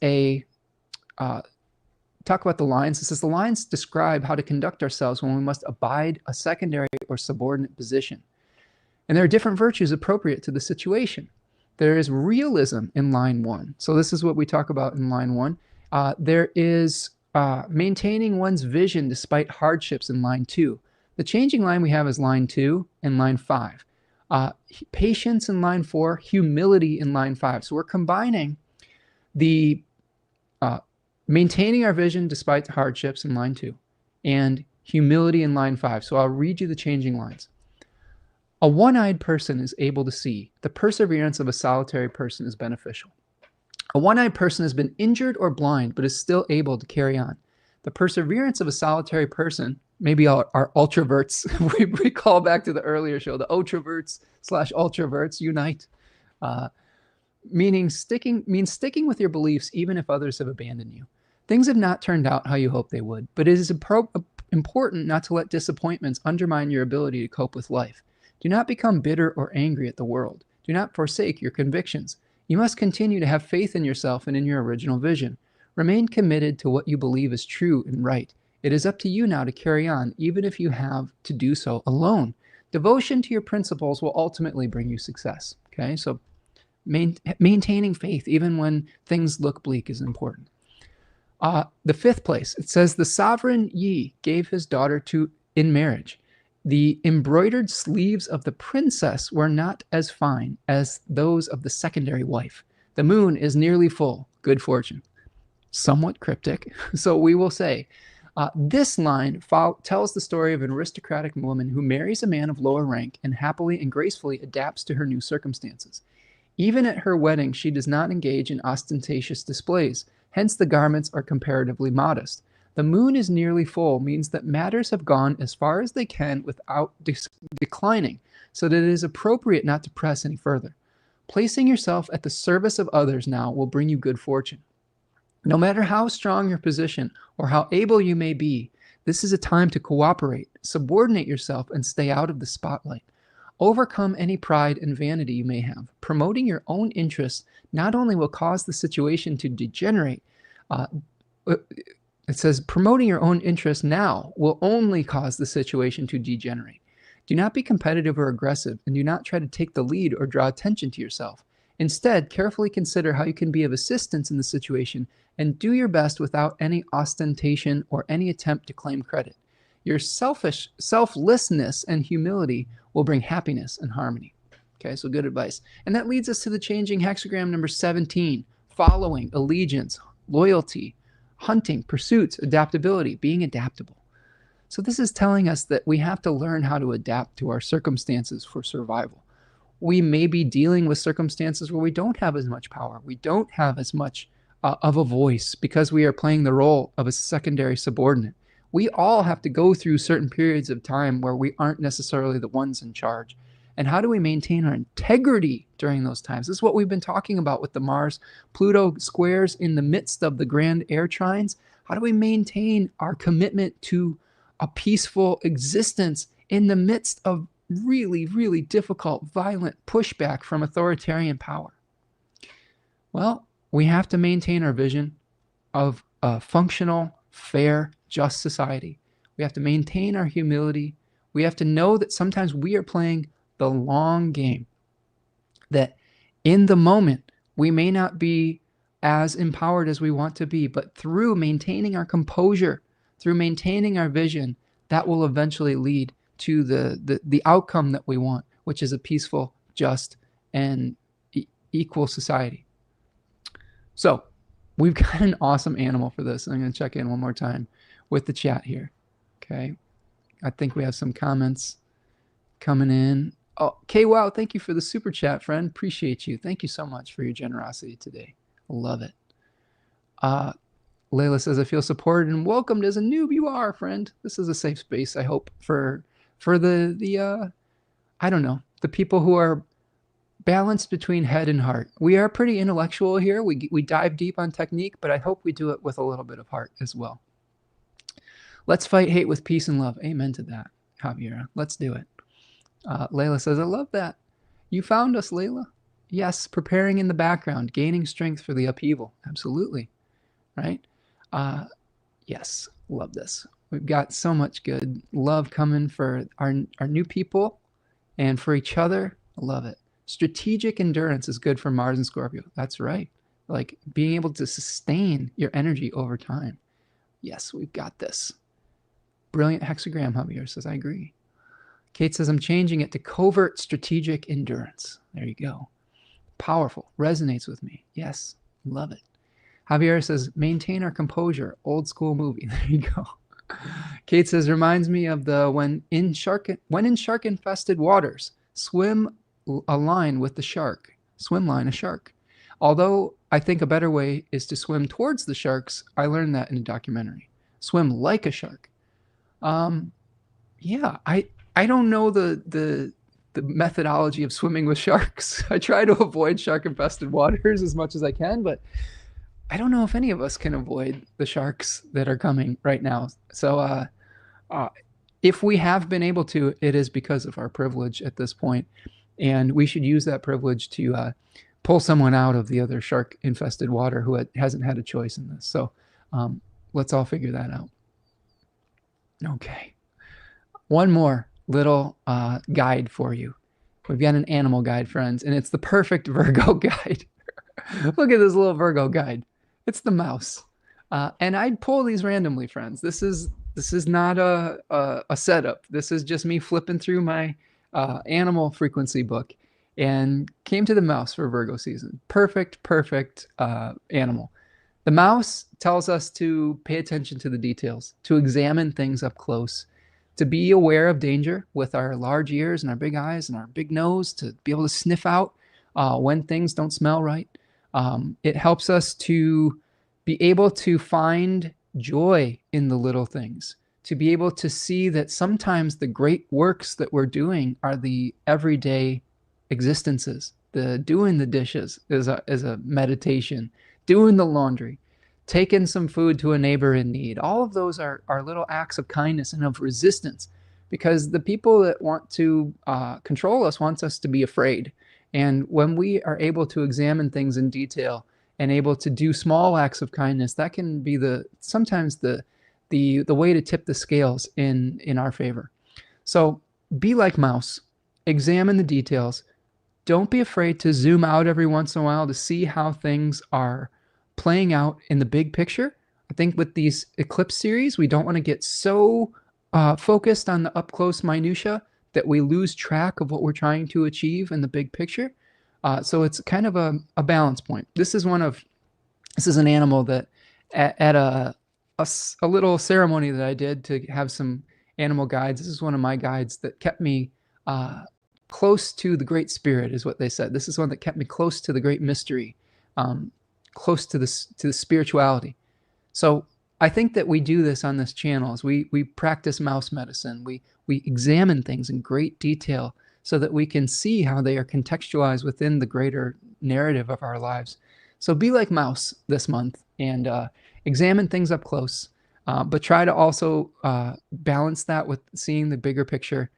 a talk about the lines. It says the lines describe how to conduct ourselves when we must abide a secondary or subordinate position. And there are different virtues appropriate to the situation. There is realism in line 1. So this is what we talk about in line 1. There is maintaining one's vision despite hardships in line 2. The changing line we have is line 2 and line 5. Patience in line 4, humility in line 5. So we're combining the maintaining our vision despite the hardships in line 2 and humility in line 5. So I'll read you the changing lines. A one-eyed person is able to see. The perseverance of a solitary person is beneficial. A one-eyed person has been injured or blind, but is still able to carry on. The perseverance of a solitary person, maybe our ultraverts, we call back to the earlier show, the ultraverts/ultraverts unite. Means sticking with your beliefs even if others have abandoned you. Things have not turned out how you hoped they would, but it is important not to let disappointments undermine your ability to cope with life. Do not become bitter or angry at the world. Do not forsake your convictions. You must continue to have faith in yourself and in your original vision. Remain committed to what you believe is true and right. It is up to you now to carry on, even if you have to do so alone. Devotion to your principles will ultimately bring you success. Okay, so maintaining faith even when things look bleak is important. The fifth place, it says, the sovereign Yi gave his daughter in marriage. The embroidered sleeves of the princess were not as fine as those of the secondary wife. The moon is nearly full. Good fortune. Somewhat cryptic. So we will say, this line tells the story of an aristocratic woman who marries a man of lower rank and happily and gracefully adapts to her new circumstances. Even at her wedding, she does not engage in ostentatious displays. Hence, the garments are comparatively modest. The moon is nearly full means that matters have gone as far as they can without declining, so that it is appropriate not to press any further. Placing yourself at the service of others now will bring you good fortune. No matter how strong your position or how able you may be, this is a time to cooperate, subordinate yourself, and stay out of the spotlight. Overcome any pride and vanity you may have. Promoting your own interests not only will cause the situation to degenerate, it says promoting your own interests now will only cause the situation to degenerate. Do not be competitive or aggressive, and do not try to take the lead or draw attention to yourself. Instead, carefully consider how you can be of assistance in the situation and do your best without any ostentation or any attempt to claim credit. Your selflessness and humility will bring happiness and harmony. Okay, so good advice. And that leads us to the changing hexagram number 17, following, allegiance, loyalty, hunting, pursuits, adaptability, being adaptable. So this is telling us that we have to learn how to adapt to our circumstances for survival. We may be dealing with circumstances where we don't have as much power. We don't have as much of a voice because we are playing the role of a secondary subordinate. We all have to go through certain periods of time where we aren't necessarily the ones in charge. And how do we maintain our integrity during those times? This is what we've been talking about with the Mars-Pluto squares in the midst of the grand air trines. How do we maintain our commitment to a peaceful existence in the midst of really, really difficult, violent pushback from authoritarian power? Well, we have to maintain our vision of a functional, fair, just society. We have to maintain our humility. We have to know that sometimes we are playing the long game, that in the moment we may not be as empowered as we want to be, but through maintaining our composure, through maintaining our vision, that will eventually lead to the outcome that we want, which is a peaceful, just, and equal society. So we've got an awesome animal for this. I'm going to check in one more time with the chat here. Okay. I think we have some comments coming in. Oh, wow. Thank you for the super chat, friend. Appreciate you. Thank you so much for your generosity today. Love it. Layla says, I feel supported and welcomed as a noob you are, friend. This is a safe space, I hope, for the I don't know, the people who are balanced between head and heart. We are pretty intellectual here. We dive deep on technique, but I hope we do it with a little bit of heart as well. Let's fight hate with peace and love. Amen to that, Javiera. Let's do it. Layla says, I love that. You found us, Layla. Yes, preparing in the background, gaining strength for the upheaval. Absolutely. Right? Yes, love this. We've got so much good love coming for our new people and for each other. I love it. Strategic endurance is good for Mars and Scorpio. That's right. Like being able to sustain your energy over time. Yes, we've got this. Brilliant hexagram, Javier says, I agree. Kate says, I'm changing it to covert strategic endurance. There you go. Powerful. Resonates with me. Yes, love it. Javier says, maintain our composure. Old school movie. There you go. Kate says, reminds me of the when in shark infested waters, swim a line with the shark. Swim line a shark. Although I think a better way is to swim towards the sharks. I learned that in a documentary. Swim like a shark. Yeah, I don't know the methodology of swimming with sharks. I try to avoid shark infested waters as much as I can, but I don't know if any of us can avoid the sharks that are coming right now. So if we have been able to, it is because of our privilege at this point, and we should use that privilege to pull someone out of the other shark-infested water who hasn't had a choice in this. So let's all figure that out. Okay. One more little guide for you. We've got an animal guide, friends, and it's the perfect Virgo guide. Look at this little Virgo guide. It's the mouse. And I'd pull these randomly, friends. This is not a setup. This is just me flipping through my animal frequency book and came to the mouse for Virgo season. Perfect animal. The mouse tells us to pay attention to the details, to examine things up close, to be aware of danger with our large ears and our big eyes and our big nose, to be able to sniff out when things don't smell right. It helps us to be able to find joy in the little things, to be able to see that sometimes the great works that we're doing are the everyday existences. The doing the dishes is a meditation, doing the laundry, taking some food to a neighbor in need. All of those are little acts of kindness and of resistance, because the people that want to control us wants us to be afraid. And when we are able to examine things in detail and able to do small acts of kindness, that can be sometimes the way to tip the scales in our favor. So be like mouse, examine the details. Don't be afraid to zoom out every once in a while to see how things are playing out in the big picture. I think with these eclipse series, we don't want to get so focused on the up close minutia that we lose track of what we're trying to achieve in the big picture. So it's kind of a balance point. This is an animal that at a little ceremony that I did to have some animal guides. This is one of my guides that kept me close to the Great Spirit, is what they said. This is one that kept me close to the great mystery, close to the spirituality. So I think that we do this on this channel. As we practice mouse medicine. We examine things in great detail so that we can see how they are contextualized within the greater narrative of our lives. So be like mouse this month and examine things up close, but try to also balance that with seeing the bigger picture.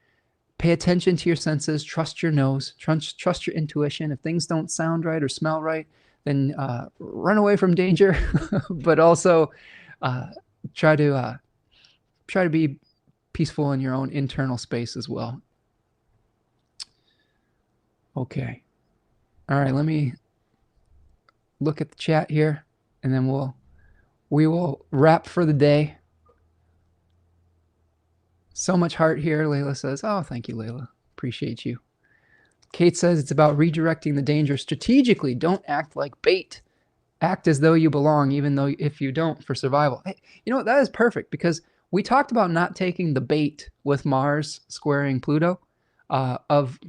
Pay attention to your senses, trust your nose, trust your intuition. If things don't sound right or smell right, then run away from danger, but also try to be peaceful in your own internal space as well. Okay. All right, let me look at the chat here, and then we will wrap for the day. So much heart here, Layla says. Oh, thank you, Layla. Appreciate you. Kate says it's about redirecting the danger strategically. Don't act like bait. Act as though you belong, even though if you don't, for survival. Hey, you know what? That is perfect, because we talked about not taking the bait with Mars squaring Pluto of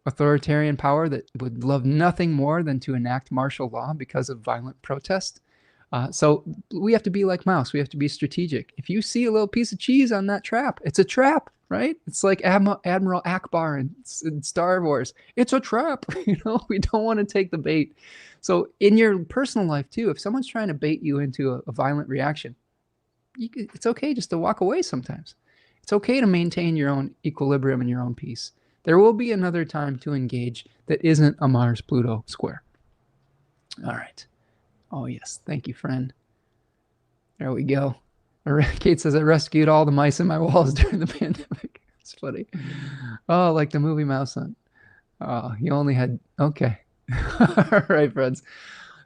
authoritarian power that would love nothing more than to enact martial law because of violent protest. So we have to be like mouse. We have to be strategic. If you see a little piece of cheese on that trap, it's a trap, right? It's like Admiral Akbar in Star Wars. It's a trap. You know, we don't want to take the bait. So in your personal life too, if someone's trying to bait you into a violent reaction, it's okay just to walk away sometimes. It's okay to maintain your own equilibrium and your own peace. There will be another time to engage that isn't a Mars-Pluto square. All right. Oh, yes. Thank you, friend. There we go. Kate says, I rescued all the mice in my walls during the pandemic. It's funny. Oh, like the movie Mouse Hunt. Oh, you only had... Okay. All right, friends.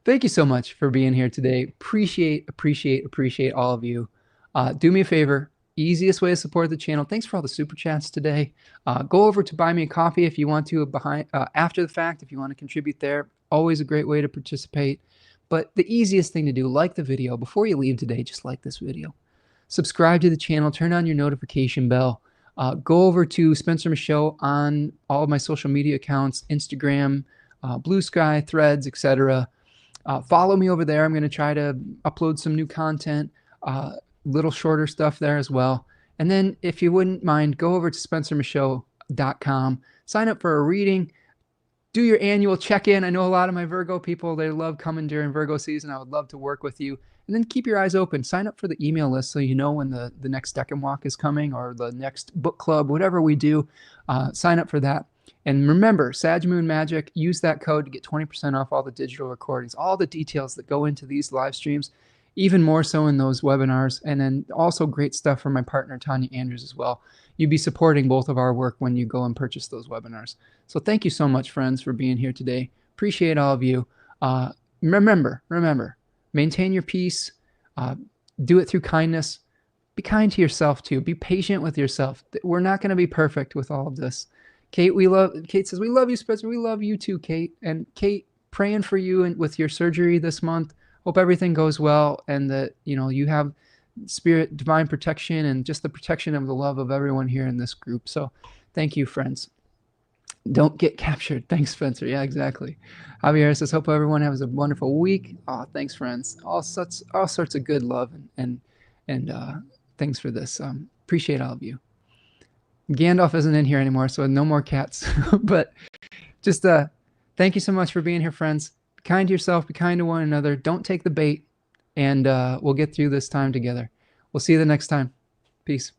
Thank you so much for being here today. Appreciate all of you. Do me a favor. Easiest way to support the channel. Thanks for all the super chats today. Go over to Buy Me a Coffee if you want to after the fact, if you want to contribute there. Always a great way to participate. But the easiest thing to do, like the video, before you leave today, just like this video. Subscribe to the channel, turn on your notification bell. Go over to Spencer Michaud on all of my social media accounts, Instagram, Blue Sky, Threads, etc. Follow me over there. I'm going to try to upload some new content, little shorter stuff there as well. And then if you wouldn't mind, go over to spencermichaud.com, sign up for a reading. do your annual check-in. I know a lot of my Virgo people, they love coming during Virgo season. I would love to work with you. And then keep your eyes open. Sign up for the email list so you know when the next Deccan Walk is coming or the next book club, whatever we do. Sign up for that. And remember, Sag Moon Magic, use that code to get 20% off all the digital recordings, all the details that go into these live streams, even more so in those webinars. And then also great stuff from my partner, Tanya Andrews, as well. You'd be supporting both of our work when you go and purchase those webinars. So thank you so much, friends, for being here today. Appreciate all of you. Remember, maintain your peace. Do it through kindness. Be kind to yourself, too. Be patient with yourself. We're not going to be perfect with all of this. Kate says, we love you, Spencer. We love you too, Kate. And Kate, praying for you and with your surgery this month. Hope everything goes well and that, you have spirit, divine protection, and just the protection of the love of everyone here in this group. So thank you, friends. Don't get captured. Thanks, Spencer. Yeah, exactly. Javier says, hope everyone has a wonderful week. Oh, thanks, friends. All sorts of good love and thanks for this. Appreciate all of you. Gandalf isn't in here anymore, so no more cats. But just thank you so much for being here, friends. Be kind to yourself. Be kind to one another. Don't take the bait. And we'll get through this time together. We'll see you the next time. Peace.